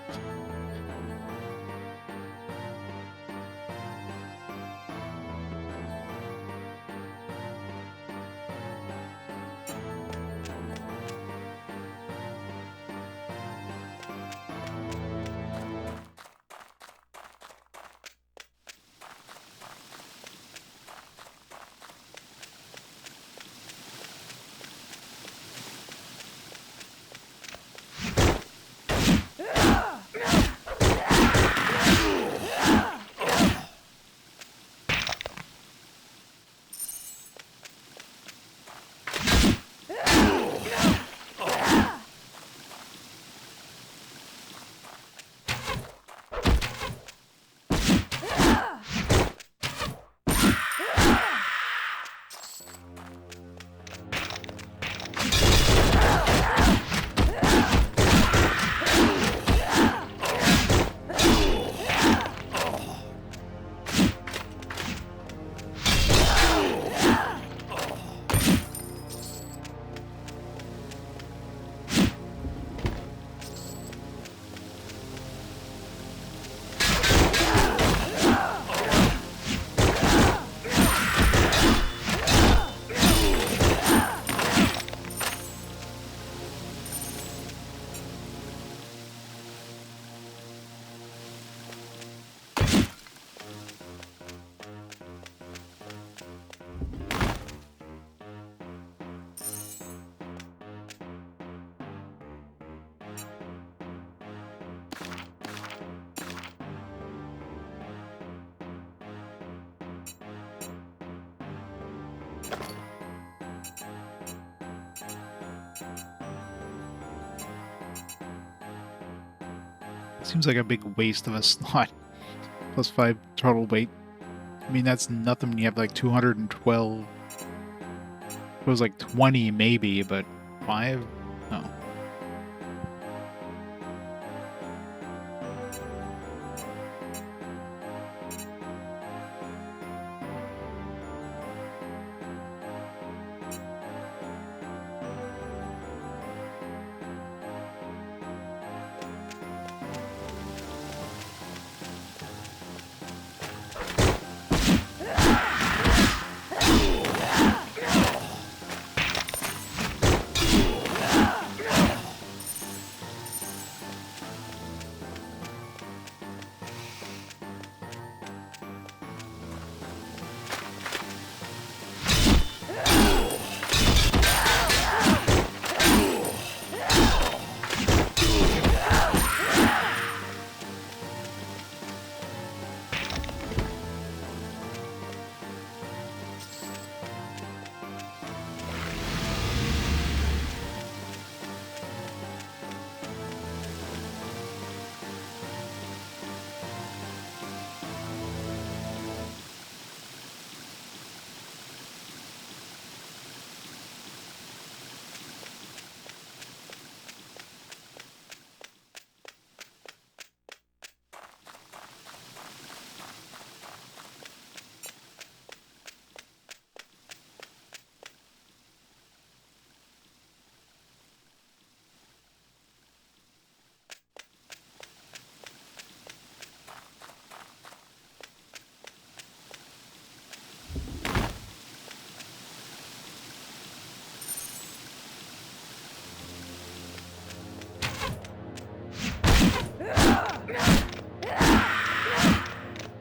Seems like a big waste of a slot. Plus 5 total weight. I mean, that's nothing when you have like 212. It was like 20 maybe, but 5? No.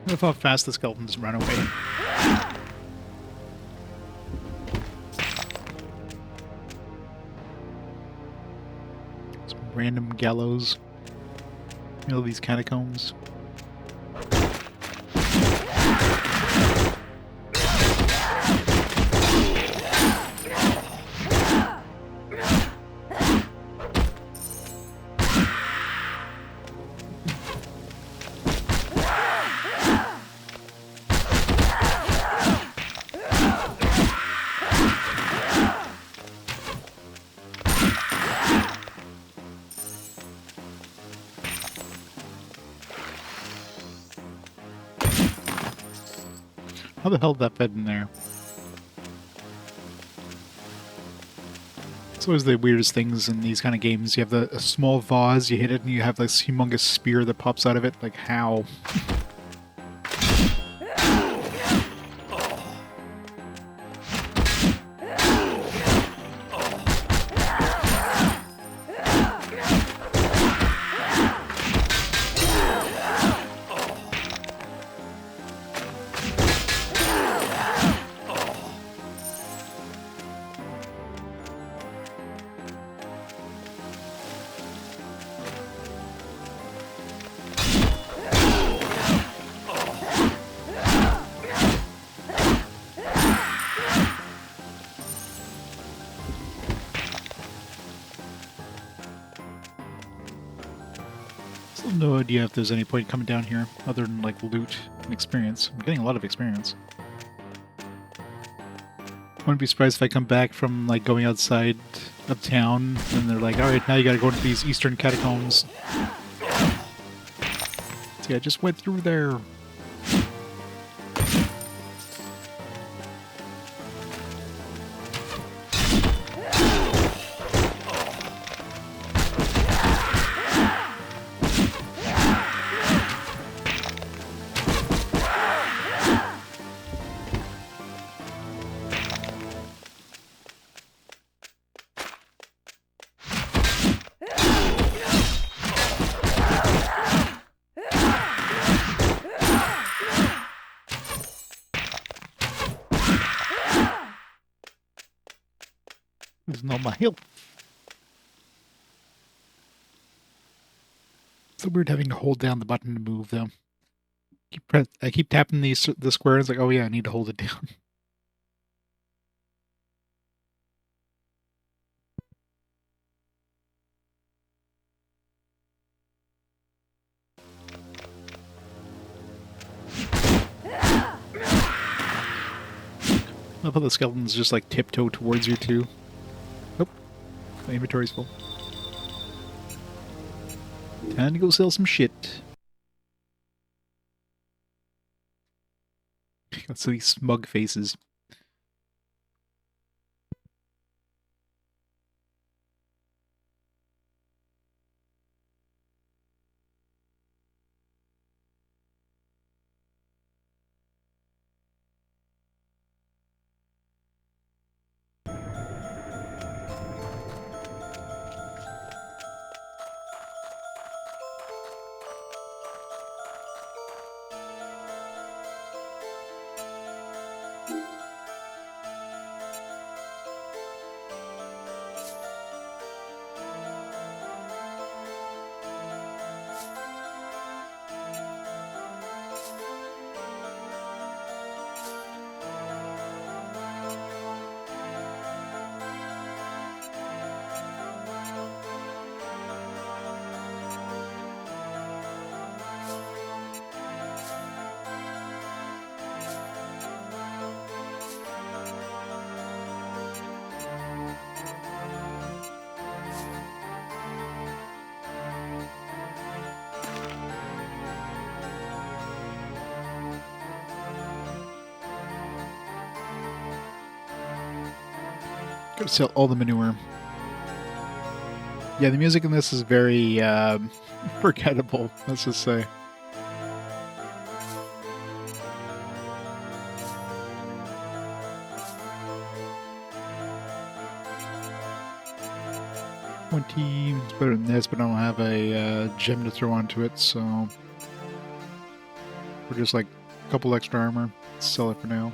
I love how fast the skeletons run away. Some random gallows. You know, these catacombs. How the hell did that fit in there? It's always the weirdest things in these kind of games. You have a small vase, you hit it, and you have this humongous spear that pops out of it. Like, how? Still no idea if there's any point coming down here other than like loot and experience. I'm getting a lot of experience. Wouldn't be surprised if I come back from like going outside of town and they're like, alright, now you gotta go into these eastern catacombs. See, I just went through there. There's no my health. It's so weird having to hold down the button to move, though. I keep tapping the square, and it's like, oh yeah, I need to hold it down. I love how the skeletons just like tiptoe towards you too. Nope, my inventory's full. Time to go sell some shit. Got so these smug faces. Gotta sell all the manure. Yeah, the music in this is very forgettable, let's just say. It's better than this, but I don't have a gem to throw onto it, so we're just like a couple extra armor. Let's sell it for now.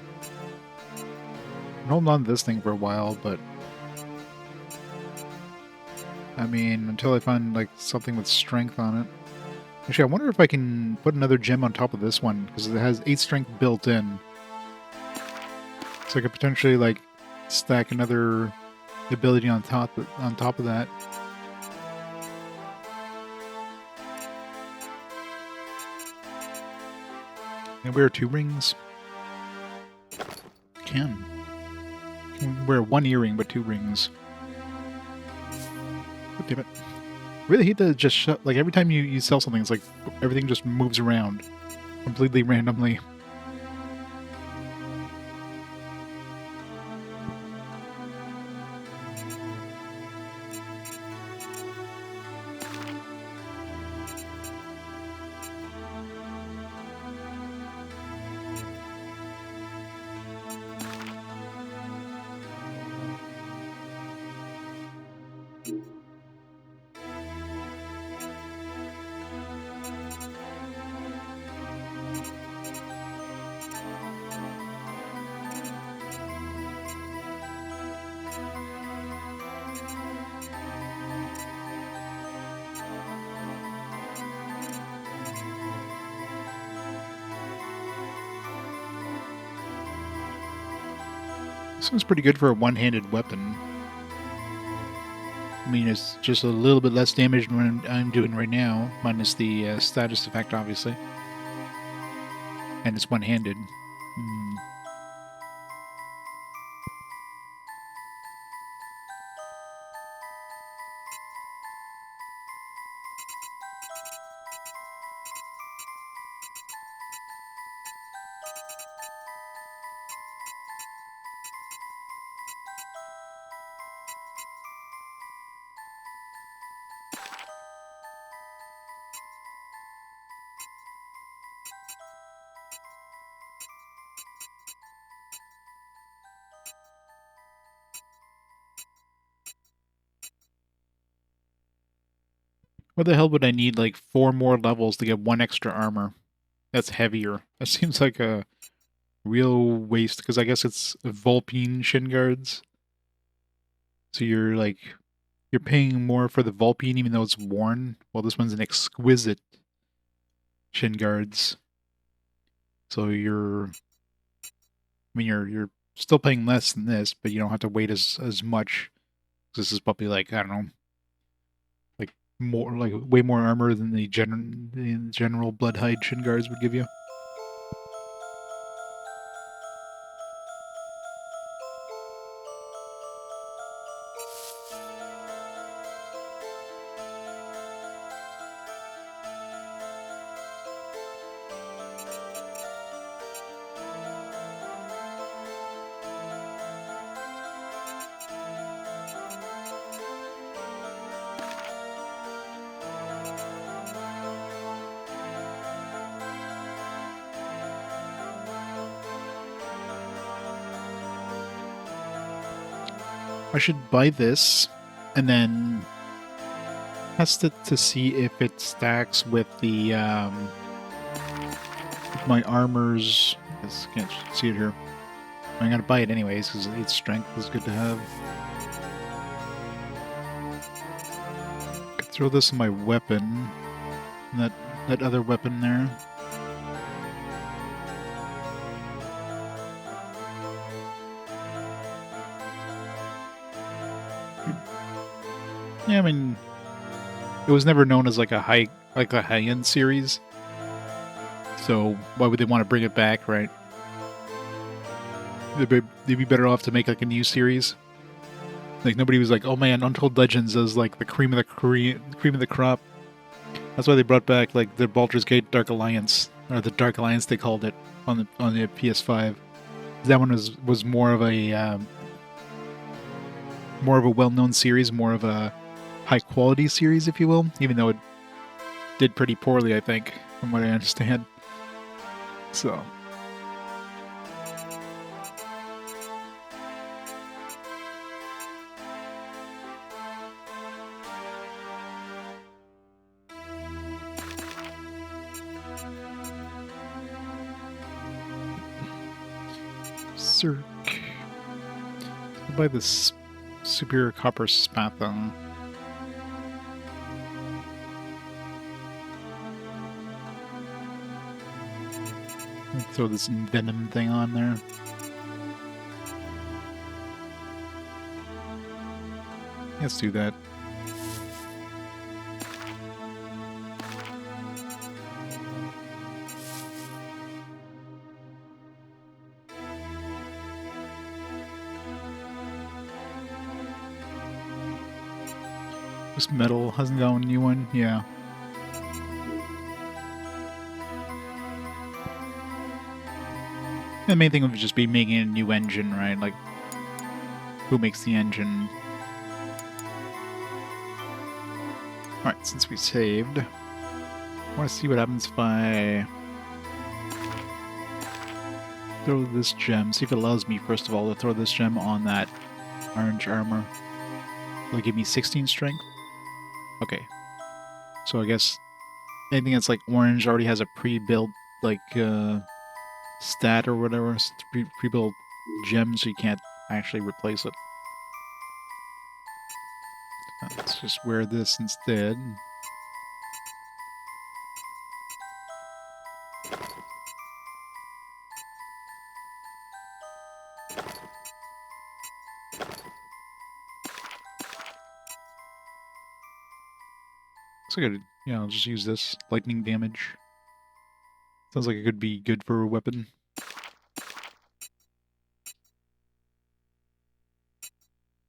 I'm holding on to this thing for a while, but I mean, until I find like something with strength on it. Actually, I wonder if I can put another gem on top of this one, because it has 8 strength built in. So I could potentially like stack another ability on top of that. Can I wear 2 rings? Can wear 1 earring but 2 rings. Oh, damn it. I really hate that it just shut. Like every time you sell something, it's like everything just moves around completely randomly. This one's pretty good for a one-handed weapon. I mean, it's just a little bit less damage than what I'm doing right now, minus the status effect, obviously. And it's one-handed. What the hell would I need, like, 4 more levels to get 1 extra armor? That's heavier. That seems like a real waste, because I guess it's Vulpine shin guards. So you're, like, you're paying more for the Vulpine even though it's worn. Well, this one's an exquisite shin guards. So you're... I mean, you're still paying less than this, but you don't have to wait as much. This is probably, like, I don't know, more, like, way more armor than the general Bloodhide shin guards would give you. I should buy this and then test it to see if it stacks with the with my armors. I can't see it here. I'm gonna buy it anyways because its strength is good to have. Could throw this in my weapon. That other weapon there. Yeah, I mean, it was never known as like a high-end series. So why would they want to bring it back, right? They'd be better off to make like a new series. Like nobody was like, "Oh man, Untold Legends is like the cream of the cream of the crop." That's why they brought back like the Baldur's Gate Dark Alliance, or the Dark Alliance they called it on the PS5. That one was more of a well-known series, more of a high-quality series, if you will, even though it did pretty poorly, I think, from what I understand. So. Circ. I'll buy this superior copper spatha. Throw this venom thing on there. Let's do that. This metal hasn't got a new one? Yeah. The main thing would just be making a new engine, right? Like, who makes the engine? Alright, since we saved, I want to see what happens if I throw this gem. See if it allows me, first of all, to throw this gem on that orange armor. Will it give me 16 strength? Okay. So I guess anything that's like orange already has a pre-built, like, stat or whatever. It's pre-built gem, so you can't actually replace it. Let's just wear this instead. Looks like I'll just use this. Lightning damage. Sounds like it could be good for a weapon.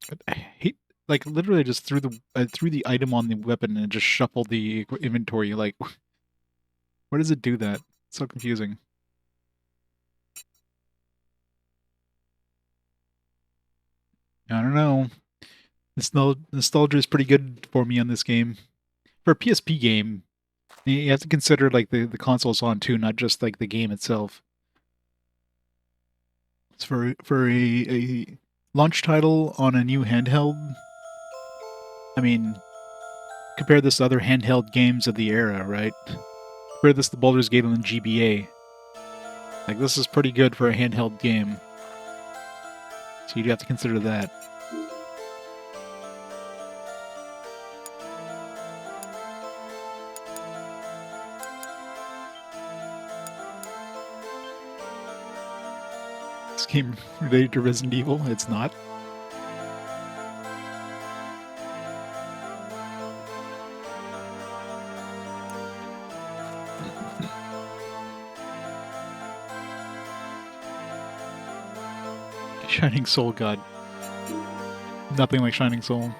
But I hate, like, literally just threw the item on the weapon and it just shuffled the inventory. Like, why does it do that? It's so confusing. I don't know. Nostalgia is pretty good for me on this game. For a PSP game, you have to consider like the console's on too, not just like the game itself. It's for a launch title on a new handheld. I mean, compare this to other handheld games of the era, right? Compare this to Baldur's Gate on GBA. Like, this is pretty good for a handheld game. So you'd have to consider that. This game related to Resident Evil? It's not. Shining Soul, God. Nothing like Shining Soul.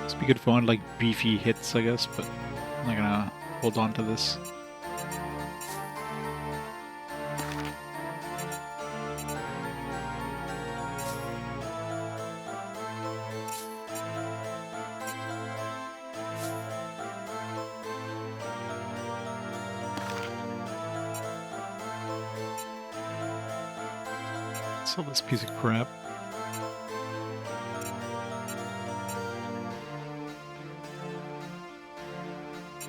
It's be good fun, like beefy hits, I guess, but I'm not gonna hold on to this. Sell this piece of crap.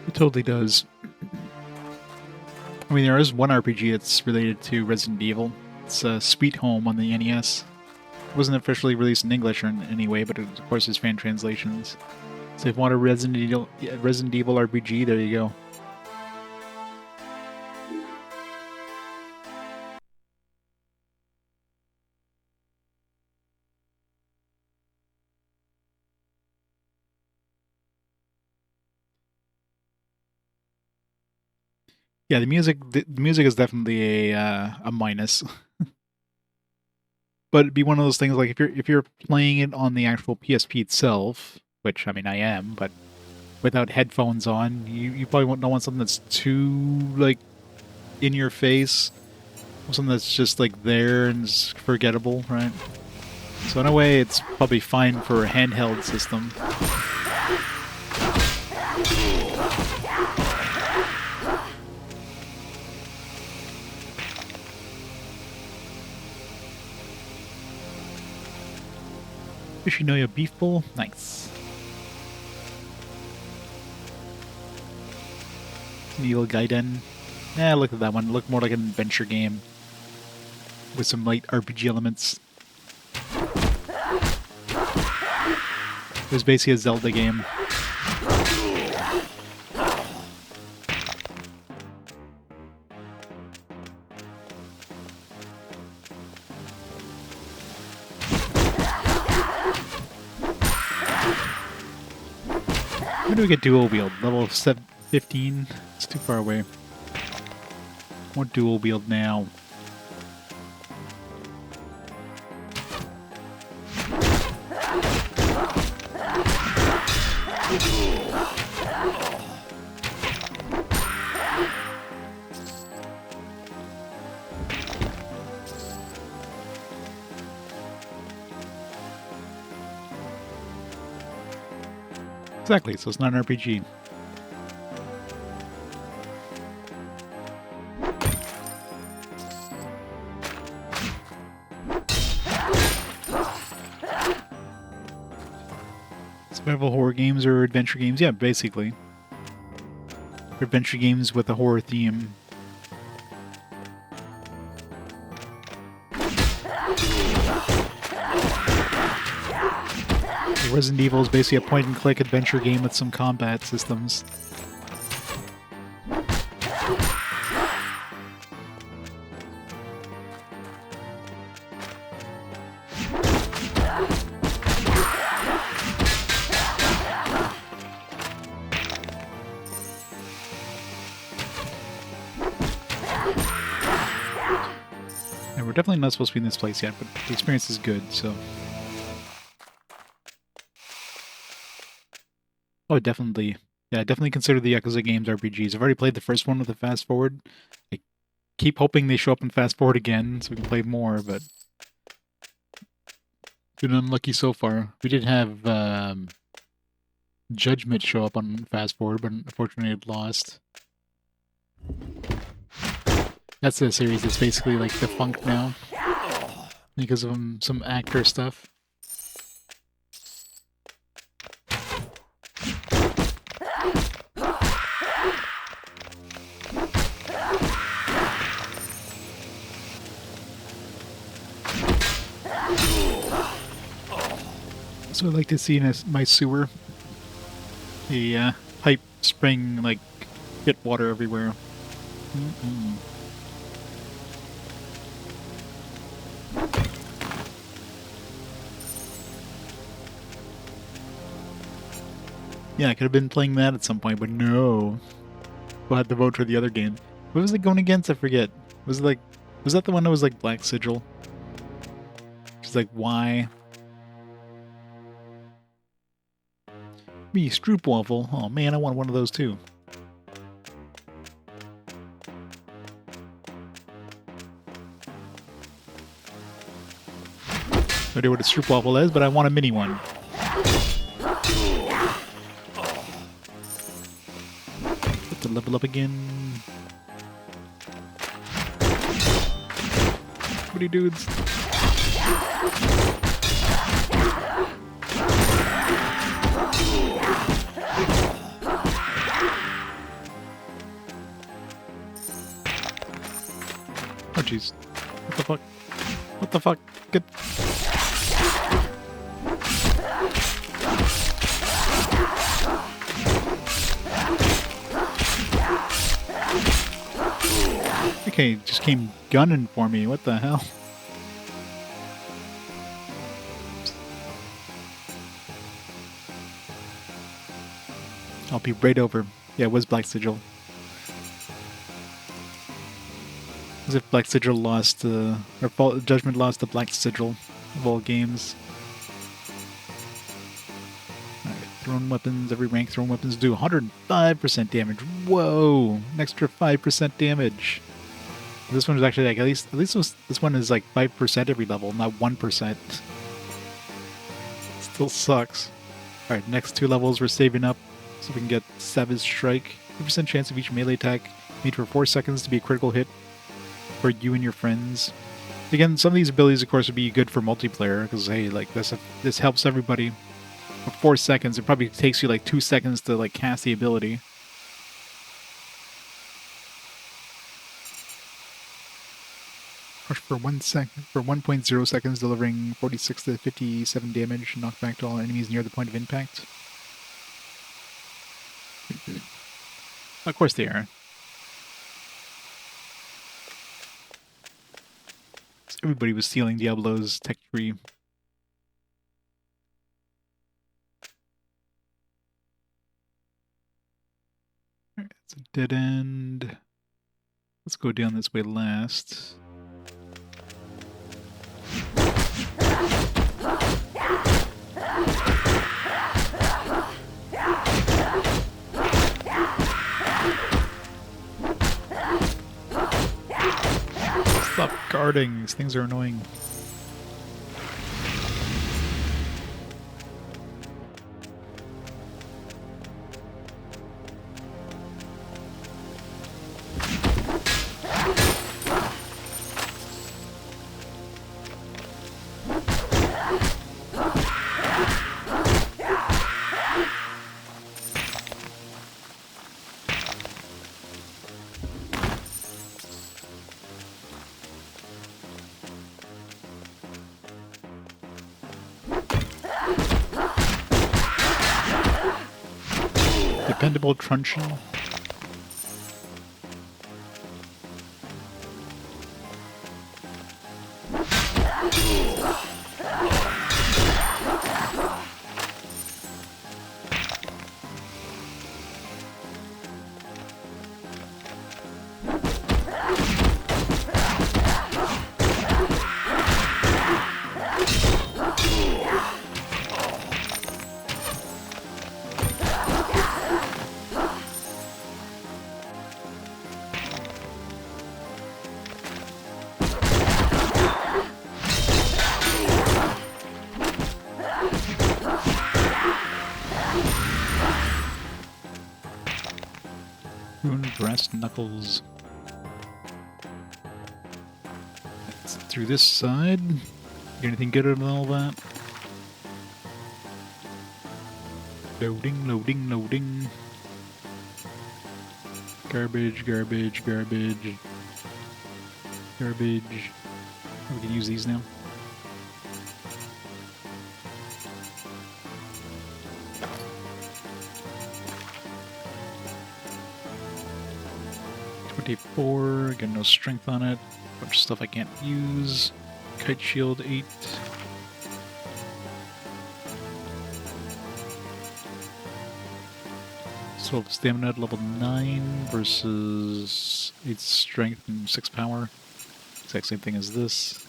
It totally does. I mean, there is one RPG that's related to Resident Evil. It's Sweet Home on the NES. It wasn't officially released in English or in any way, but of course there's fan translations. So if you want a Resident Evil RPG, there you go. Yeah, the music is definitely a minus. But it'd be one of those things like if you're playing it on the actual PSP itself, which I mean I am, but without headphones on, you probably don't want something that's too like in your face, something that's just like there and is forgettable, right? So in a way, it's probably fine for a handheld system. Yoshinoya Beef Bowl? Nice. Neil Gaiden. Look at that one. It looked more like an adventure game with some light RPG elements. It was basically a Zelda game. When do we get dual wield? Level 15? It's too far away. I want dual wield now. Exactly, so it's not an RPG. Survival horror games or adventure games? Yeah, basically. Adventure games with a horror theme. Resident Evil is basically a point-and-click adventure game with some combat systems. definitely not supposed to be in this place yet, but the experience is good, so... Oh, definitely. Yeah, definitely consider the Yakuza games RPGs. I've already played the first one with the fast forward. I keep hoping they show up in fast forward again so we can play more, but... Been unlucky so far. We did have Judgment show up on fast forward, but unfortunately it lost. That's a series that's basically like defunct now because of some actor stuff. So I'd like to see in my sewer a pipe spring like hit water everywhere. Yeah, I could have been playing that at some point, but no. We'll have to vote for the other game. What was it going against? I forget. Was that the one that was like Black Sigil? She's like, why? Me, Stroopwafel. Oh man, I want one of those too. No idea what a Stroopwafel is, but I want a mini one. Have to level up again. Pretty dudes. Oh jeez. What the fuck? What the fuck? Good. Okay, just came gunning for me. What the hell? I'll be right over. Yeah, it was Black Sigil. As if Black Sigil lost, or Judgment lost to Black Sigil of all games. Alright, thrown weapons, every rank thrown weapons do 105% damage. Whoa! An extra 5% damage. This one is actually like, at least this one is like 5% every level, not 1%. Still sucks. Alright, next 2 levels we're saving up so we can get Savage Strike. 50% chance of each melee attack made for 4 seconds to be a critical hit for you and your friends. Again, some of these abilities, of course, would be good for multiplayer, because, hey, like, this helps everybody. For 4 seconds, it probably takes you, like, 2 seconds to, like, cast the ability. For 1.0 seconds, delivering 46 to 57 damage, knockback to all enemies near the point of impact. Of course they are. Everybody was stealing Diablo's tech tree. Alright, it's a dead end. Let's go down this way last. Stop guarding, these things are annoying. Dependable truncheon. Ruined brass knuckles. Let's through this side. Get anything good out of all that? Loading, loading, loading. Garbage, garbage, garbage. Garbage. Oh, we can use these now. Got no strength on it. Bunch of stuff I can't use. Kite shield 8. So stamina at level 9 versus 8 strength and 6 power. Exact same thing as this.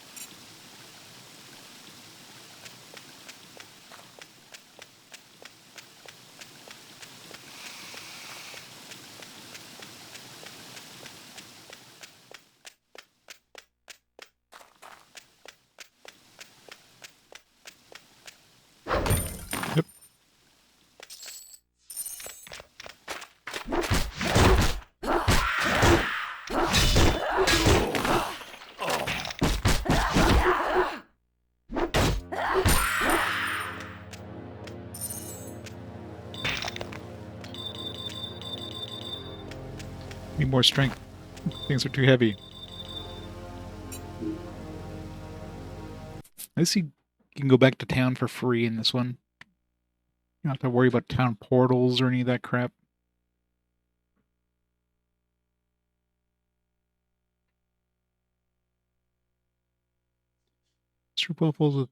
Need more strength. Things are too heavy. I see you can go back to town for free in this one. You don't have to worry about town portals or any of that crap. Stroop waffles with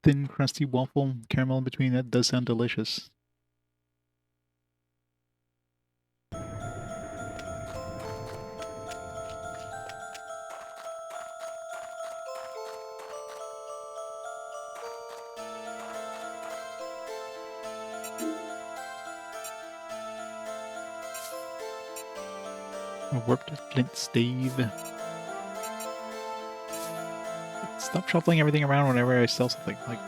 thin, crusty waffle, caramel in between. That does sound delicious. A warped flint stave. Stop shuffling everything around whenever I sell something. Like,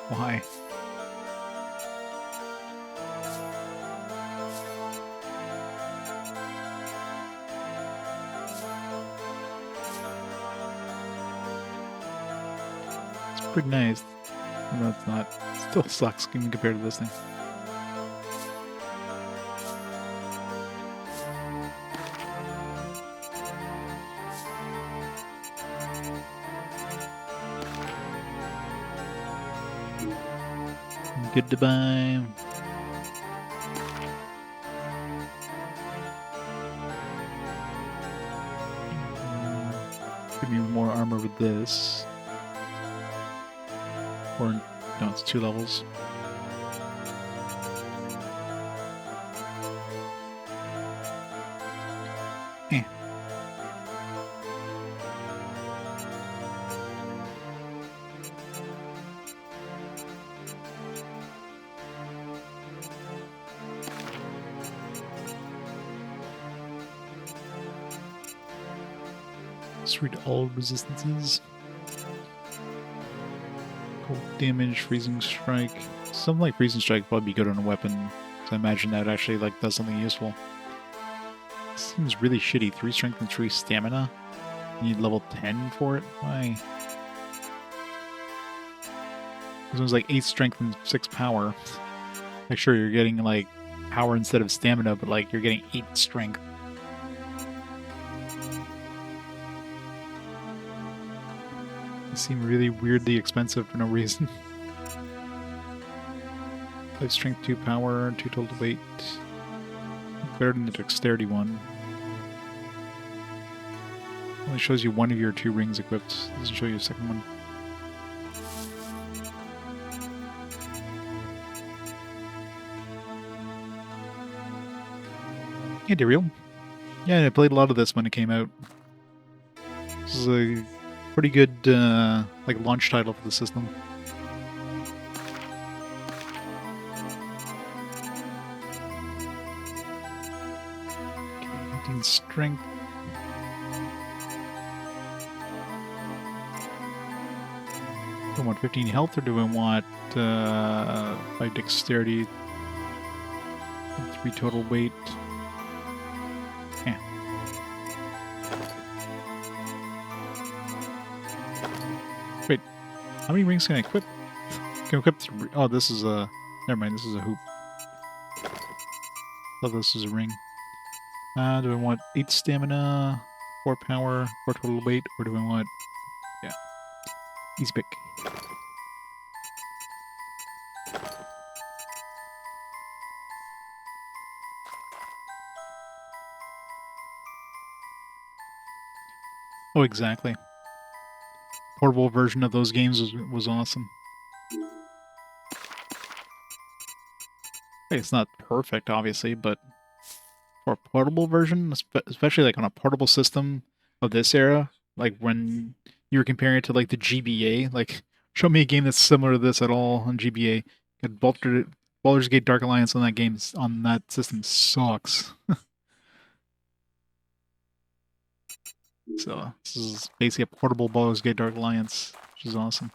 why? It's pretty nice. No, it's not. It still sucks even compared to this thing. Good to buy. Give me more armor with this. Or, no, it's 2 levels. Eh. Read all resistances. Cold damage, freezing strike. Something like freezing strike would probably be good on a weapon. So I imagine that actually like does something useful. This seems really shitty. 3 strength and 3 stamina. You need level 10 for it? Why? This one's like 8 strength and 6 power. Like sure you're getting like power instead of stamina, but like you're getting 8 strength. Seem really weirdly expensive for no reason. 5 strength, 2 power, 2 total weight. Better than the dexterity one. Only shows you one of your 2 rings equipped. Doesn't show you a second one. Hey, Dariel. Yeah, I played a lot of this when it came out. This is a pretty good, like, launch title for the system. Okay, 18 strength. Do I want 15 health, or do I want 5 dexterity, 3 total weight? How many rings can I equip? Can I equip three? Oh, this is a... Never mind, this is a hoop. Thought this was a ring. Do I want 8 stamina, 4 power, 4 total weight, or do I want... Yeah. Easy pick. Oh, exactly. Portable version of those games was awesome. Hey, it's not perfect, obviously, but for a portable version, especially like on a portable system of this era, like when you were comparing it to like the GBA, like show me a game that's similar to this at all on GBA. Got Baldur's Gate Dark Alliance on that game on that system sucks. So this is basically a portable Baldur's Gate Dark Alliance, which is awesome.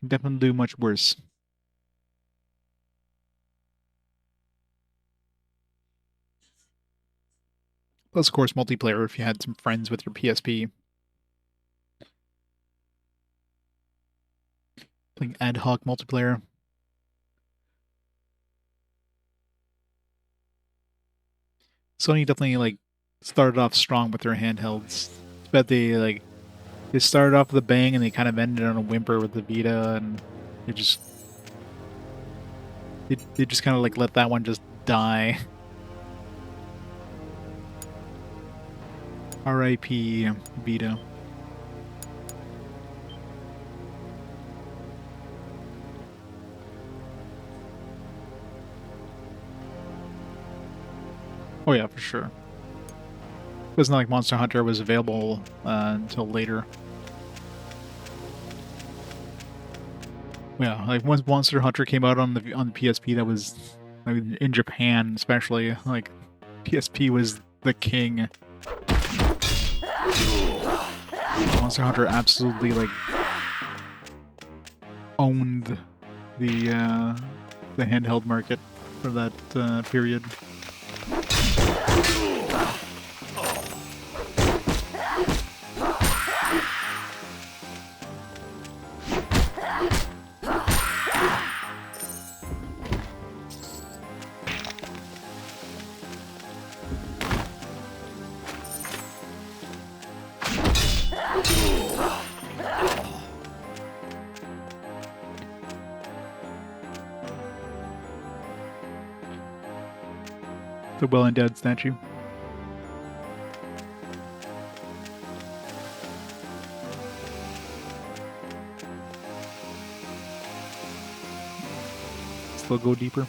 Definitely do much worse. Plus, of course, multiplayer if you had some friends with your PSP. Playing ad hoc multiplayer. Sony definitely like started off strong with their handhelds. But they started off with a bang and they kind of ended on a whimper with the Vita, and they just kind of like let that one just die. R.I.P. Vita. Oh yeah, for sure. It wasn't like Monster Hunter was available until later. Yeah, like once Monster Hunter came out on the PSP, that was like, in Japan especially. Like PSP was the king. Monster Hunter absolutely like owned the handheld market for that period. The well-endowed statue. Still go deeper.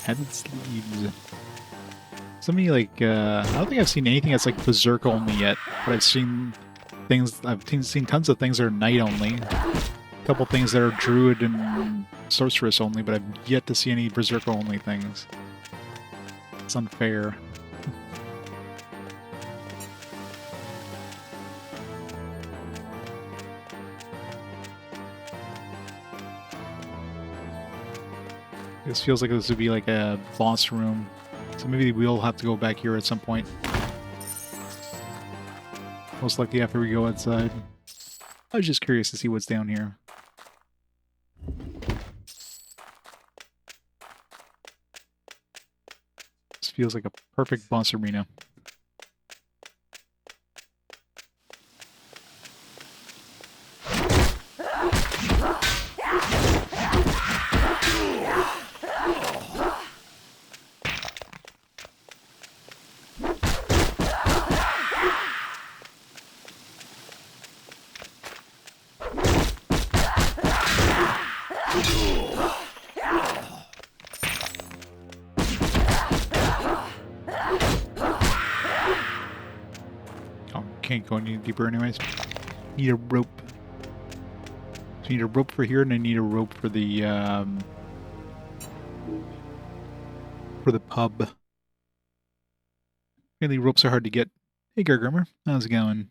Headed sleeves. Somebody like I don't think I've seen anything that's like berserk only yet, but I've seen seen tons of things that are knight only. A couple things that are druid and sorceress only, but I've yet to see any berserker only things. It's unfair. This feels like this would be like a boss room, so maybe we'll have to go back here at some point. Most likely after we go outside. I was just curious to see what's down here. This feels like a perfect boss arena. Can't go any deeper anyways. Need a rope. So I need a rope for here, and I need a rope for the pub. Really, ropes are hard to get. Hey, Gargrimmer, how's it going?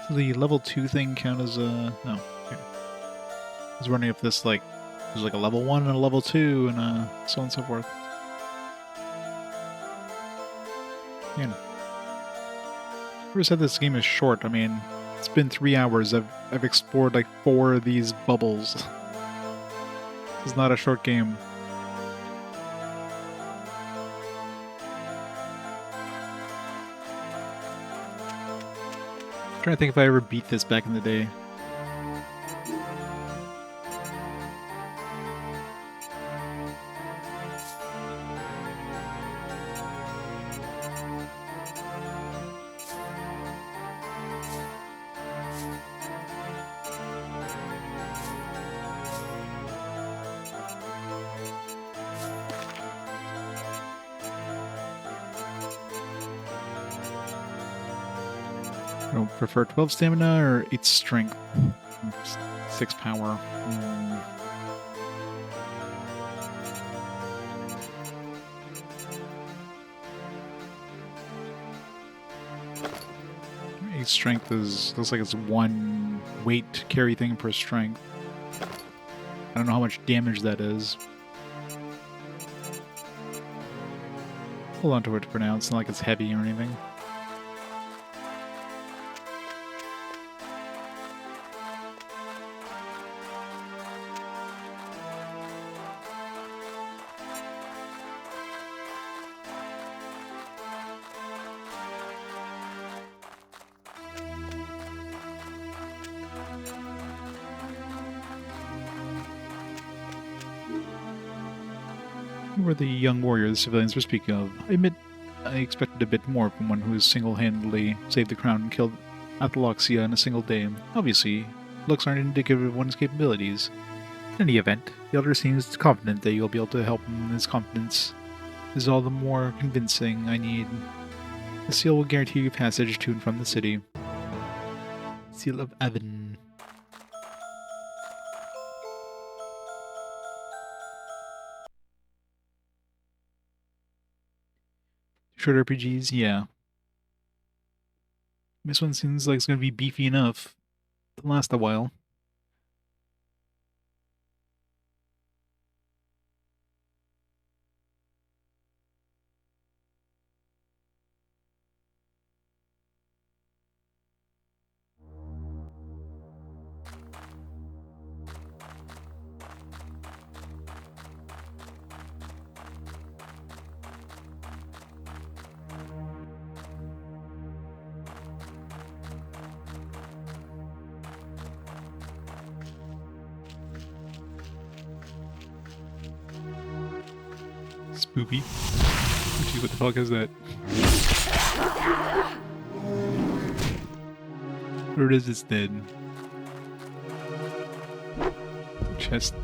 So the level 2 thing count as a... No. Here. I was wondering if this, like, there's like a level 1 and a level 2 and so on and so forth. Man. Whoever said this game is short? I mean, it's been 3 hours. I've explored like 4 of these bubbles. This is not a short game. I'm trying to think if I ever beat this back in the day. I don't prefer 12 stamina or 8 strength. 6 power. Hmm. 8 strength looks like it's 1 weight carry thing per strength. I don't know how much damage that is. Hold on to it for now. It's not like it's heavy or anything. Who were the young warriors the civilians were speaking of? I admit I expected a bit more from one who has single-handedly saved the crown and killed Athaloxia in a single day. Obviously, looks aren't indicative of one's capabilities. In any event, the elder seems confident that you'll be able to help him, and his confidence is all the more convincing. I need... The seal will guarantee you passage to and from the city. Seal of Aven. Short RPGs, yeah. This one seems like it's going to be beefy enough to last a while. Spoopy. Jeez, what the fuck is that? Or it is, it's dead. Chest.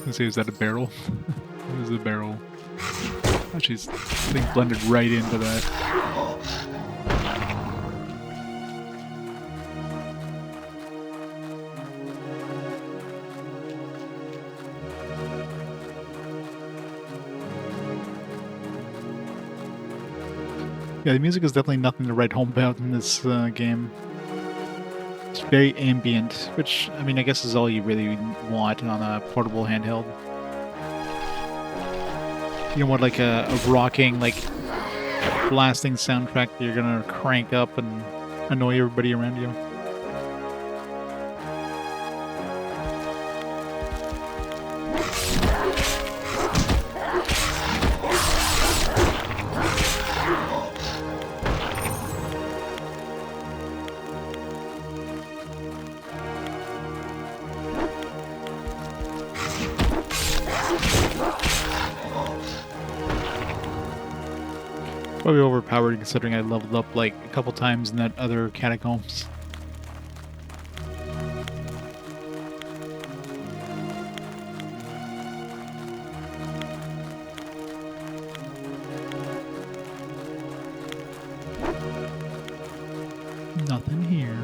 Let's see, is that a barrel? What is a barrel? Oh, jeez. Thing blended right into that. Yeah, the music is definitely nothing to write home about in this game. It's very ambient, which, I mean, I guess is all you really want on a portable handheld. You don't want like a rocking, like, blasting soundtrack that you're gonna crank up and annoy everybody around you. Probably overpowered considering I leveled up like a couple times in that other catacombs. here.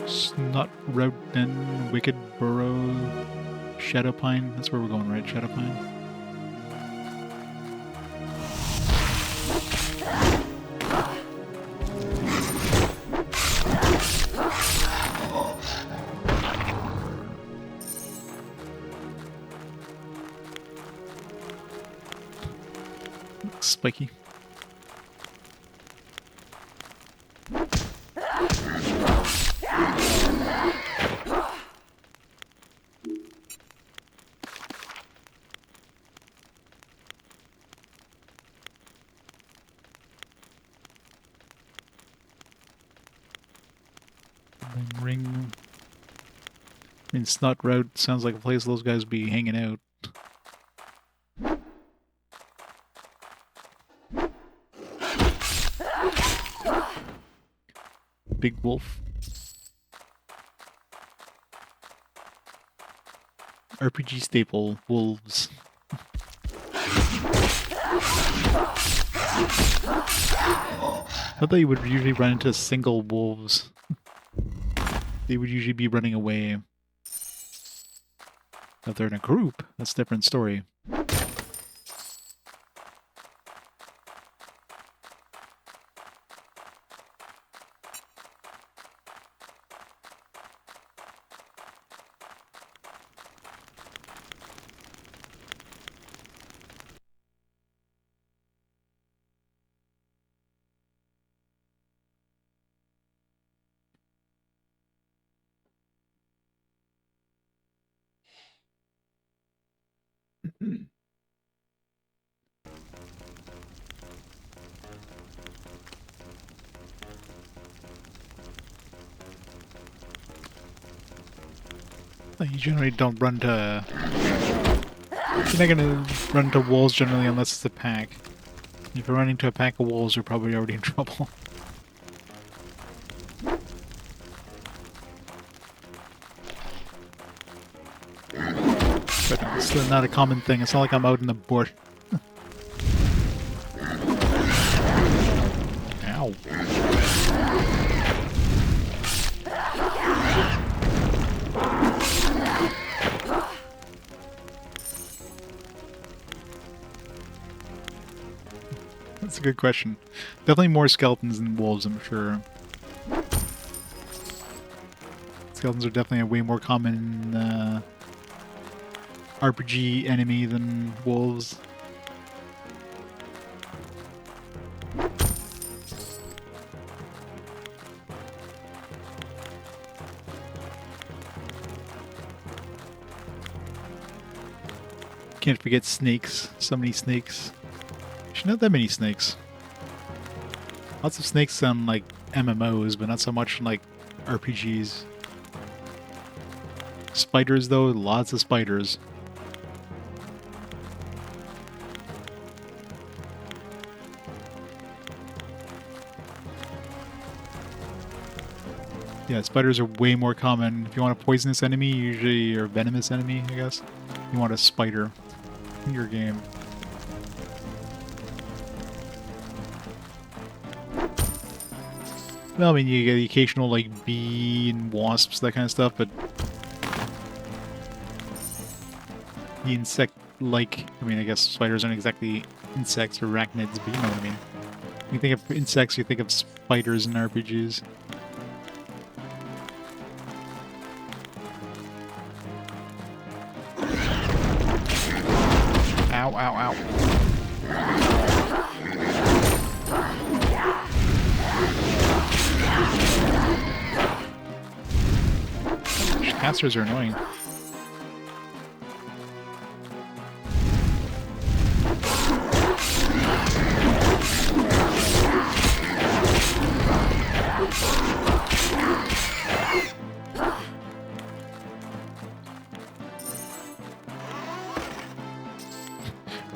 Snot Route Den, Wicked Burrow, Shadowpine. That's where we're going, right? Shadowpine. Spiky. Ring. I mean, Snot Route sounds like a place those guys would be hanging out. Big Wolf. RPG staple, wolves. I thought you would usually run into single wolves. They would usually be running away. If they're in a group, that's a different story. You generally don't run to... You're not gonna run to wolves generally unless it's a pack. If you're running to a pack of wolves, you're probably already in trouble. But it's still not a common thing. It's not like I'm out in the bush. Ow. That's a good question. Definitely more skeletons than wolves, I'm sure. Skeletons are definitely a way more common RPG enemy than wolves. Can't forget snakes. So many snakes. Actually, not that many snakes. Lots of snakes on, like, MMOs, but not so much like RPGs. Spiders, though, lots of spiders. Yeah, spiders are way more common. If you want a poisonous enemy, usually, or venomous enemy, I guess, you want a spider in your game. Well, I mean, you get the occasional, like, bee and wasps, that kind of stuff, but the insect-like, I mean, I guess spiders aren't exactly insects or arachnids, but you know what I mean. When you think of insects, you think of spiders in RPGs. Ow, ow, ow. Casters are annoying.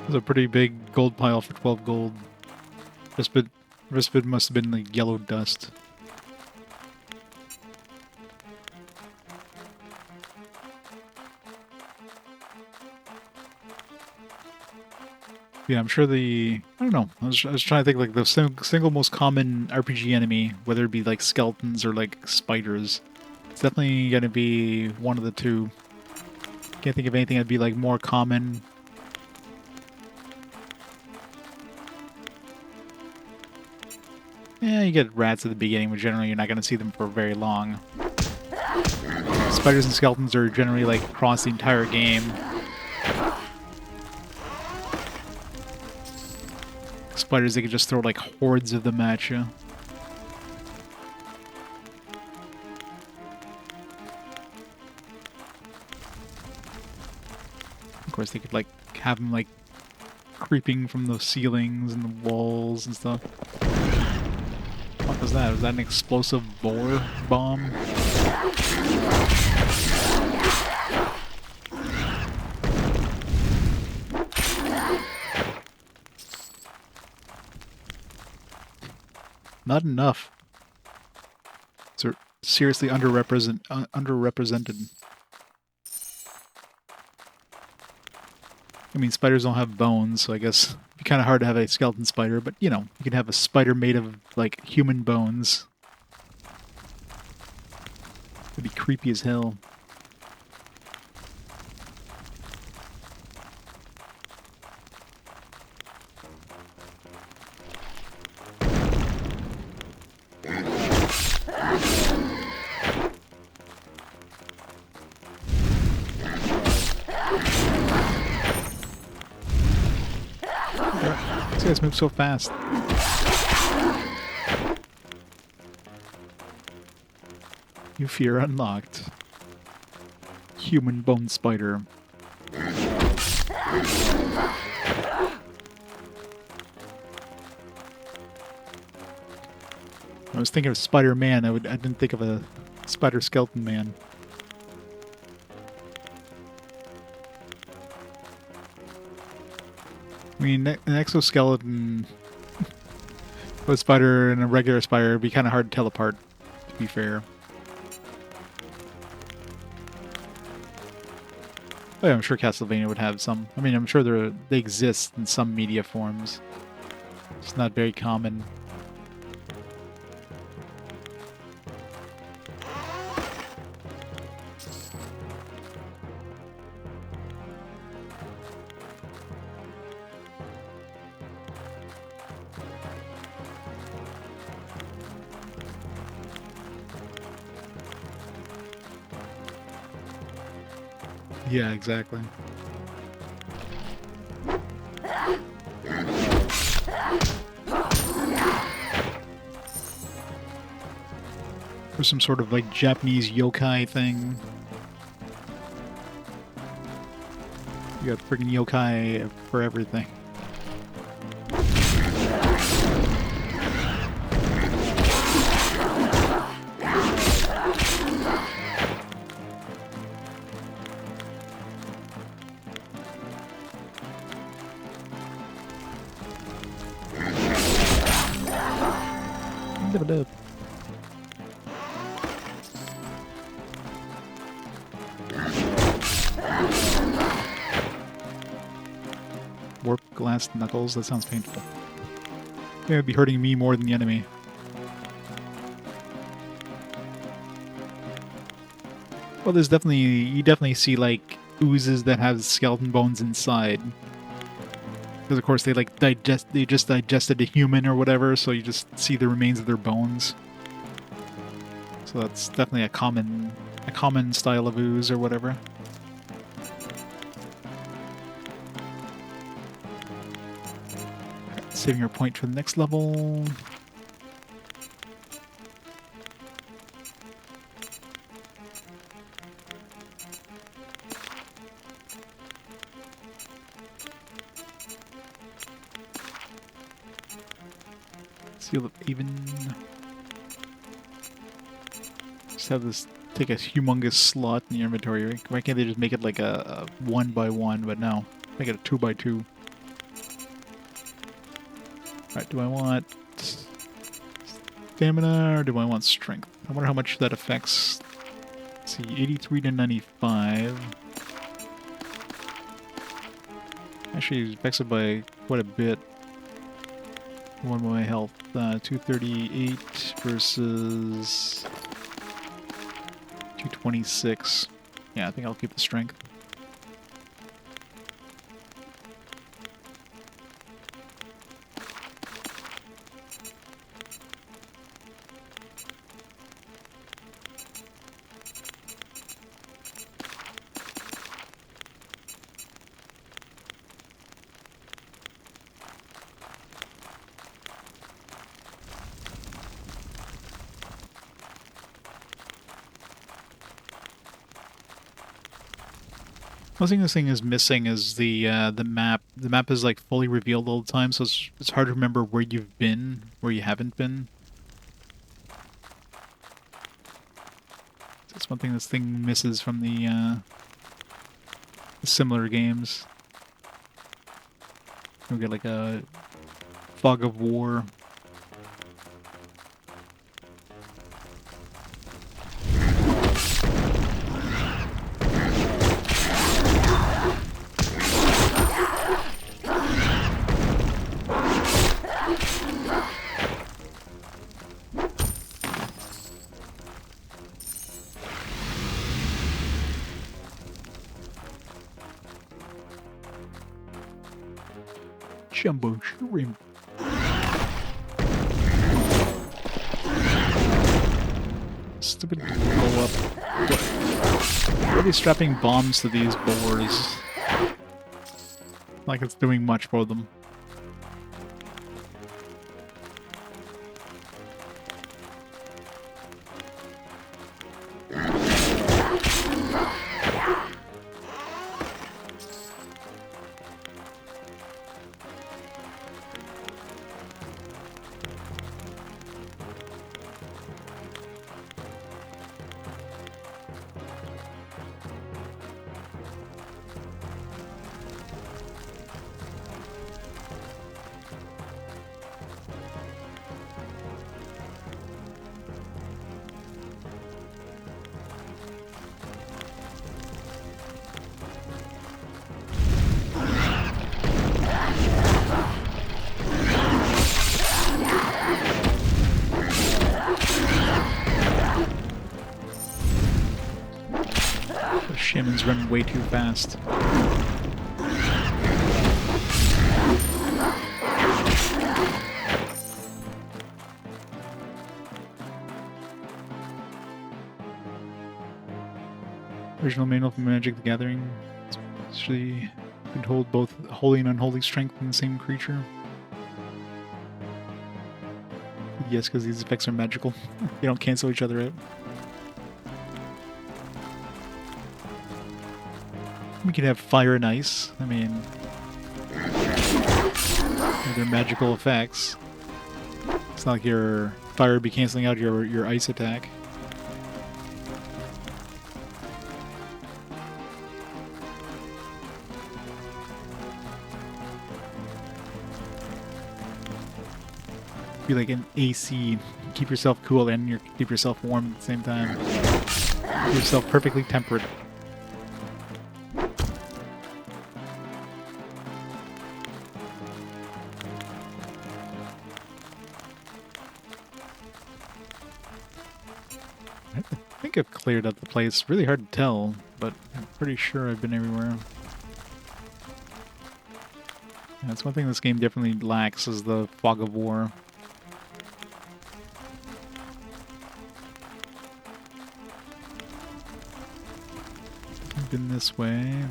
It was a pretty big gold pile for 12 gold. Rest of it must have been like yellow dust. Yeah, I'm sure I don't know. I was trying to think like the single most common RPG enemy, whether it be like skeletons or like spiders. It's definitely going to be one of the two. Can't think of anything that'd be like more common. Yeah, you get rats at the beginning, but generally you're not going to see them for very long. Spiders and skeletons are generally like across the entire game. Spiders, they can just throw like hordes of them at you. Of course, they could like have them like creeping from the ceilings and the walls and stuff. What was that? Was that an explosive boar bomb? Not enough. They're seriously underrepresented. I mean, spiders don't have bones, so I guess it'd be kind of hard to have a skeleton spider, but, you know, you can have a spider made of, like, human bones. It'd be creepy as hell. These guys move so fast. New fear unlocked. Human bone spider. I was thinking of Spider-Man. I didn't think of a spider skeleton man. I mean, an exoskeleton, a spider and a regular spider would be kind of hard to tell apart, to be fair. Oh yeah, I'm sure Castlevania would have some. I mean, I'm sure they exist in some media forms. It's not very common. Yeah, exactly. Or some sort of like Japanese yokai thing. You got freaking yokai for everything. Dib-a-dib. Warp glass knuckles? That sounds painful. It would be hurting me more than the enemy. Well, there's definitely... You definitely see, like, oozes that have skeleton bones inside. Because, of course, they, like, they just digested a human or whatever, so you just see the remains of their bones. So that's definitely a common style of ooze or whatever. Saving our point for the next level. Seal of Aven. Just have this take a humongous slot in the inventory. Why can't they just make it like a 1x1? But no, make it a 2x2. Alright, do I want stamina or do I want strength? I wonder how much that affects. Let's see, 83 to 95. Actually, it affects it by quite a bit. One more health. 238 versus 226. Yeah, I think I'll keep the strength. One thing this thing is missing is the map. The map is like fully revealed all the time, so it's hard to remember where you've been, where you haven't been. That's one thing this thing misses from the similar games. You'll get like a fog of war. Jumbo shrimp. Stupid blow up. Why are they strapping bombs to these boars? Like it's doing much for them. Shaman's running way too fast. Original manual from Magic the Gathering. Actually, can hold both holy and unholy strength in the same creature. Yes, because these effects are magical. They don't cancel each other out. We could have fire and ice. I mean, they're magical effects. It's not like your fire would be canceling out your ice attack. Be like an AC. Keep yourself cool and keep yourself warm at the same time. Keep yourself perfectly temperate. I think I've cleared up the place. Really hard to tell, but I'm pretty sure I've been everywhere. Yeah, that's one thing this game definitely lacks is the fog of war. I've been this way.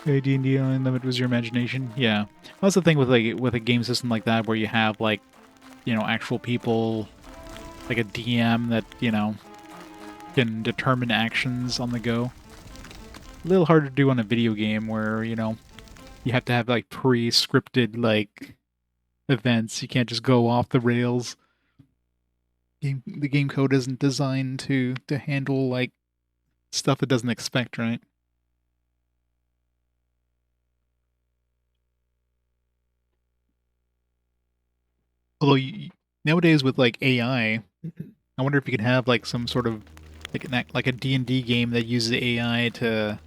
D&D Unlimited was your imagination. Yeah, that's the thing with a game system like that where you have like, you know, actual people, like a DM that, you know, can determine actions on the go. A little hard to do on a video game where, you know, you have to have like pre-scripted like events. You can't just go off the rails. The game code isn't designed to handle like stuff it doesn't expect, right? Although nowadays with like AI, I wonder if you could have like some sort of like a D&D game that uses AI to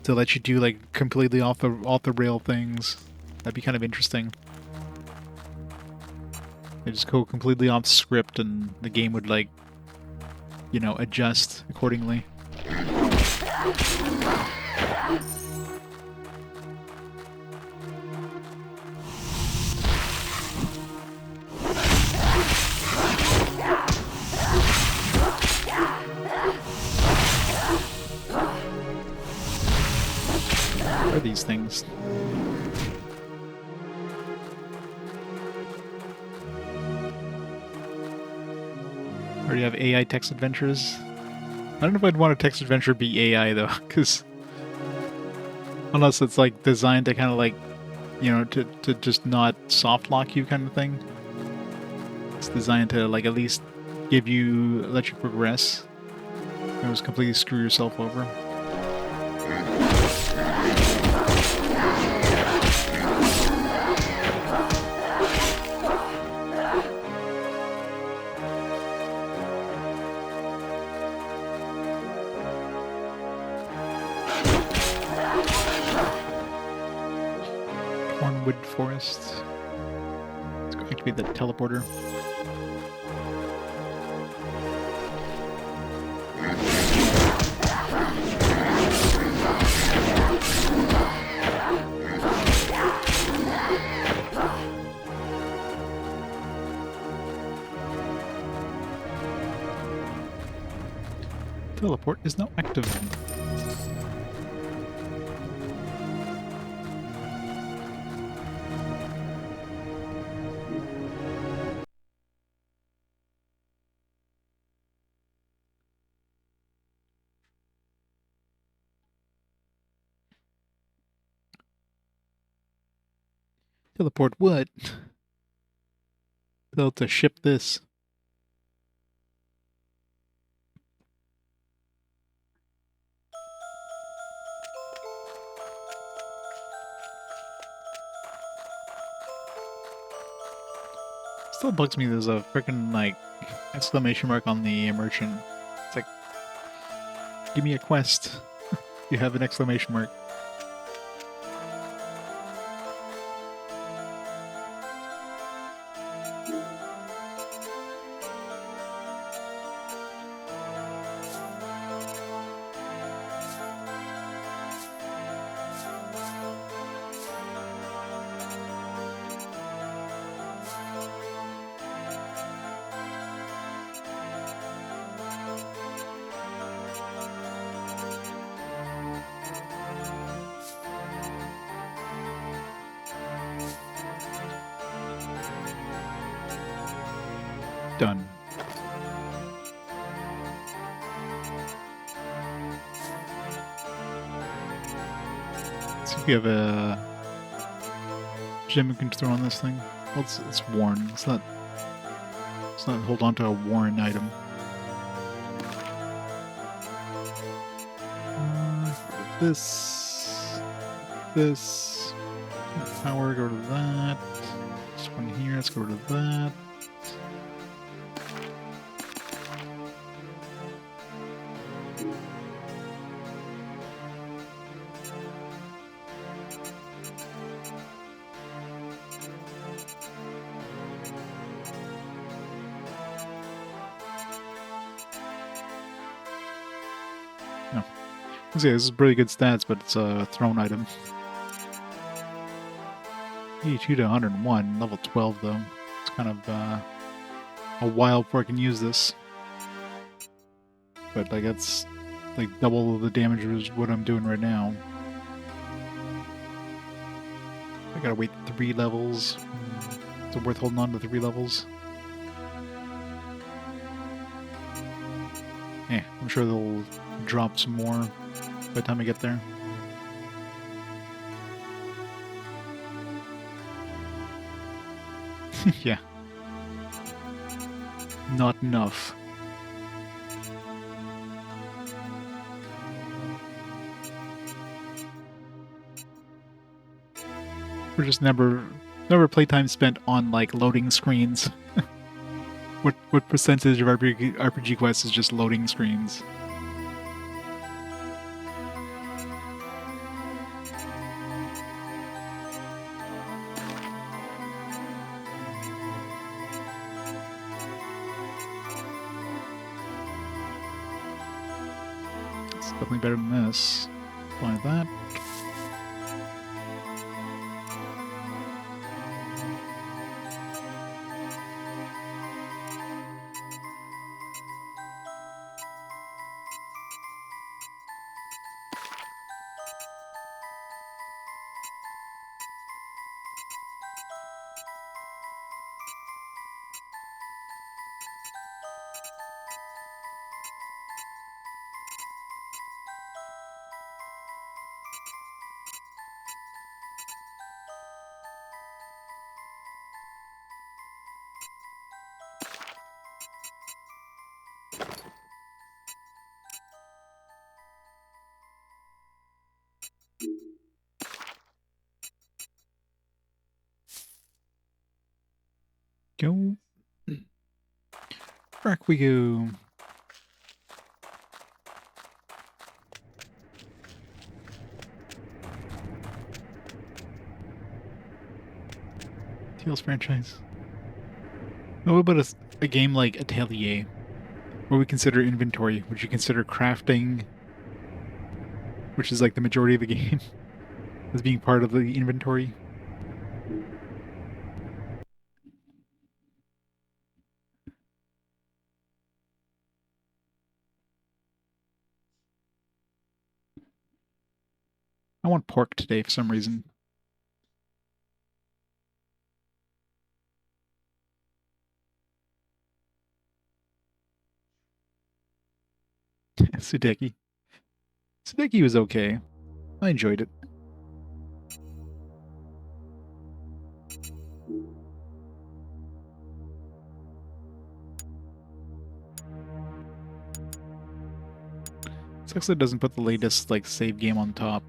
let you do like completely off the rail things. That'd be kind of interesting. They just go completely off script and the game would like, you know, adjust accordingly. What are these things? Already have AI text adventures. I don't know if I'd want a text adventure be AI though, because unless it's like designed to kind of like, you know, to just not soft lock you kind of thing. It's designed to like at least let you progress. And just completely screw yourself over. Wood forest. Let's go activate the teleporter. Teleport is now active. Teleport what? They'll to ship this. Still bugs me there's a freaking like exclamation mark on the merchant. It's like, give me a quest. You have an exclamation mark. Done. So we have a gem we can throw on this thing. Well, it's worn. Let's not hold on to a worn item. This power, go to that. This one here, let's go to that. No. See, this is pretty good stats, but it's a thrown item. 82 to 101, level 12 though. It's kind of a while before I can use this. But like that's like double the damage is what I'm doing right now. I gotta wait 3 levels. Is it worth holding on to 3 levels? Yeah, I'm sure they'll drop some more by the time I get there. Yeah. Not enough. We're just never Number of playtime spent on like loading screens. What percentage of RPG quests is just loading screens? It's definitely better than this. Apply that. Go. Back we go. Tales franchise. What about a game like Atelier? What would we consider inventory? Would you consider crafting, which is like the majority of the game, as being part of the inventory? I want pork today for some reason. Sudeki. Sudeki was okay. I enjoyed it. Sucks that it doesn't put the latest like save game on top.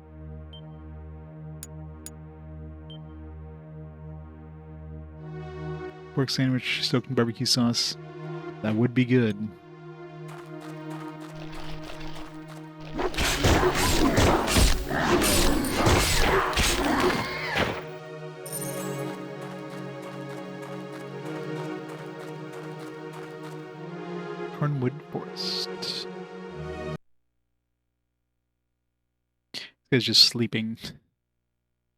Pork sandwich soaked in barbecue sauce. That would be good. Cornwood Forest. This guy's just sleeping.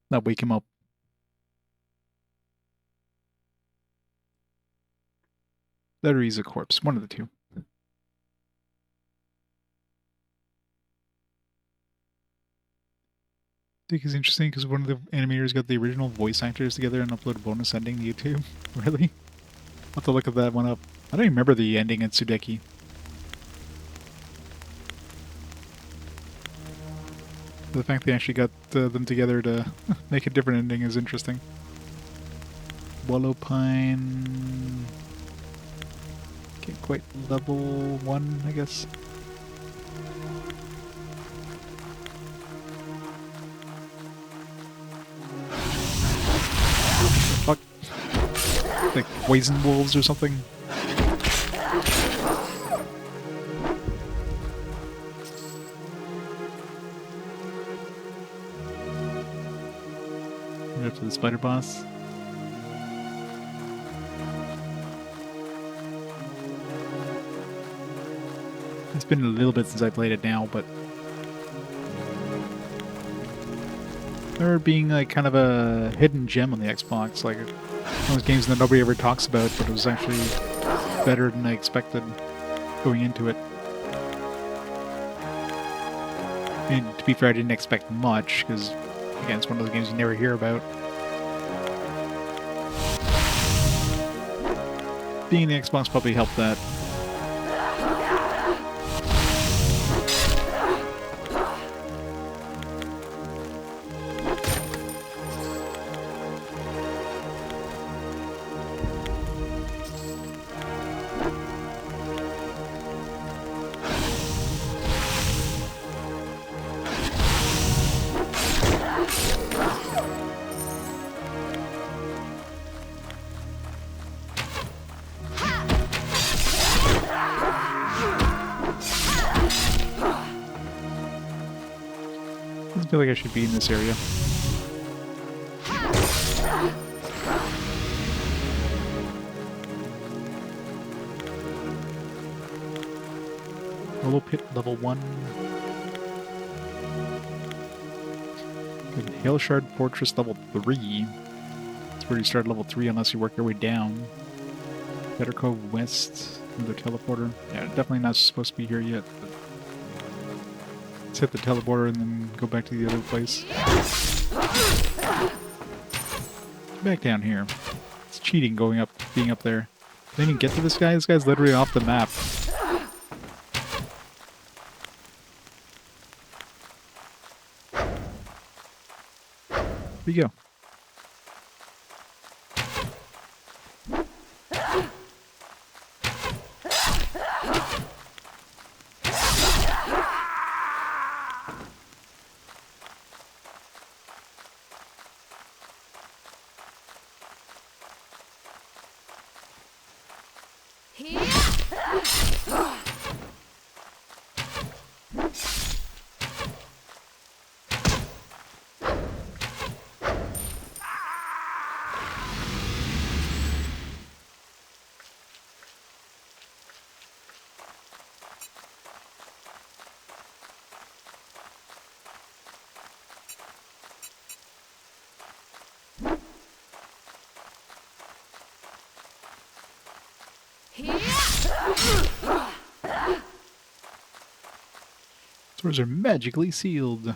Not wake him up. That or he's a corpse. One of the two. I think it's interesting because one of the animators got the original voice actors together and uploaded a bonus ending to YouTube. Really? I'll have to look at that one up. I don't even remember the ending in Sudeki. The fact they actually got them together to make a different ending is interesting. Wallow Pine... Can't quite level 1, I guess. Fuck. Like poison wolves or something. Right up to the spider boss. It's been a little bit since I played it now, but I remember being like kind of a hidden gem on the Xbox, like one of those games that nobody ever talks about, but it was actually better than I expected going into it. I mean, to be fair, I didn't expect much, because, again, it's one of those games you never hear about. Being in the Xbox probably helped that. Doesn't feel like I should be in this area. Hollow Pit level 1. Good. Hail Shard Fortress level 3. That's where you start level 3 unless you work your way down. Better Cove West. Another teleporter. Yeah, definitely not supposed to be here yet. But let's hit the teleporter and then go back to the other place. Get back down here. It's cheating going up, being up there. Didn't even get to this guy? This guy's literally off the map. There you go. Doors are magically sealed.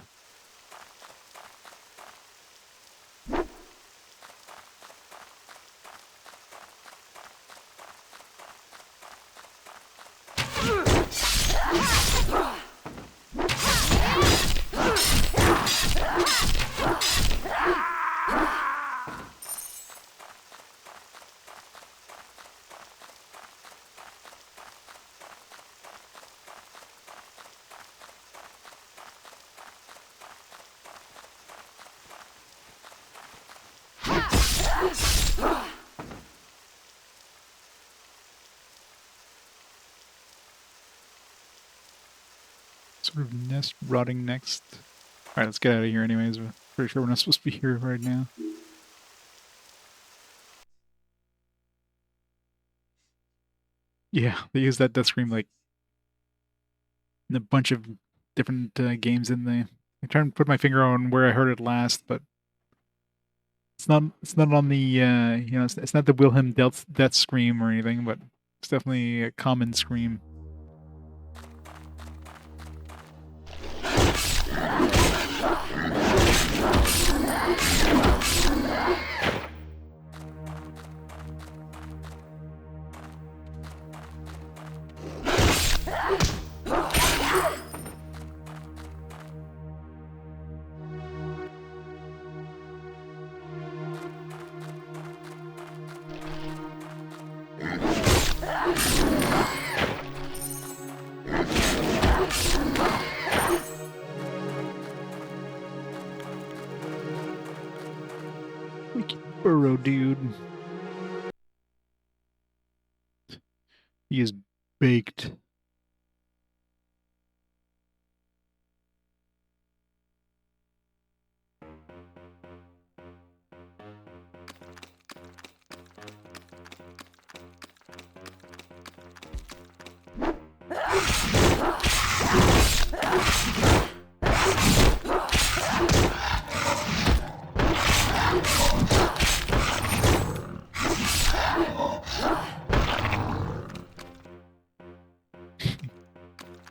Sort of nest rotting next. Alright, let's get out of here anyways. We're pretty sure we're not supposed to be here right now. Yeah, they use that death scream like in a bunch of different games in the... I try and put my finger on where I heard it last, but it's not on the you know, it's not the Wilhelm death scream or anything, but it's definitely a common scream. Burrow dude. He is baked.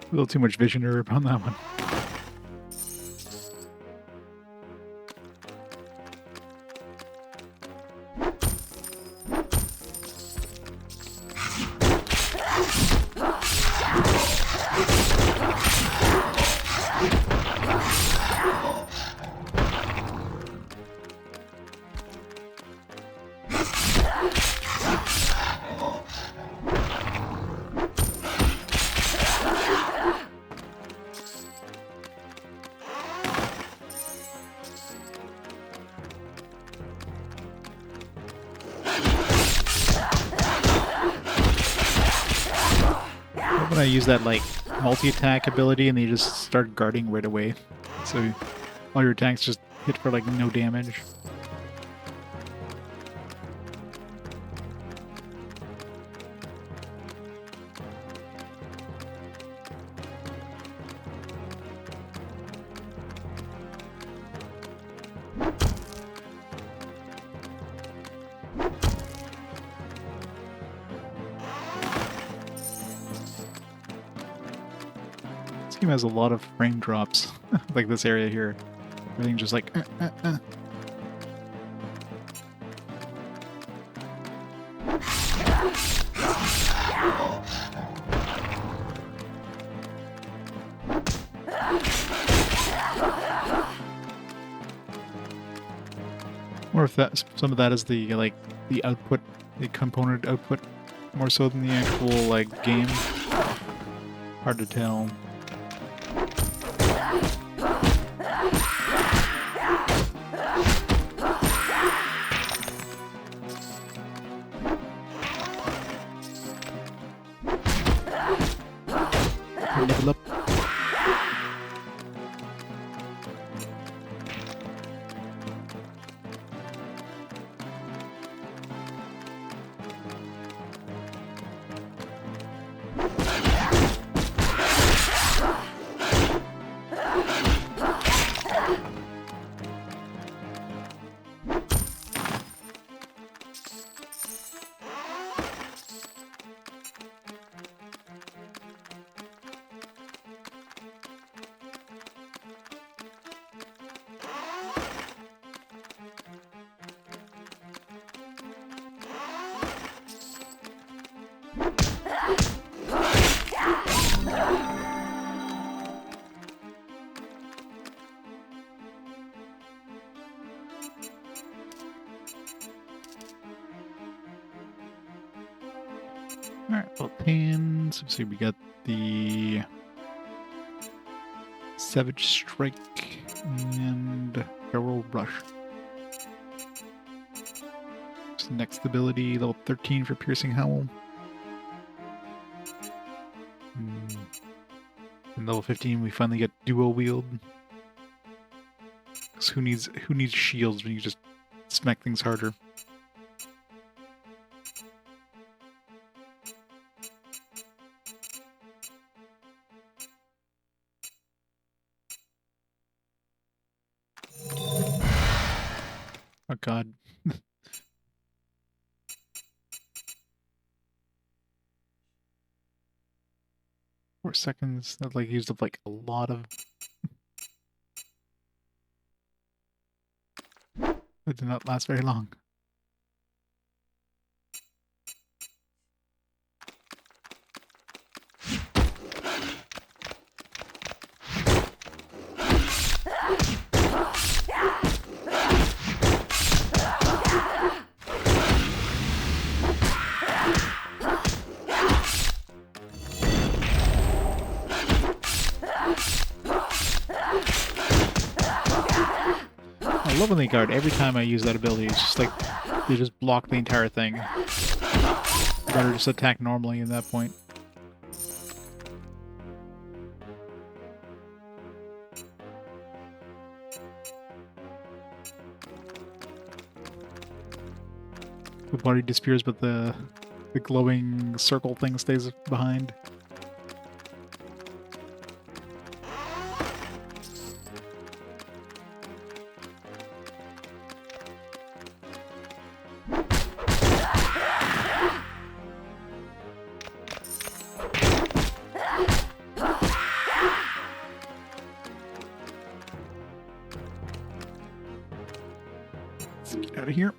A little too much vision herb on that one. When I use that like multi-attack ability and they just start guarding right away. So all your attacks just hit for like no damage. This game has a lot of frame drops, like this area here. Everything just like. Or if that some of that is the the output, the component output, more so than the actual like game. Hard to tell. Level up. Alright, well, pans. Let's see, we got the Savage Strike and Barrel Rush. So next ability, level 13 for Piercing Howl. And level 15, we finally get Dual Wield. Because who needs shields when you just smack things harder? Oh god. 4 seconds. That like used up like a lot of. It did not last very long. I love when they guard. Every time I use that ability, it's just like they just block the entire thing. I better just attack normally at that point. The body disappears, but the glowing circle thing stays behind. Let's get out of here.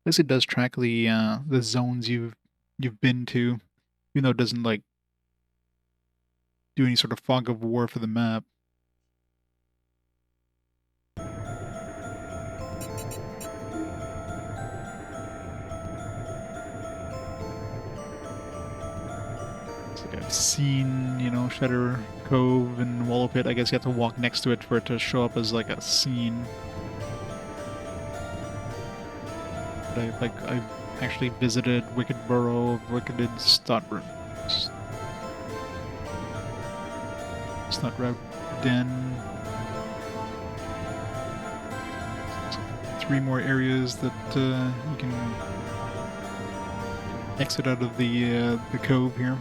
I guess it does track the zones you've been to, even though it doesn't like do any sort of fog of war for the map. It's like I've seen, you know, Shatter Cove and Wallow Pit. I guess you have to walk next to it for it to show up as like a scene. but I actually visited Wicked Burrow of Wicked Stodrum. Snutrab Den. 3 more areas that you can exit out of the cove here.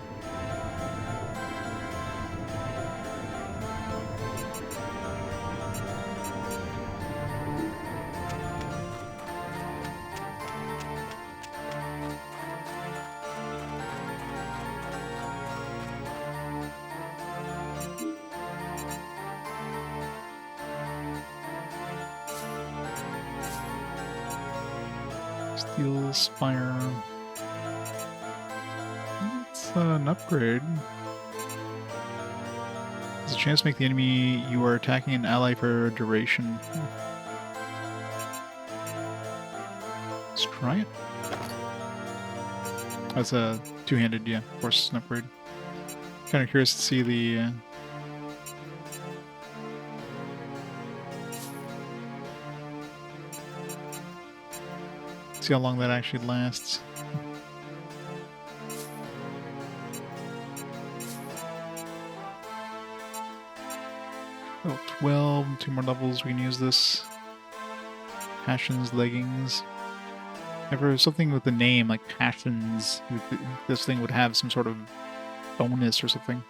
Steel Spire. It's an upgrade. There's a chance to make the enemy you are attacking an ally for a duration. Let's try it. That's a two-handed, yeah, of course, an upgrade. Kind of curious to see the... see how long that actually lasts. Oh, 12, 2 more levels, we can use this. Passions Leggings. If there was something with the name, like Passions, this thing would have some sort of bonus or something.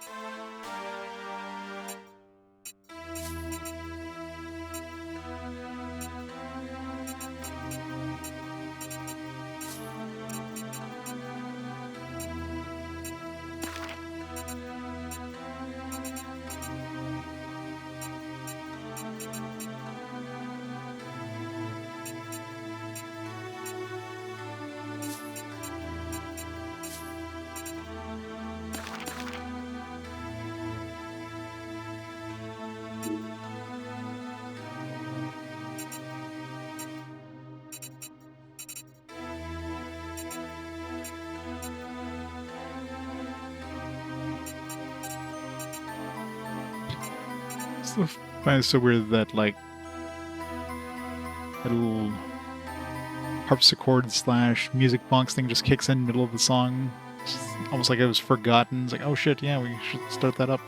I find it so weird that, like, that little harpsichord / music box thing just kicks in the middle of the song. It's almost like it was forgotten. It's like, oh shit, yeah, we should start that up.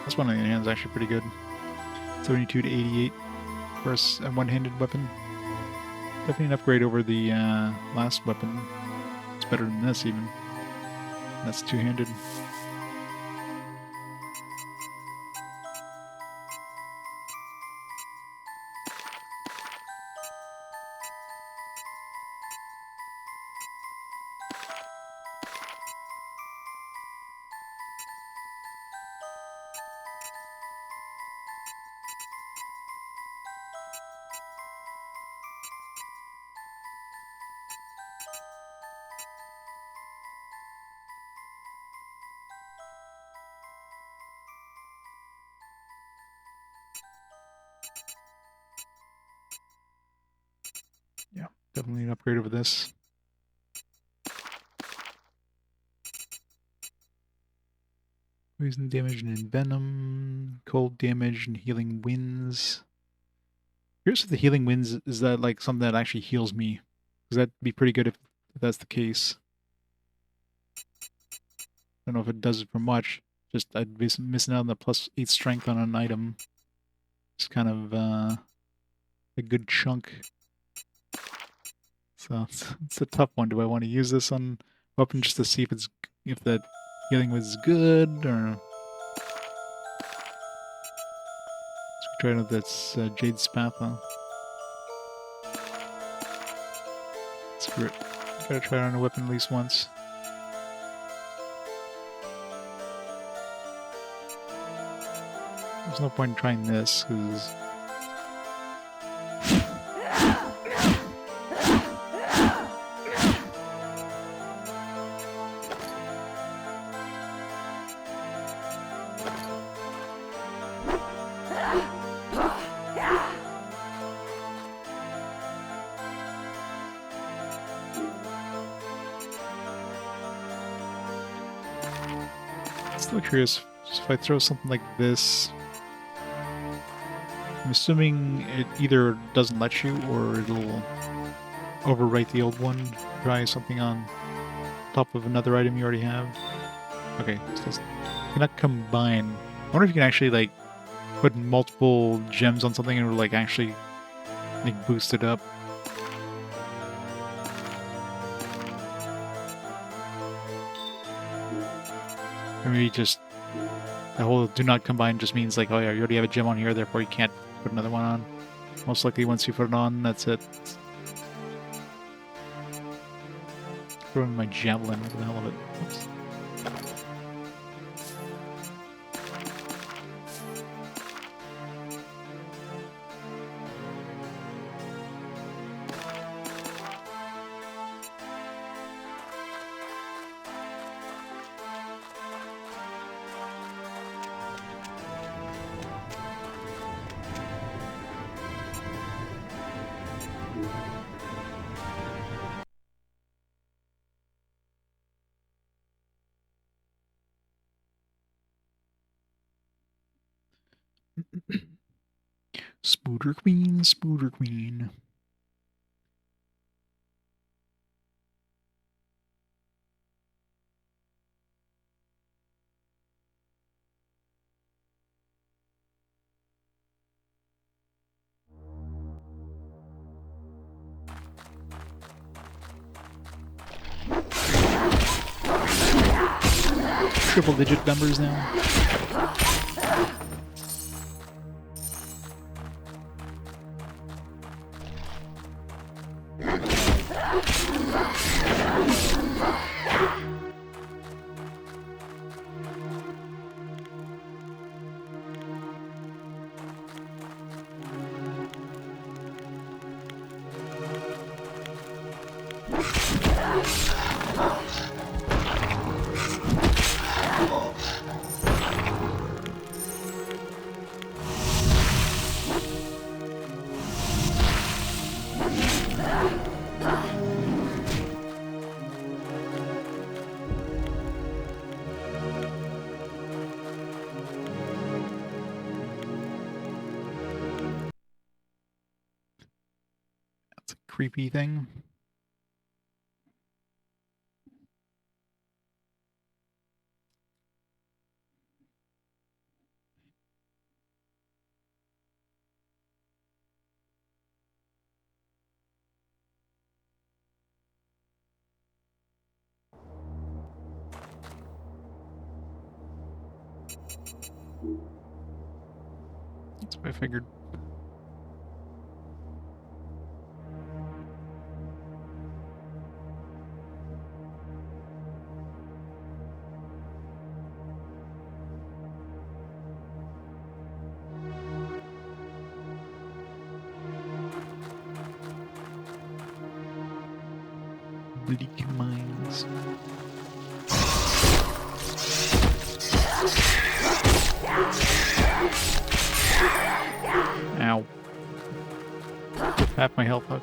This one on the other hand is actually pretty good. 72 to 88 for a one-handed weapon. Definitely an upgrade over the last weapon. It's better than this even. That's two-handed. Yeah, definitely an upgrade over this. Poison damage and venom, cold damage and healing winds. Here's the healing winds. Is that like something that actually heals me? Because that'd be pretty good if that's the case. I don't know if it does it for much. Just I'd be missing out on the +8 strength on an item. It's kind of a good chunk. So it's a tough one. Do I want to use this on weapon just to see if that healing was good, or let's try out this Jade Spatha. Screw it. Gotta try it on a weapon at least once. There's no point in trying this because. Still curious if I throw something like this. I'm assuming it either doesn't let you or it'll overwrite the old one, try something on top of another item you already have. Okay, so let's cannot combine. I wonder if you can actually like put multiple gems on something and like actually like boost it up. Or maybe just the whole do not combine just means like, oh yeah, you already have a gem on here, therefore you can't put another one on. Most likely once you put it on, that's it. Throw in my javelin for the hell of it. Oops. Spooder Queen, Spooder Queen. Triple-digit numbers now. Creepy thing. That's what I figured. Bleak mines. Ow. Half my health up.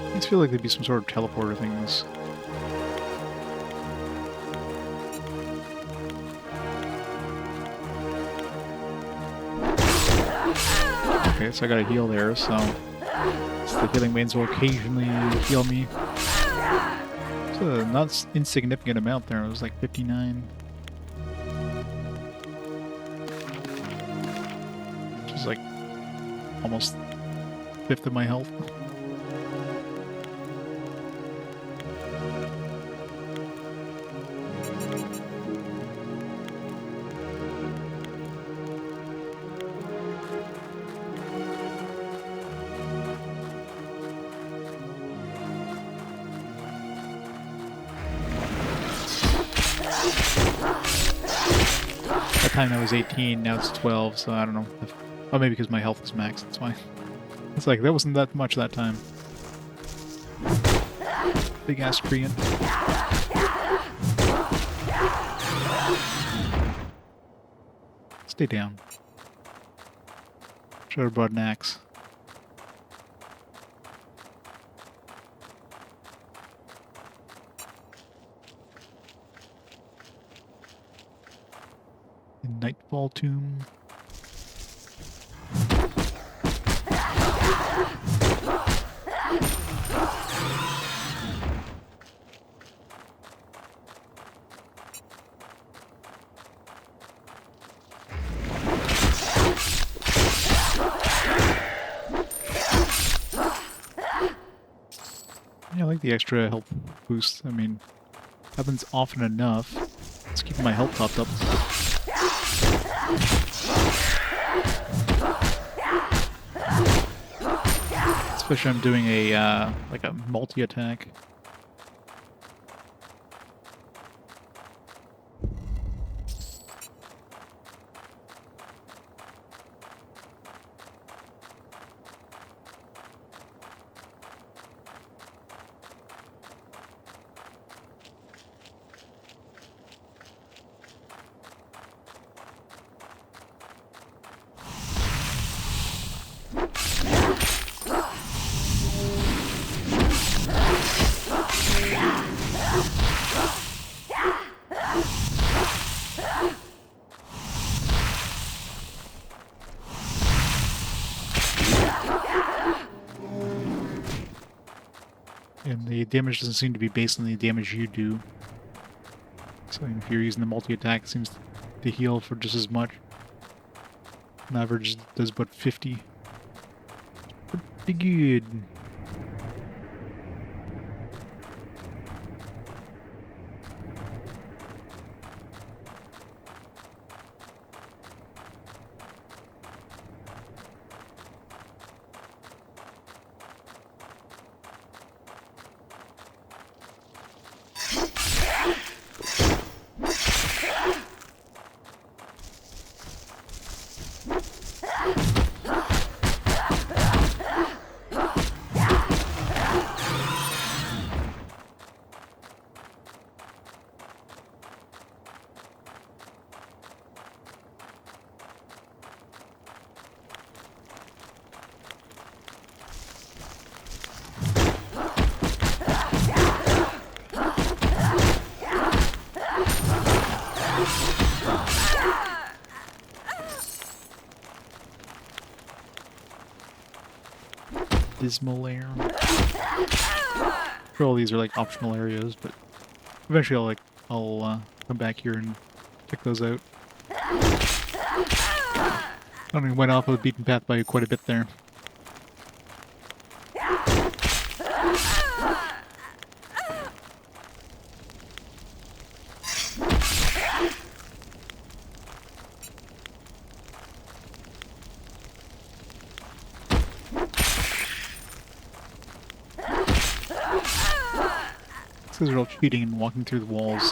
I just feel like there'd be some sort of teleporter things. Okay, so I got a heal there, so the healing mains will occasionally heal me. It's a not insignificant amount there. It was like 59. Which is like almost a fifth of my health. time I was 18, now it's 12, so I don't know. Oh, maybe because my health is max, that's why. It's like, that wasn't that much that time. Big ass Korean. Stay down. Should have brought an axe. The Nightfall Tomb. Yeah, I like the extra health boost. I mean, happens often enough. It's keeping my health topped up. Especially I'm doing a like a multi-attack. And the damage doesn't seem to be based on the damage you do. So if you're using the multi-attack, it seems to heal for just as much. On average, does about 50. Pretty good. Dismal air. Sure, all these are like optional areas, but eventually I'll come back here and check those out. I went off of the beaten path by quite a bit there. These guys are all cheating and walking through the walls.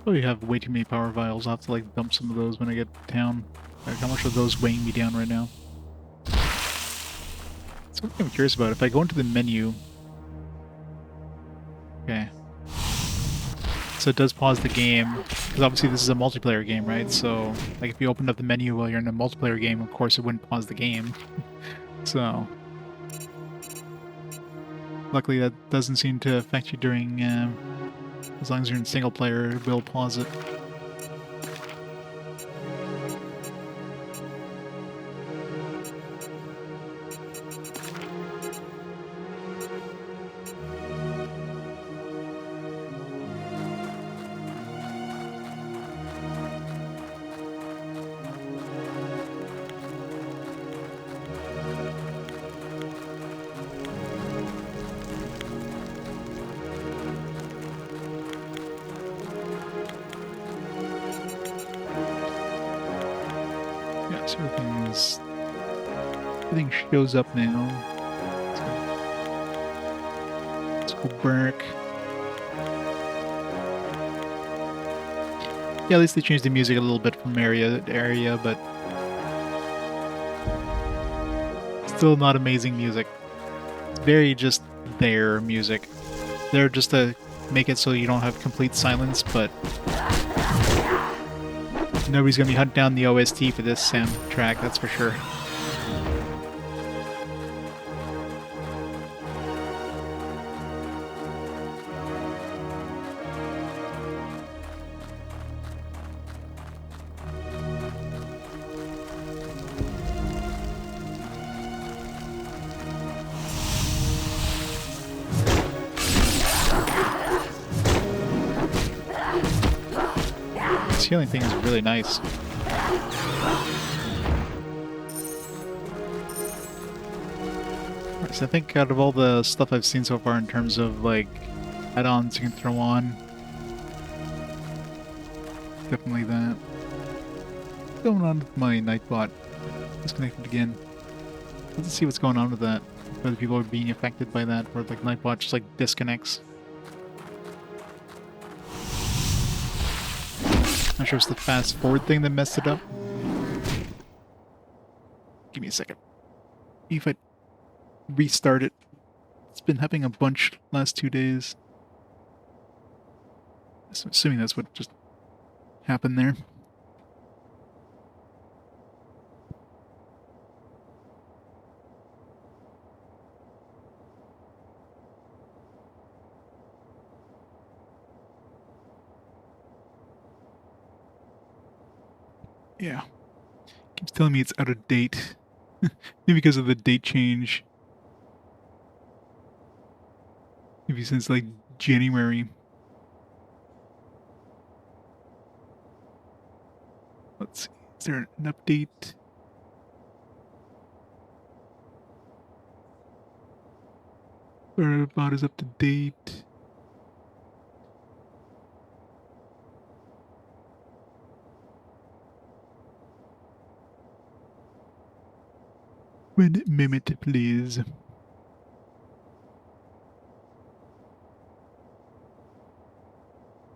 Oh, you have way too many power vials. I'll have to like dump some of those when I get to town. Like, how much are those weighing me down right now? Something I'm curious about. If I go into the menu... Okay. So it does pause the game, because obviously this is a multiplayer game, right? So, like, if you opened up the menu while you're in a multiplayer game, of course it wouldn't pause the game. So, luckily that doesn't seem to affect you during, as long as you're in single player, it will pause it. Yeah, so everything shows up now. Let's go back. Yeah, at least they changed the music a little bit from area to area, but still not amazing music. It's very just their music. They're just to make it so you don't have complete silence, but nobody's gonna be hunting down the OST for this soundtrack, that's for sure. This healing thing is really nice. So I think out of all the stuff I've seen so far in terms of like add-ons you can throw on, definitely that. What's going on with my Nightbot? Disconnected again. Let's see what's going on with that. Whether people are being affected by that, where like Nightbot just like disconnects. Not sure if it's the fast forward thing that messed it up. Give me a second. If I restart it. It's been happening a bunch last 2 days. So I'm assuming that's what just happened there. Yeah. Keeps telling me it's out of date. Maybe because of the date change. Maybe since like January. Let's see. Is there an update? Brotherhood is up to date. Red Mimit, please.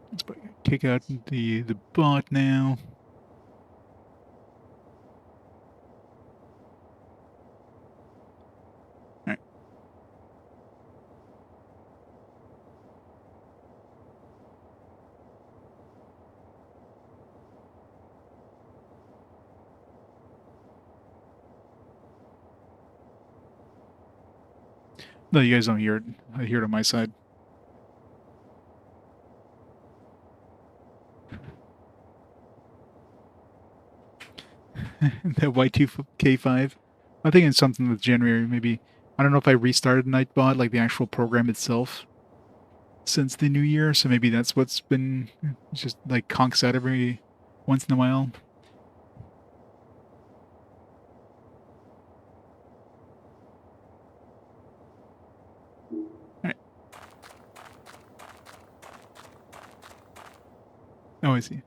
Let's kick out the bot now. Alright. No, you guys don't hear it. I hear it on my side. That Y2K5. I think it's something with January, maybe. I don't know if I restarted Nightbot, like the actual program itself, since the new year, so maybe that's what's been just like conks out every once in a while. Alright. Oh, I see.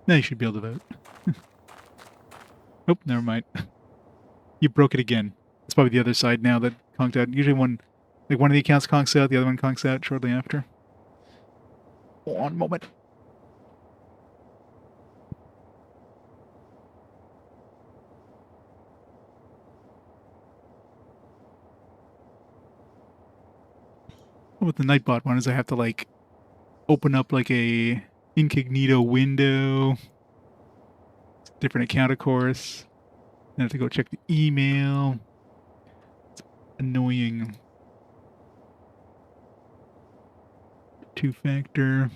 Now you should be able to vote. Oh, never mind. You broke it again. It's probably the other side now that conked out. Usually one of the accounts conks out, the other one conks out shortly after. One moment. With the Nightbot one is I have to like open up like a incognito window, different account of course. Then I have to go check the email. It's annoying. Two-factor.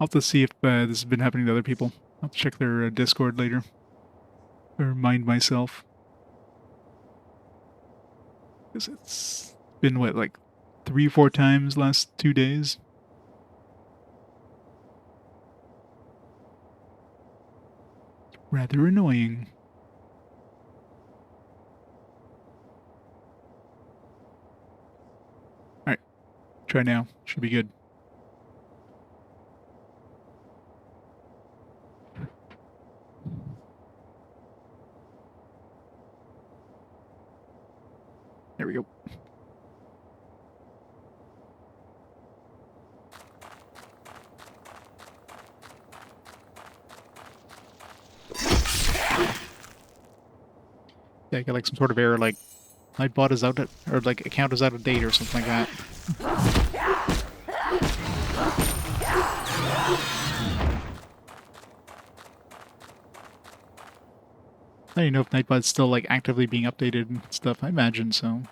I'll have to see if this has been happening to other people. I'll check their Discord later. Or remind myself. Because it's been, what, like 3 or 4 times last 2 days? Rather annoying. Alright. Try now. Should be good. There we go. Yeah, I got like some sort of error, like Nightbot is out of, or like account is out of date or something like that. I don't even know if Nightbot's still like actively being updated and stuff. I imagine so.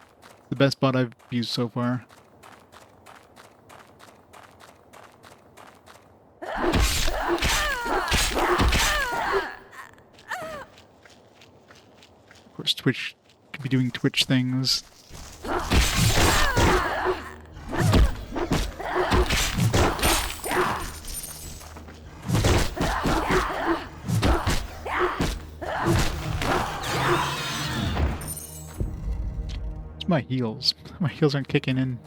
The best bot I've used so far. Of course, Twitch could be doing Twitch things. It's my heals. My heals aren't kicking in.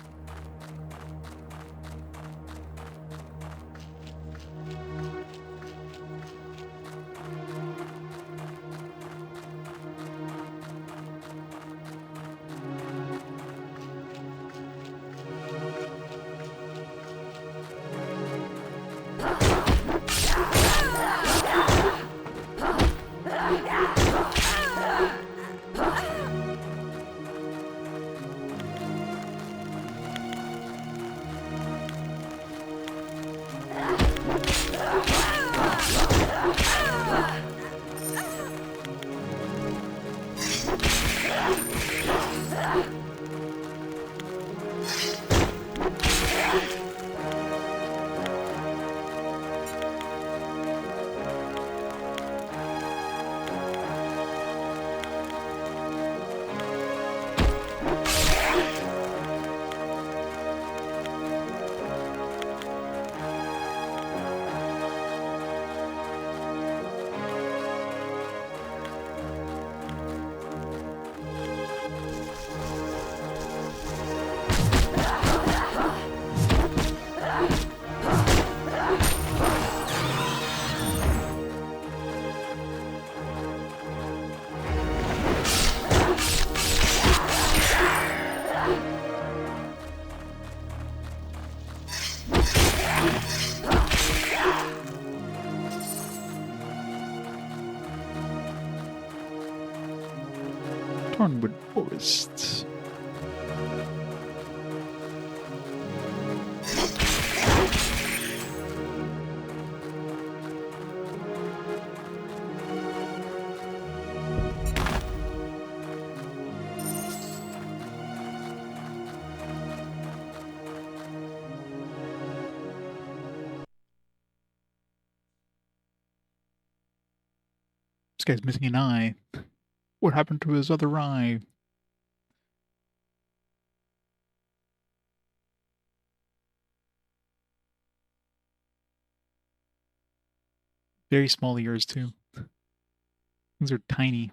Tornwood Forest. This guy's missing an eye. What happened to his other eye? Very small ears, too. These are tiny.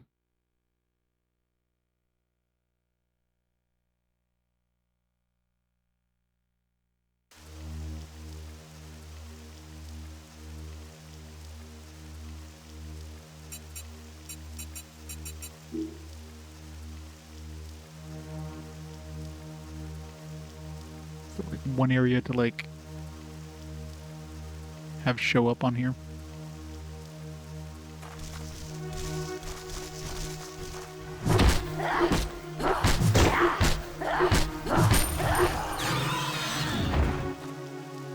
So, like, one area to, like, have show up on here.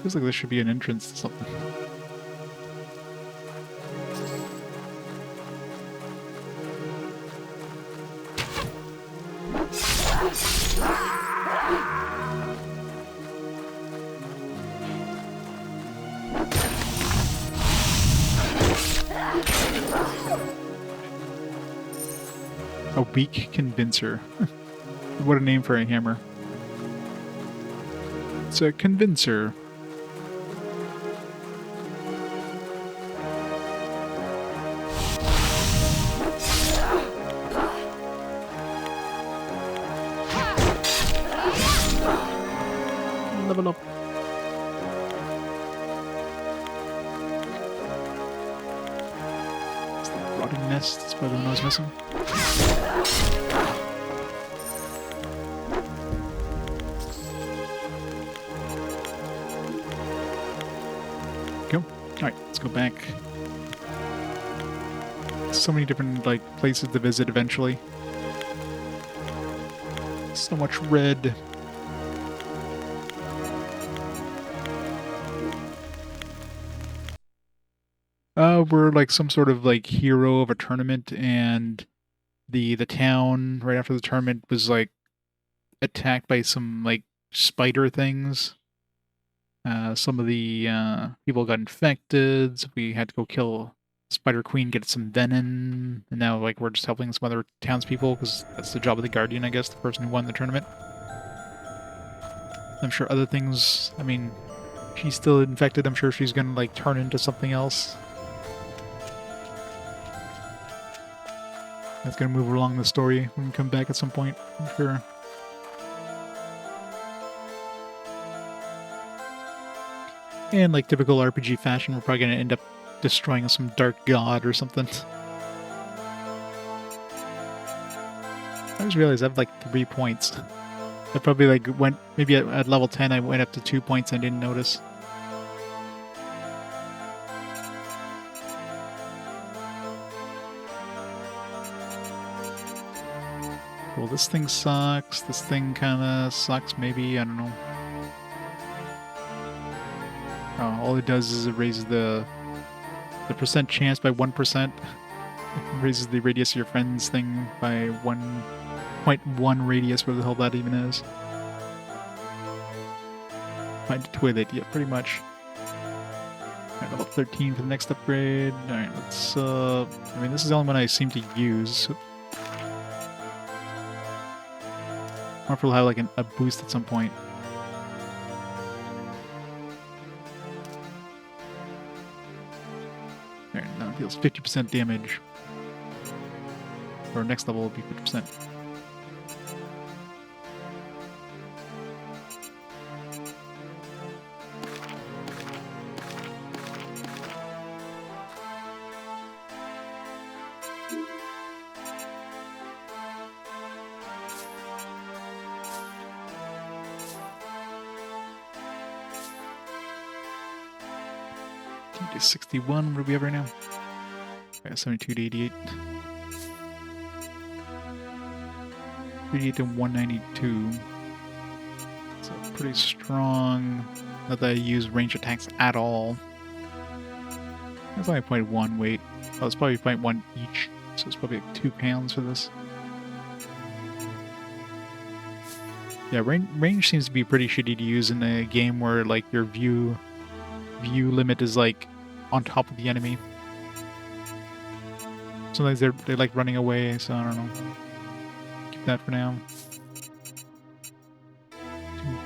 Feels like there should be an entrance to something. A weak convincer. What a name for a hammer. It's a convincer. Level up. It's the rotting nest. That's probably the one I was missing. Go. Alright, let's go back. So many different, like, places to visit eventually. So much red. We're like some sort of like hero of a tournament, and the town right after the tournament was like attacked by some like spider things. Some of the people got infected, so we had to go kill Spider Queen, get some venom, and now like we're just helping some other townspeople because that's the job of the Guardian, I guess, the person who won the tournament. I'm sure other things. I mean, she's still infected. I'm sure she's gonna like turn into something else. That's gonna move along the story when we come back at some point, I'm sure. And like typical RPG fashion, we're probably gonna end up destroying some dark god or something. I just realized I have like 3 points. I probably like went, maybe at level 10 I went up to 2 points and I didn't notice. Well, this thing sucks. This thing kinda sucks, maybe. I don't know. Oh, all it does is it raises the percent chance by 1%. It raises the radius of your friend's thing by 1.1 radius, where the hell that even is. Find a toilet, yeah, pretty much. Alright, level 13 for the next upgrade. Alright, let's, I mean, this is the only one I seem to use. I wonder if we'll have, like, a boost at some point. Alright, now it deals 50% damage. Or next level will be 50%. To 61, what do we have right now? Okay, 72 to 88. 88 to 192. So pretty strong. Not that I use range attacks at all. That's only 0.1 weight. Oh, it's probably 0.1 each. So it's probably like 2 pounds for this. Yeah, range seems to be pretty shitty to use in a game where like your view limit is like on top of the enemy. Sometimes they like running away, so I don't know. Keep that for now.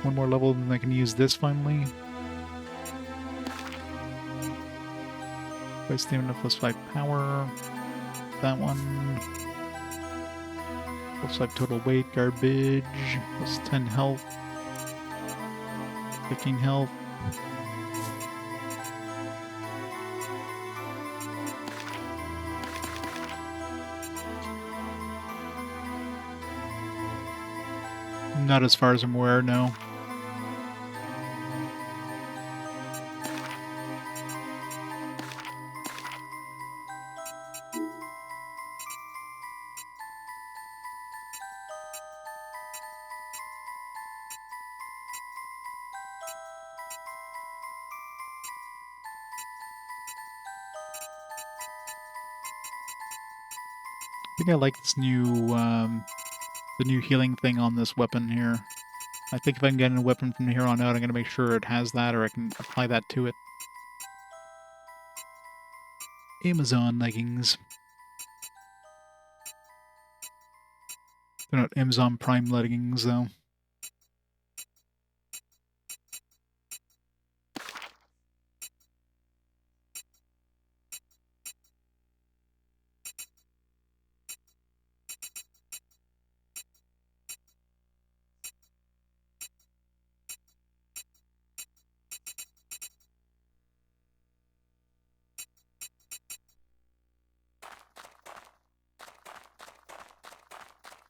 One more level, and I can use this finally. By stamina plus 5 power. That one. Plus 5 total weight, garbage. Plus 10 health. 15 health. Not as far as I'm aware, no. think I like this new, the new healing thing on this weapon here. I think if I can get a weapon from here on out, I'm going to make sure it has that, or I can apply that to it. Amazon leggings. They're not Amazon Prime leggings, though.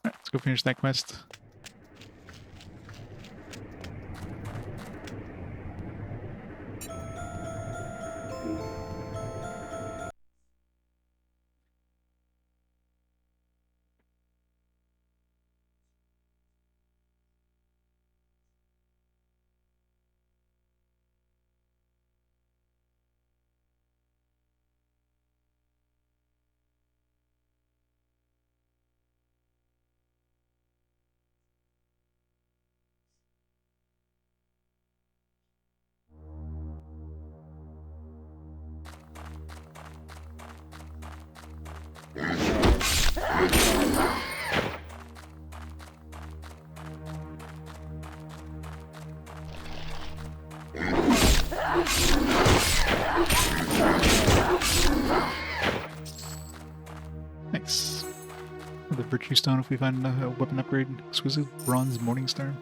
Alright, let's go finish that quest. Nice. The Virtue Stone if we find a weapon upgrade. Exquisite Bronze Morningstar.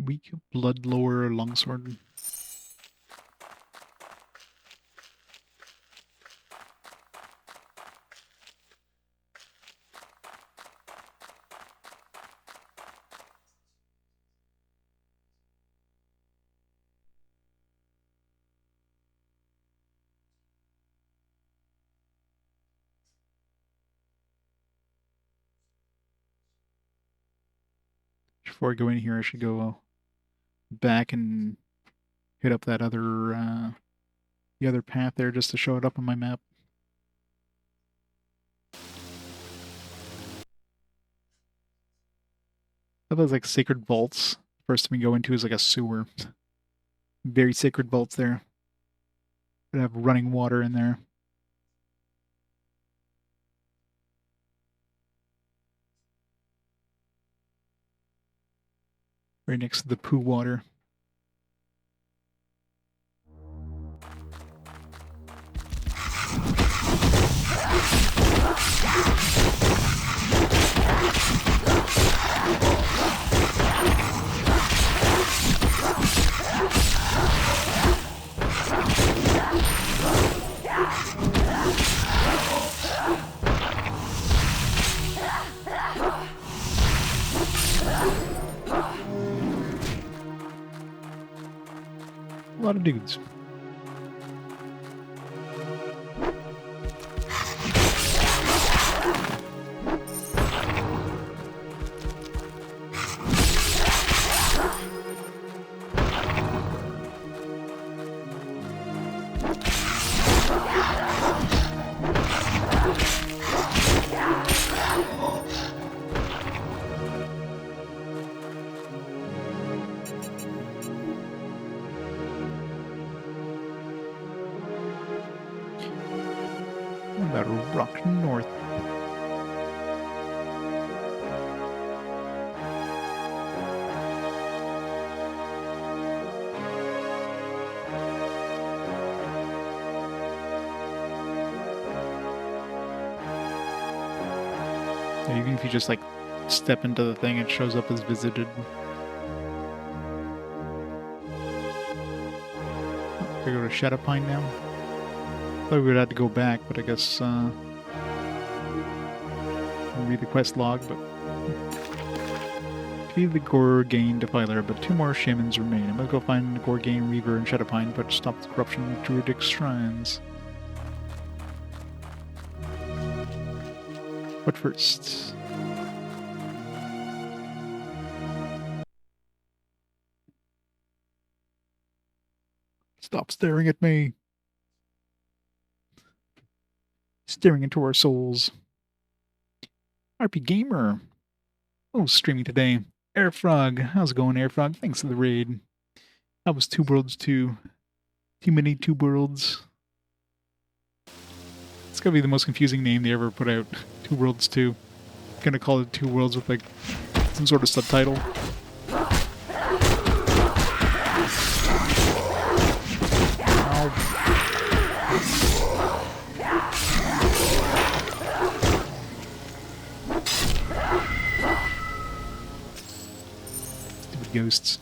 Weak Blood Lower Longsword. Before I go in here, I should go back and hit up that other, the other path there just to show it up on my map. Those like sacred vaults. First thing we go into is like a sewer. Very sacred vaults there. They have running water in there. Right next to the poo water. A lot of dudes. gotta rock north. Yeah, even if you just like step into the thing, it shows up as visited. We go to Shadowpine now. Thought we would have to go back, but I guess I'll read the quest log. But defeated the Gorgain Defiler, but 2 more shamans remain. I must go find the Gorgain Reaver and Shadowpine, but stop the corruption of druidic shrines. But first, stop staring at me. Staring into our souls. RP Gamer. Oh, streaming today. Airfrog. How's it going, Airfrog? Thanks for the raid. That was Two Worlds 2. Too many Two Worlds. It's gotta be the most confusing name they ever put out. Two Worlds 2. Gonna call it Two Worlds with like some sort of subtitle. Stupid ghosts.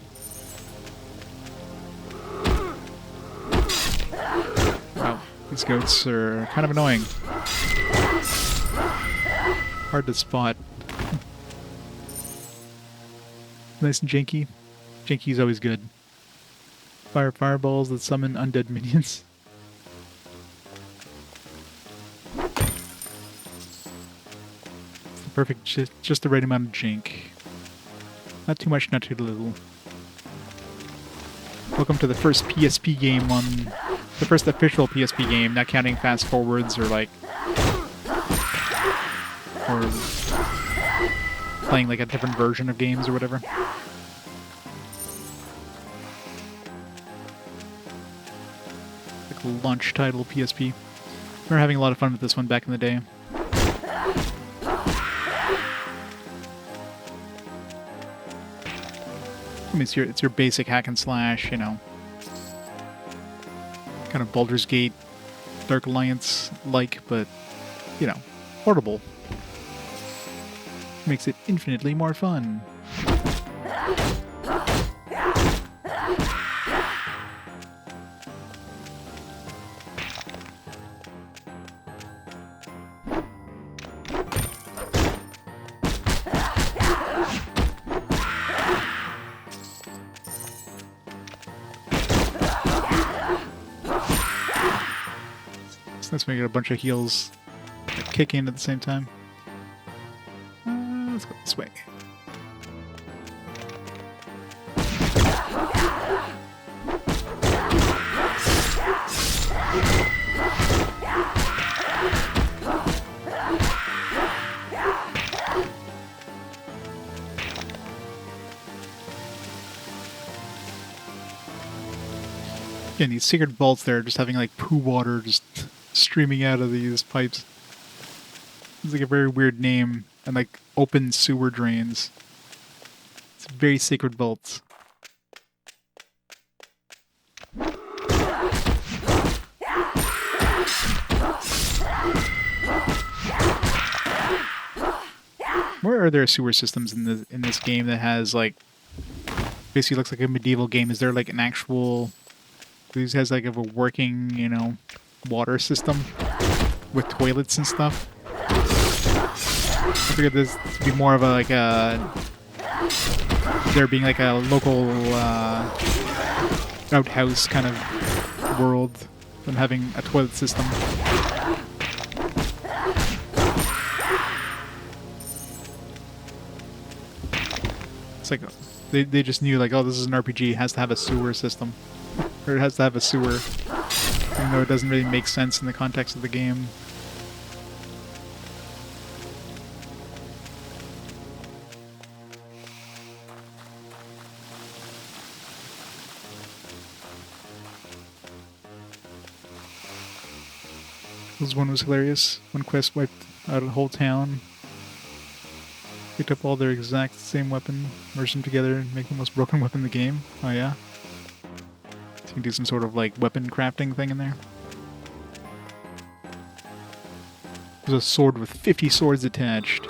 Wow, these goats are kind of annoying. Hard to spot. Nice and janky. Janky's always good. Fire fireballs that summon undead minions. It's the perfect, just the right amount of jank. Not too much, not too little. Welcome to the first PSP game on... the first official PSP game, not counting fast forwards or like... or playing like a different version of games or whatever. Like a launch title PSP. We were having a lot of fun with this one back in the day. I mean, it's your basic hack and slash, you know. Kind of Baldur's Gate, Dark Alliance-like, but, you know, portable. Makes it infinitely more fun. Let's make it a bunch of heals that kick in at the same time. Let's go this way. Again, these secret vaults there, just having like poo water just streaming out of these pipes. It's like a very weird name, and like open sewer drains. It's very sacred vaults. Where are there sewer systems in this game that has like basically looks like a medieval game? Is there like an actual? This has like a working, you know, water system with toilets and stuff. I figured this to be more of a like a there being like a local outhouse kind of world than having a toilet system. It's like they just knew like, oh, this is an RPG, it has to have a sewer system. Or it has to have a sewer. Even though it doesn't really make sense in the context of the game. This one was hilarious. One quest wiped out a whole town. Picked up all their exact same weapon, merged them together, and make the most broken weapon in the game. Oh yeah? So you can do some sort of like weapon crafting thing in there. There's a sword with 50 swords attached.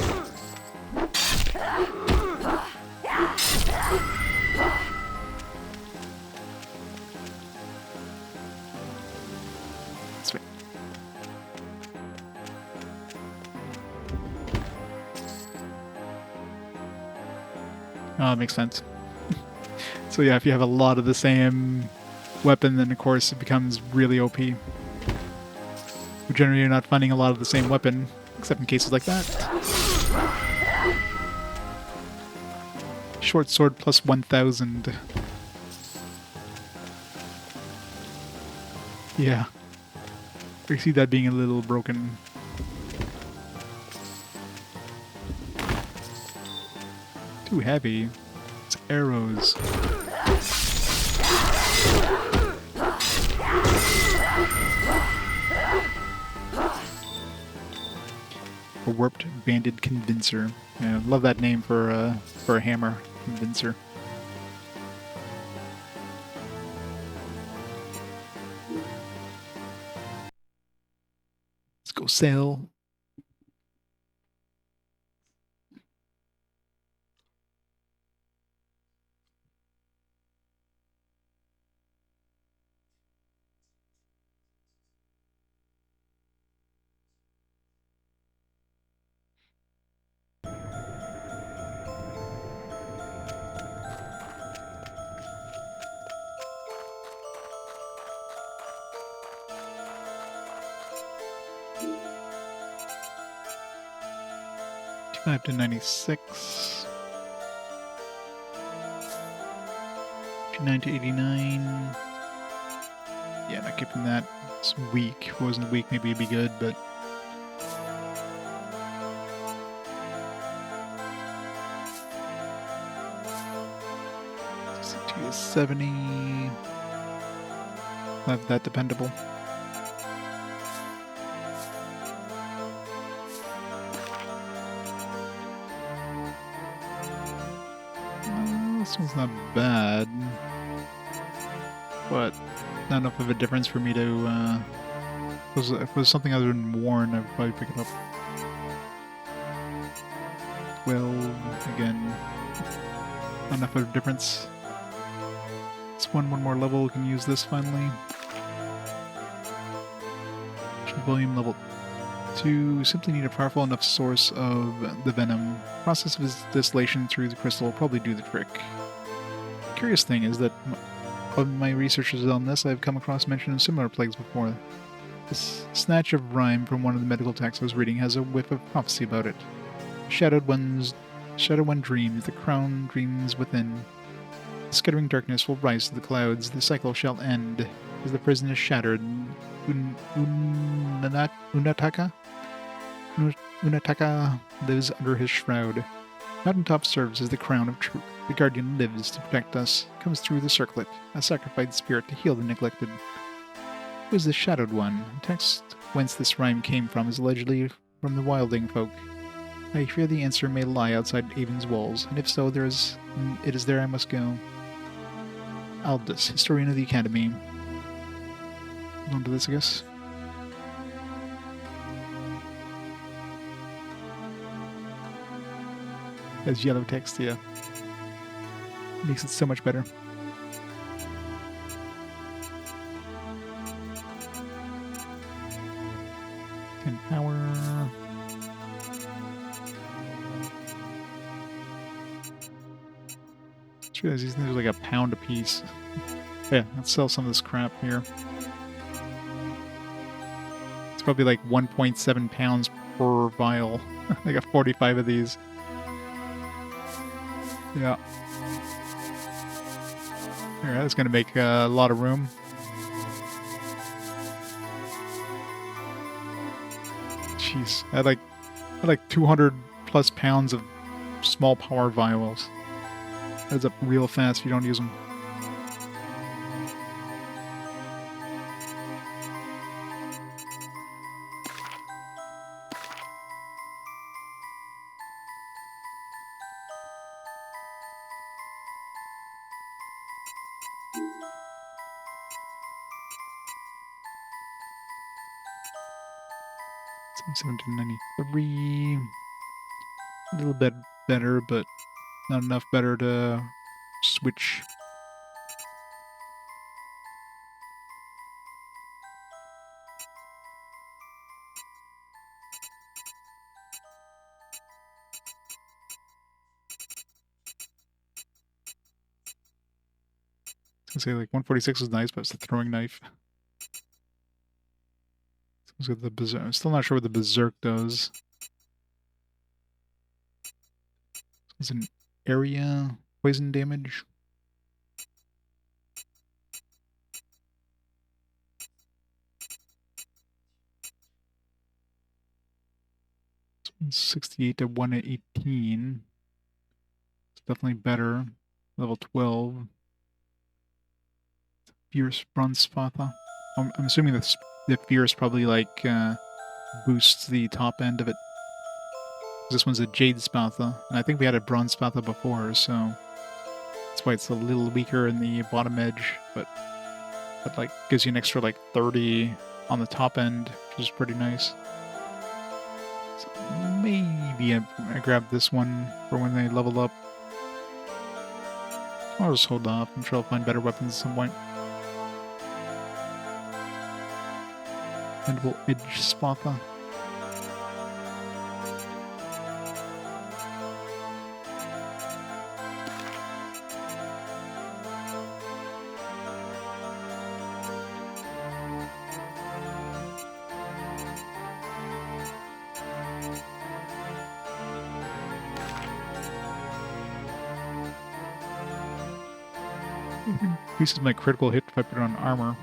Sweet. Oh, it makes sense. So yeah, if you have a lot of the same weapon, then of course it becomes really OP. Generally, you're not finding a lot of the same weapon, except in cases like that. Short sword plus 1,000. Yeah. I see that being a little broken. Too heavy. It's arrows. A warped banded convincer. Yeah, love that name for a hammer. Convincer. Let's go sell. Up to 96. 59 to 89. Yeah, not keeping that. It's weak. If it wasn't weak, maybe it'd be good, but. 62 to 70. Not that dependable. This one's not bad, but not enough of a difference for me to, if it was something other than worn, I would probably pick it up. 12, again, not enough of a difference. It's one more level, we can use this finally. Volume level 2, simply need a powerful enough source of the venom. Process of distillation through the crystal will probably do the trick. Curious thing is that on my researches on this, I've come across mention of similar plagues before. This snatch of rhyme from one of the medical texts I was reading has a whiff of prophecy about it. Shadow one dreams, the crown dreams within. The scattering darkness will rise to the clouds, the cycle shall end. As the prison is shattered, Unataka lives under his shroud. Mountaintop serves as the crown of truth. The guardian lives to protect us, comes through the circlet, a sacrificed spirit to heal the neglected. Who is the Shadowed One? The text whence this rhyme came from is allegedly from the Wilding folk. I fear the answer may lie outside Aven's walls, and if so, it is there I must go. Aldous, historian of the Academy. On to this, I guess. As yellow text, yeah. Makes it so much better. And power. Just realized these things are like £1 a piece. Yeah, let's sell some of this crap here. It's probably like 1.7 pounds per vial. I got 45 of these. Yeah. Here, that's going to make a lot of room. Jeez, I had like 200 plus pounds of small power vials. Adds up real fast if you don't use them. 1793. A little bit better, but not enough better to switch. I was gonna say like 146 is nice, but it's the throwing knife. The berserk. I'm still not sure what the berserk does. It's an area poison damage. It's 68 to 118. It's definitely better. Level 12. Fierce Bronzespatha. I'm assuming the Fierce probably like boosts the top end of it. This one's a Jade Spatha, and I think we had a Bronze Spatha before, so that's why it's a little weaker in the bottom edge, but that like gives you an extra like 30 on the top end, which is pretty nice. So maybe I grab this one for when they level up. I'll just hold off. I'm sure I'll find better weapons at some point. Handful Edge Spatha. Increases my critical hit if I put it on armor.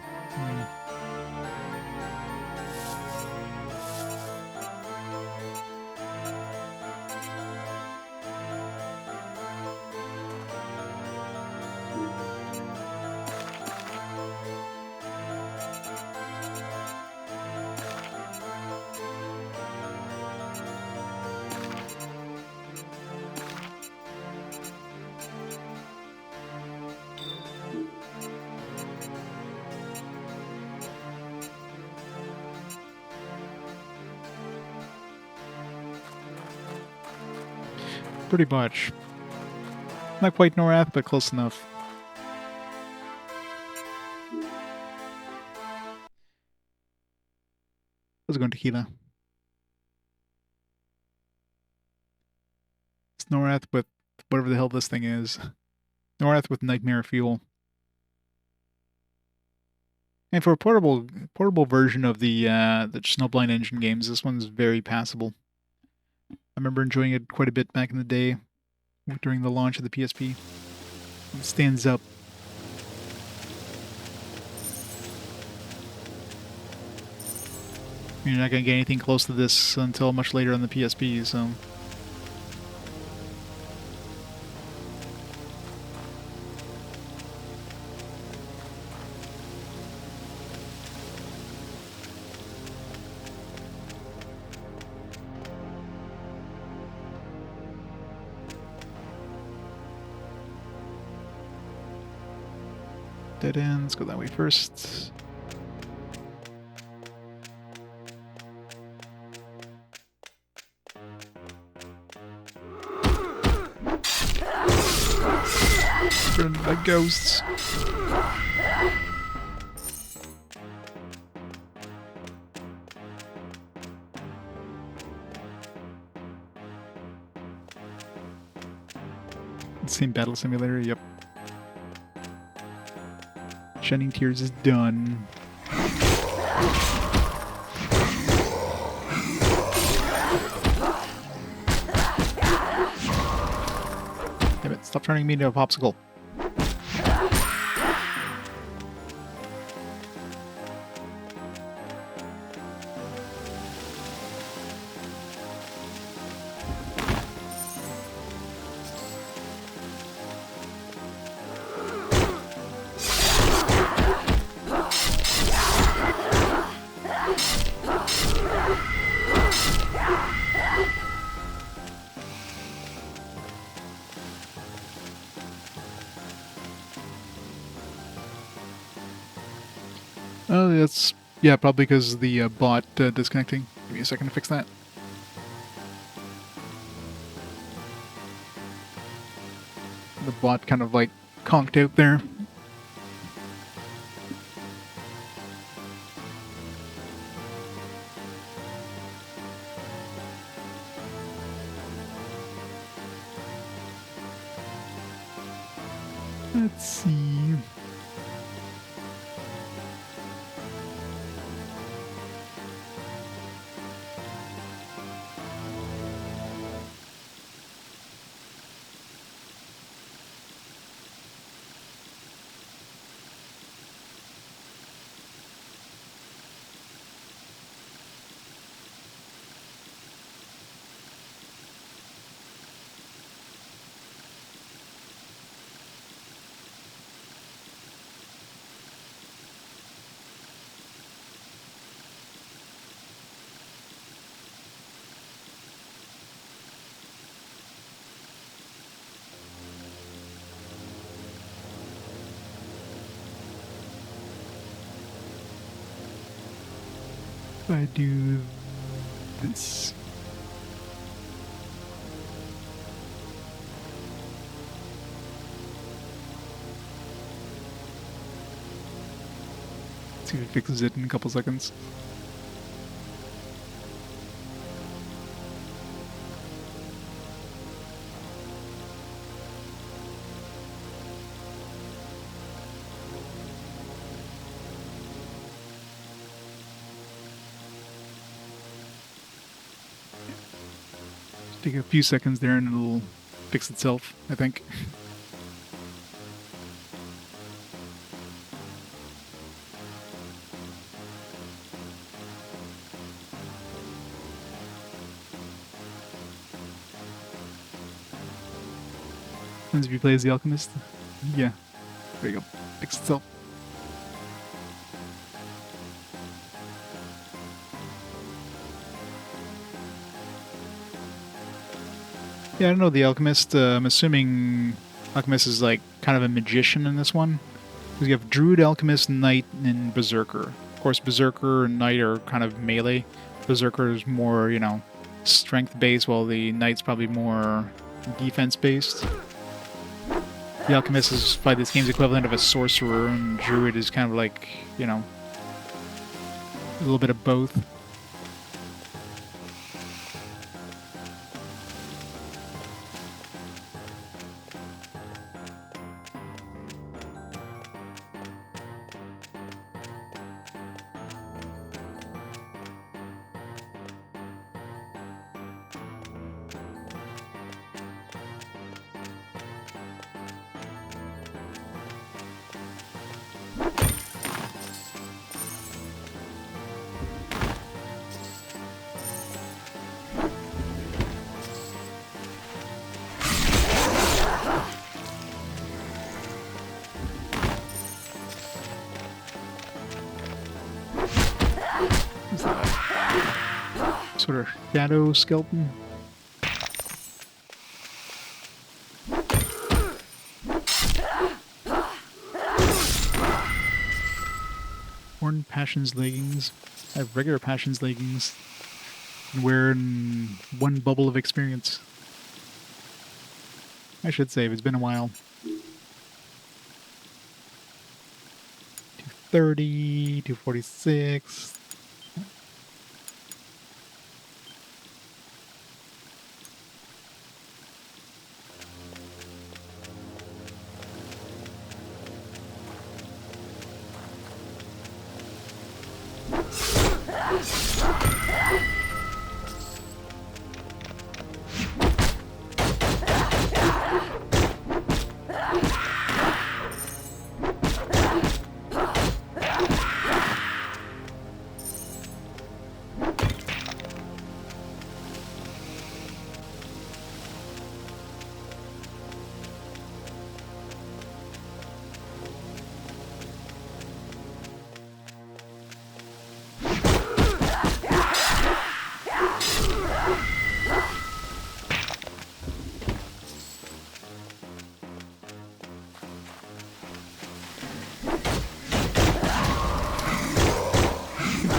Pretty much. Not quite Norrath, but close enough. Let's go tequila. It's Norrath with whatever the hell this thing is. Norrath with Nightmare Fuel. And for a portable version of the Snowblind Engine games, this one's very passable. I remember enjoying it quite a bit back in the day during the launch of the PSP. It stands up. You're not going to get anything close to this until much later on the PSP, so... Dead end, let's go that way first. Burned by ghosts. Same battle simulator, yep. Shining Tears is done. Damn it, stop turning me into a popsicle. Oh, that's... yeah, probably because the bot disconnecting. Give me me a second to fix that. The bot kind of like conked out there. Let's see. If I do this. See if it fixes it in a couple seconds. Take a few seconds there and it'll fix itself, I think. Depends if you play as the alchemist. Yeah. There you go. Fix itself. Yeah, I don't know the alchemist. I'm assuming alchemist is like kind of a magician in this one. Because you have druid, alchemist, knight, and berserker. Of course, berserker and knight are kind of melee. Berserker is more, you know, strength based, while the knight's probably more defense based. The alchemist is probably this game's equivalent of a sorcerer, and druid is kind of like, you know, a little bit of both. Sort of shadow skeleton. Worn Passions leggings. I have regular Passions leggings. And wearing one bubble of experience. I should save, it's been a while. 230, 246.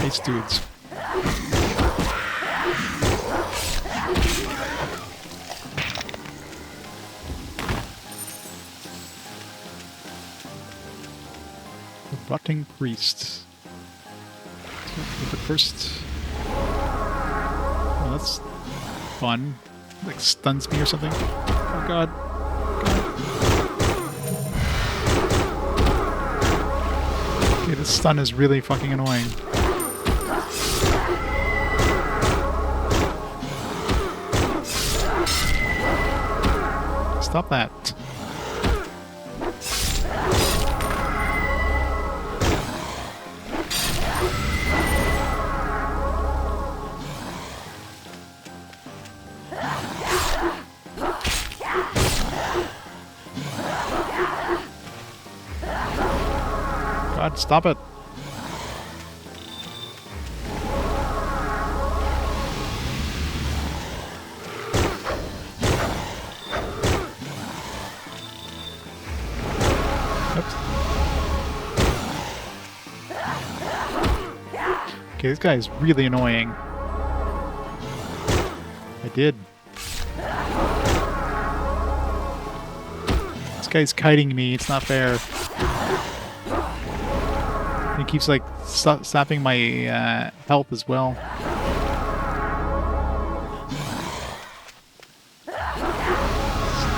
Nice dudes. Rotting Priest. But first... Oh, that's fun. Like stuns me or something. Oh god. Okay, this stun is really fucking annoying. Stop that. God, stop it. Oops. Okay, this guy is really annoying. I did. This guy's kiting me, it's not fair. He keeps like sapping my health as well.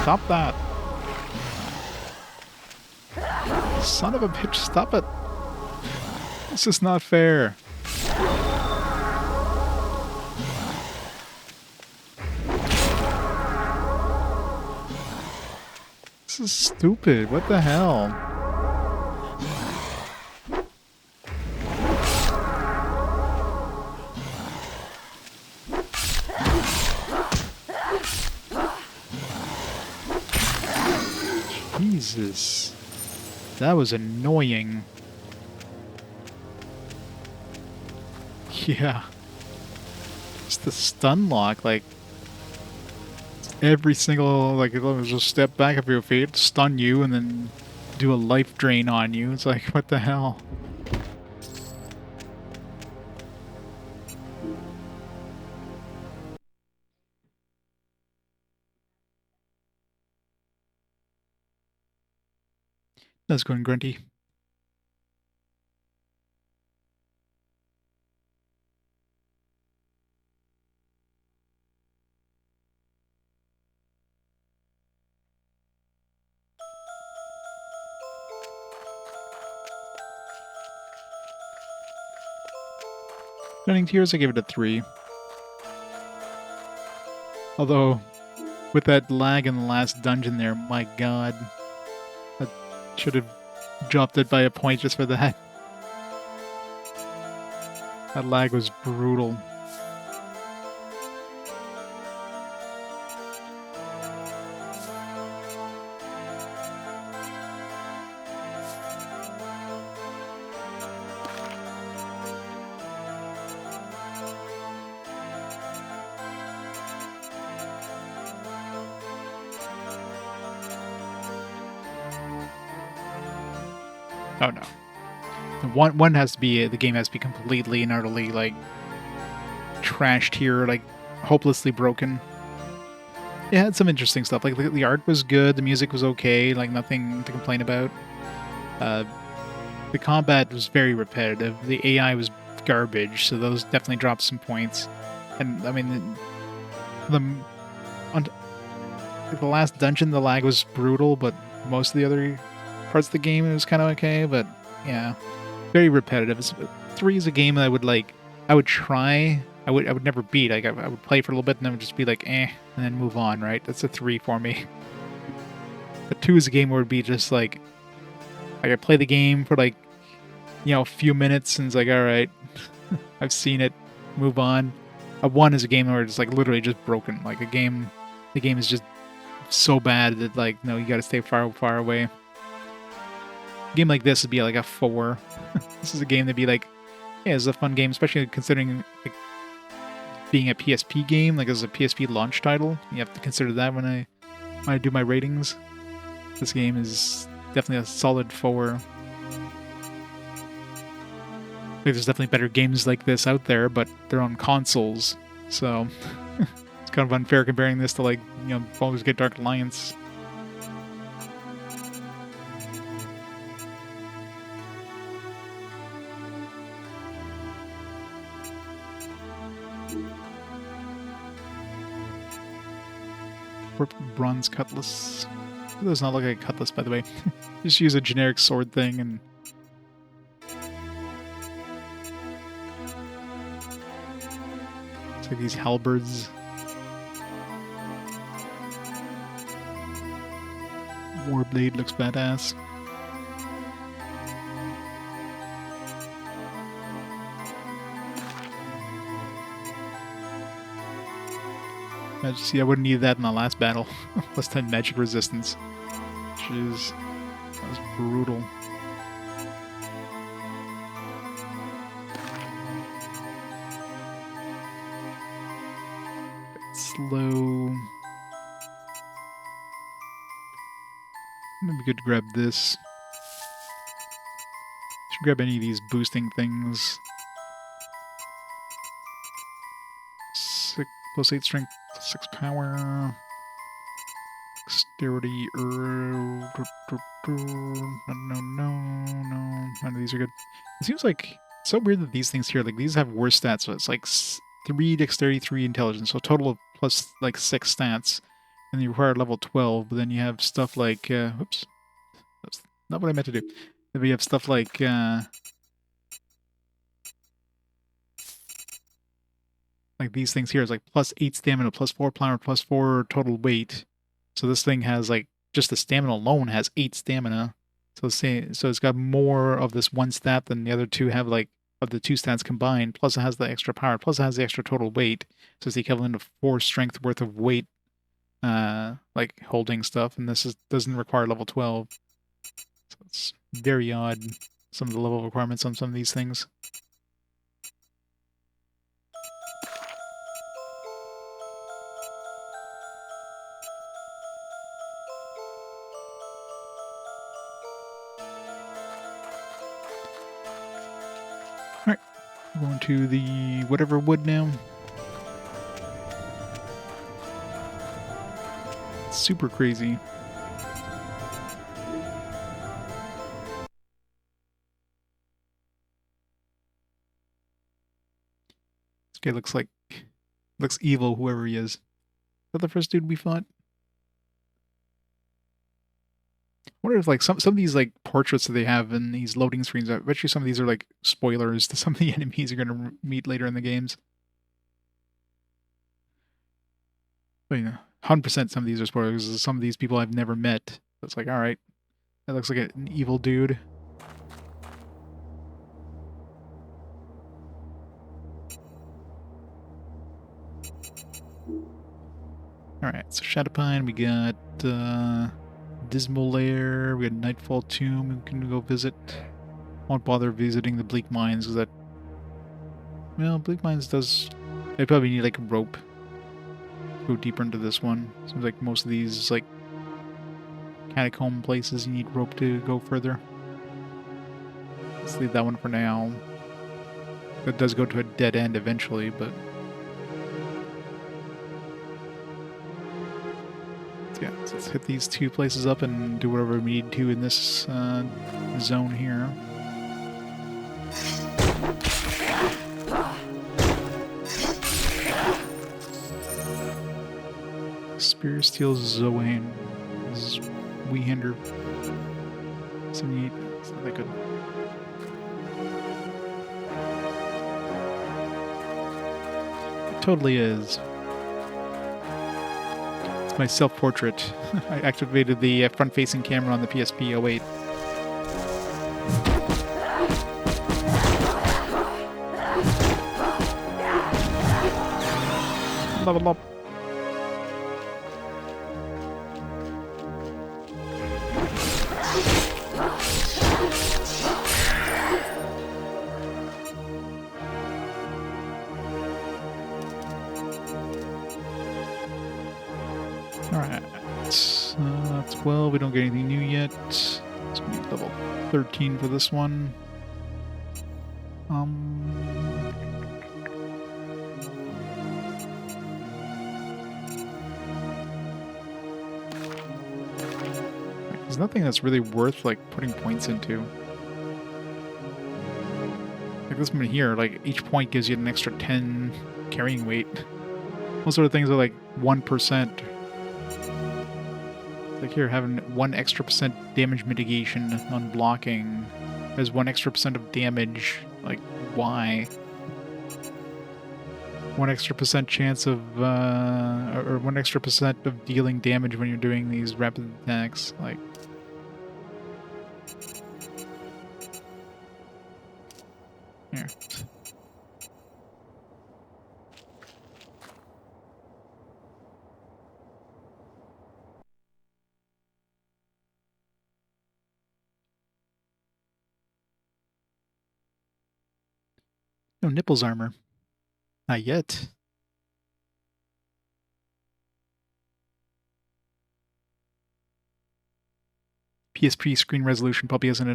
Stop that. Son of a bitch, stop it. This is not fair. This is stupid. What the hell? Jesus. That was annoying. Yeah. It's the stun lock, like every single, like, it'll just step back of your feet, stun you, and then do a life drain on you. It's like, what the hell? That's going grunty. Shining Tears, I give it a 3. Although, with that lag in the last dungeon there, my god. I should have dropped it by a point just for that. That lag was brutal. Oh no. One has to be, the game has to be completely and utterly, like, trashed here, like, hopelessly broken. It had some interesting stuff, like, the art was good, the music was okay, like, nothing to complain about. The combat was very repetitive, the AI was garbage, so those definitely dropped some points. And, I mean, on the last dungeon, the lag was brutal, but most of the other parts of the game, it was kind of okay, but yeah, very repetitive. 3 is a game that I would like. I would try. I would never beat. Like I would play for a little bit and then would just be like, eh, and then move on. Right? That's a 3 for me. But 2 is a game where it'd be just like, I could play the game for like, a few minutes and it's like, all right, I've seen it, move on. A 1 is a game where it's like literally just broken. Like the game is just so bad that like, no, you got to stay far away. A game like this would be like a 4. This is a game that'd be like, yeah, it's a fun game, especially considering like being a PSP game, like as a PSP launch title. You have to consider that when I do my ratings. This game is definitely a solid 4. Like, there's definitely better games like this out there, but they're on consoles, so it's kind of unfair comparing this to like, Baldur's Gate Dark Alliance. Warped bronze cutlass. It does not look like a cutlass, by the way. Just use a generic sword thing and... It's like these halberds. Warblade looks badass. See, I wouldn't need that in the last battle. Plus 10 magic resistance. Which that was brutal. Slow. Maybe good to grab this. Should grab any of these boosting things. Plus 8 strength, 6 power. Dexterity, no, none of these are good. It seems like it's so weird that these things here, like these have worse stats, so it's like 3 dexterity, 3 intelligence, so a total of plus like 6 stats, and you require level 12, but then you have stuff like, oops, that's not what I meant to do. Then we have stuff like, these things here is like plus 8 stamina, plus 4 power, plus 4 total weight. So this thing has like, just the stamina alone has 8 stamina. So it's got more of this one stat than the other two have, like, of the 2 stats combined. Plus it has the extra power. Plus it has the extra total weight. So it's the equivalent of 4 strength worth of weight, like holding stuff. And this doesn't require level 12. So it's very odd, some of the level requirements on some of these things. Going to the whatever wood now. It's super crazy. This guy looks evil, whoever he is. Is that the first dude we fought? I wonder if like some of these like portraits that they have in these loading screens, I bet you some of these are like spoilers to some of the enemies you're going to meet later in the games. But, 100% some of these are spoilers. Some of these people I've never met. So it's like, alright, that looks like an evil dude. Alright, so Shadowpine, we got Dismal Lair, we got Nightfall Tomb we can go visit. Won't bother visiting the Bleak Mines, because that... Well, Bleak Mines does... They probably need like a rope to go deeper into this one. Seems like most of these, like, catacomb places, you need rope to go further. Let's leave that one for now. That does go to a dead end eventually, but... Yeah, so let's hit these 2 places up and do whatever we need to in this zone here. Spear steals Zoane. This is Weehander. 78. It's not that good. It totally is. My self-portrait. I activated the front-facing camera on the PSP 08. Level up. Alright, 12, we don't get anything new yet. So we need level 13 for this one. There's nothing that's really worth, like, putting points into. Like this one here, like, each point gives you an extra 10 carrying weight. Most sort of things are like 1%. Like here, having 1 extra percent damage mitigation on blocking. There's 1 extra percent of damage. Like, why? 1 extra percent chance of, or 1 extra percent of dealing damage when you're doing these rapid attacks. Like, here. No nipples armor. Not yet. PSP screen resolution probably isn't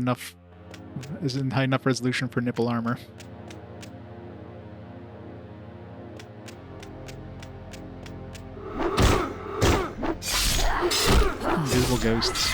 high enough resolution for nipple armor. Invisible ghosts.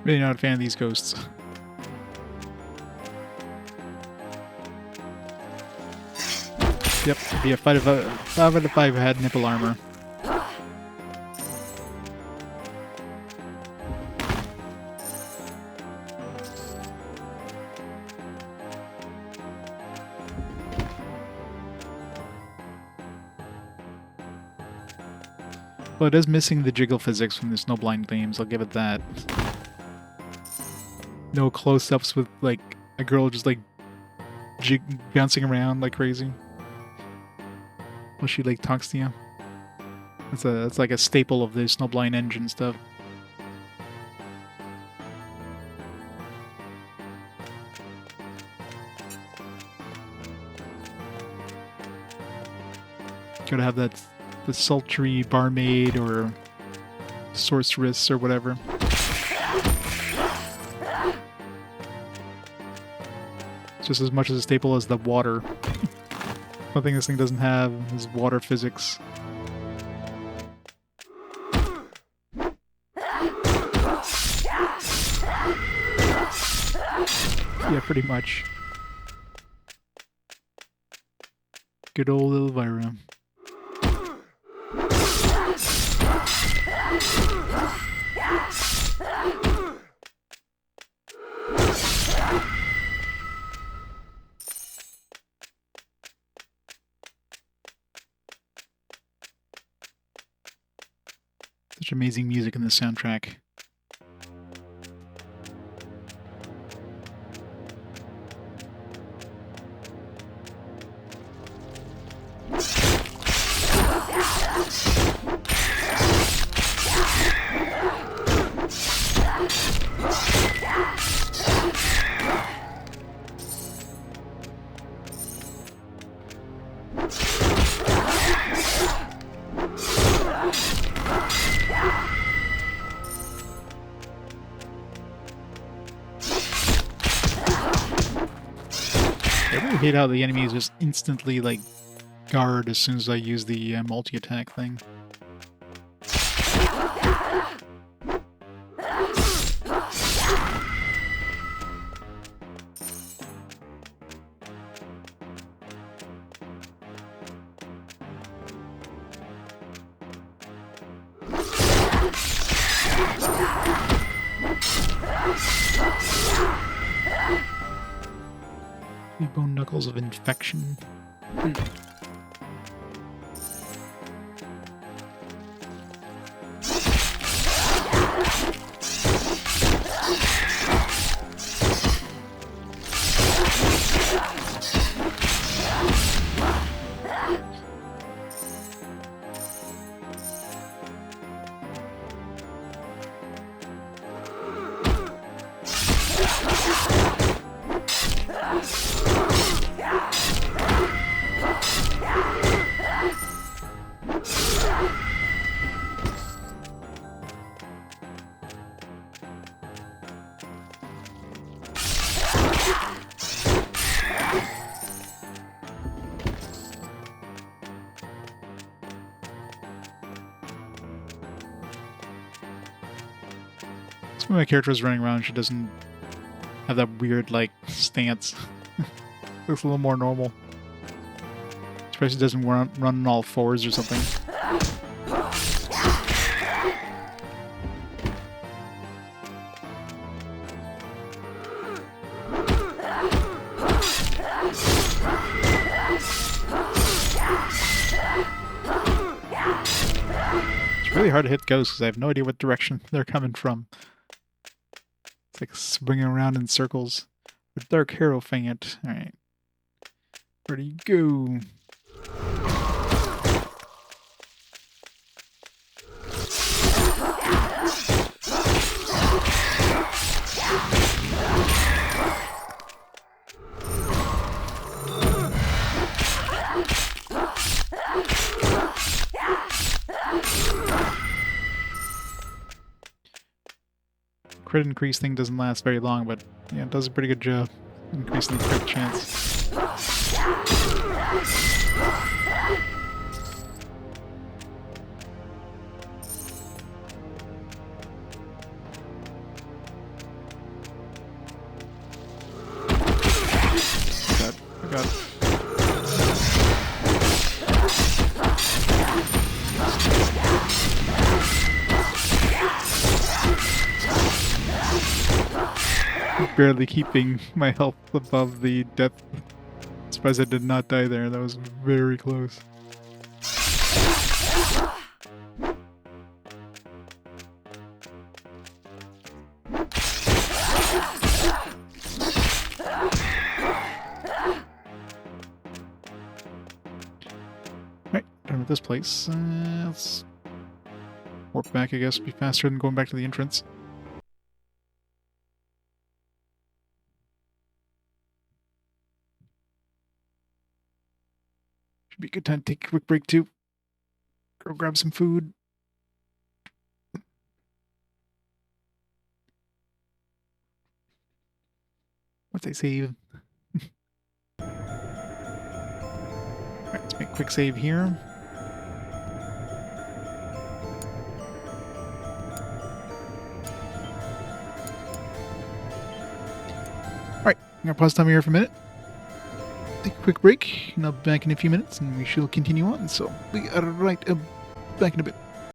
Really not a fan of these ghosts. Yep, it'd be a 5 out of 5 had nipple armor. Well, it is missing the jiggle physics from the Snowblind games, I'll give it that. No close-ups with, like, a girl just, like, bouncing around like crazy while she, like, talks to you. That's like a staple of the Snowblind engine stuff. Gotta have the sultry barmaid or sorceress or whatever. Just as much as a staple as the water. One thing this thing doesn't have is water physics. Yeah, pretty much. Good old Elvira. Such amazing music in the soundtrack. I hate how the enemies just instantly, like, guard as soon as I use the multi-attack thing. Bone knuckles of infection. When my character is running around, she doesn't have that weird, like, stance. Looks a little more normal. Especially doesn't run on all fours or something. It's really hard to hit ghosts because I have no idea what direction they're coming from. It's like swinging around in circles. With Dark Hierophant. Alright. Where do you go? Crit increase thing doesn't last very long, but yeah, it does a pretty good job increasing the crit chance. Oh god. Barely keeping my health above the death. Surprised I did not die there. That was very close. Alright, done with this place. Let's warp back, I guess. Be faster than going back to the entrance. Should be a good time to take a quick break too. Go grab some food. Once I save. Alright, let's make a quick save here. Alright, I'm gonna pause time here for a minute. Take a quick break, and I'll be back in a few minutes, and we shall continue on. So, we are right back in a bit.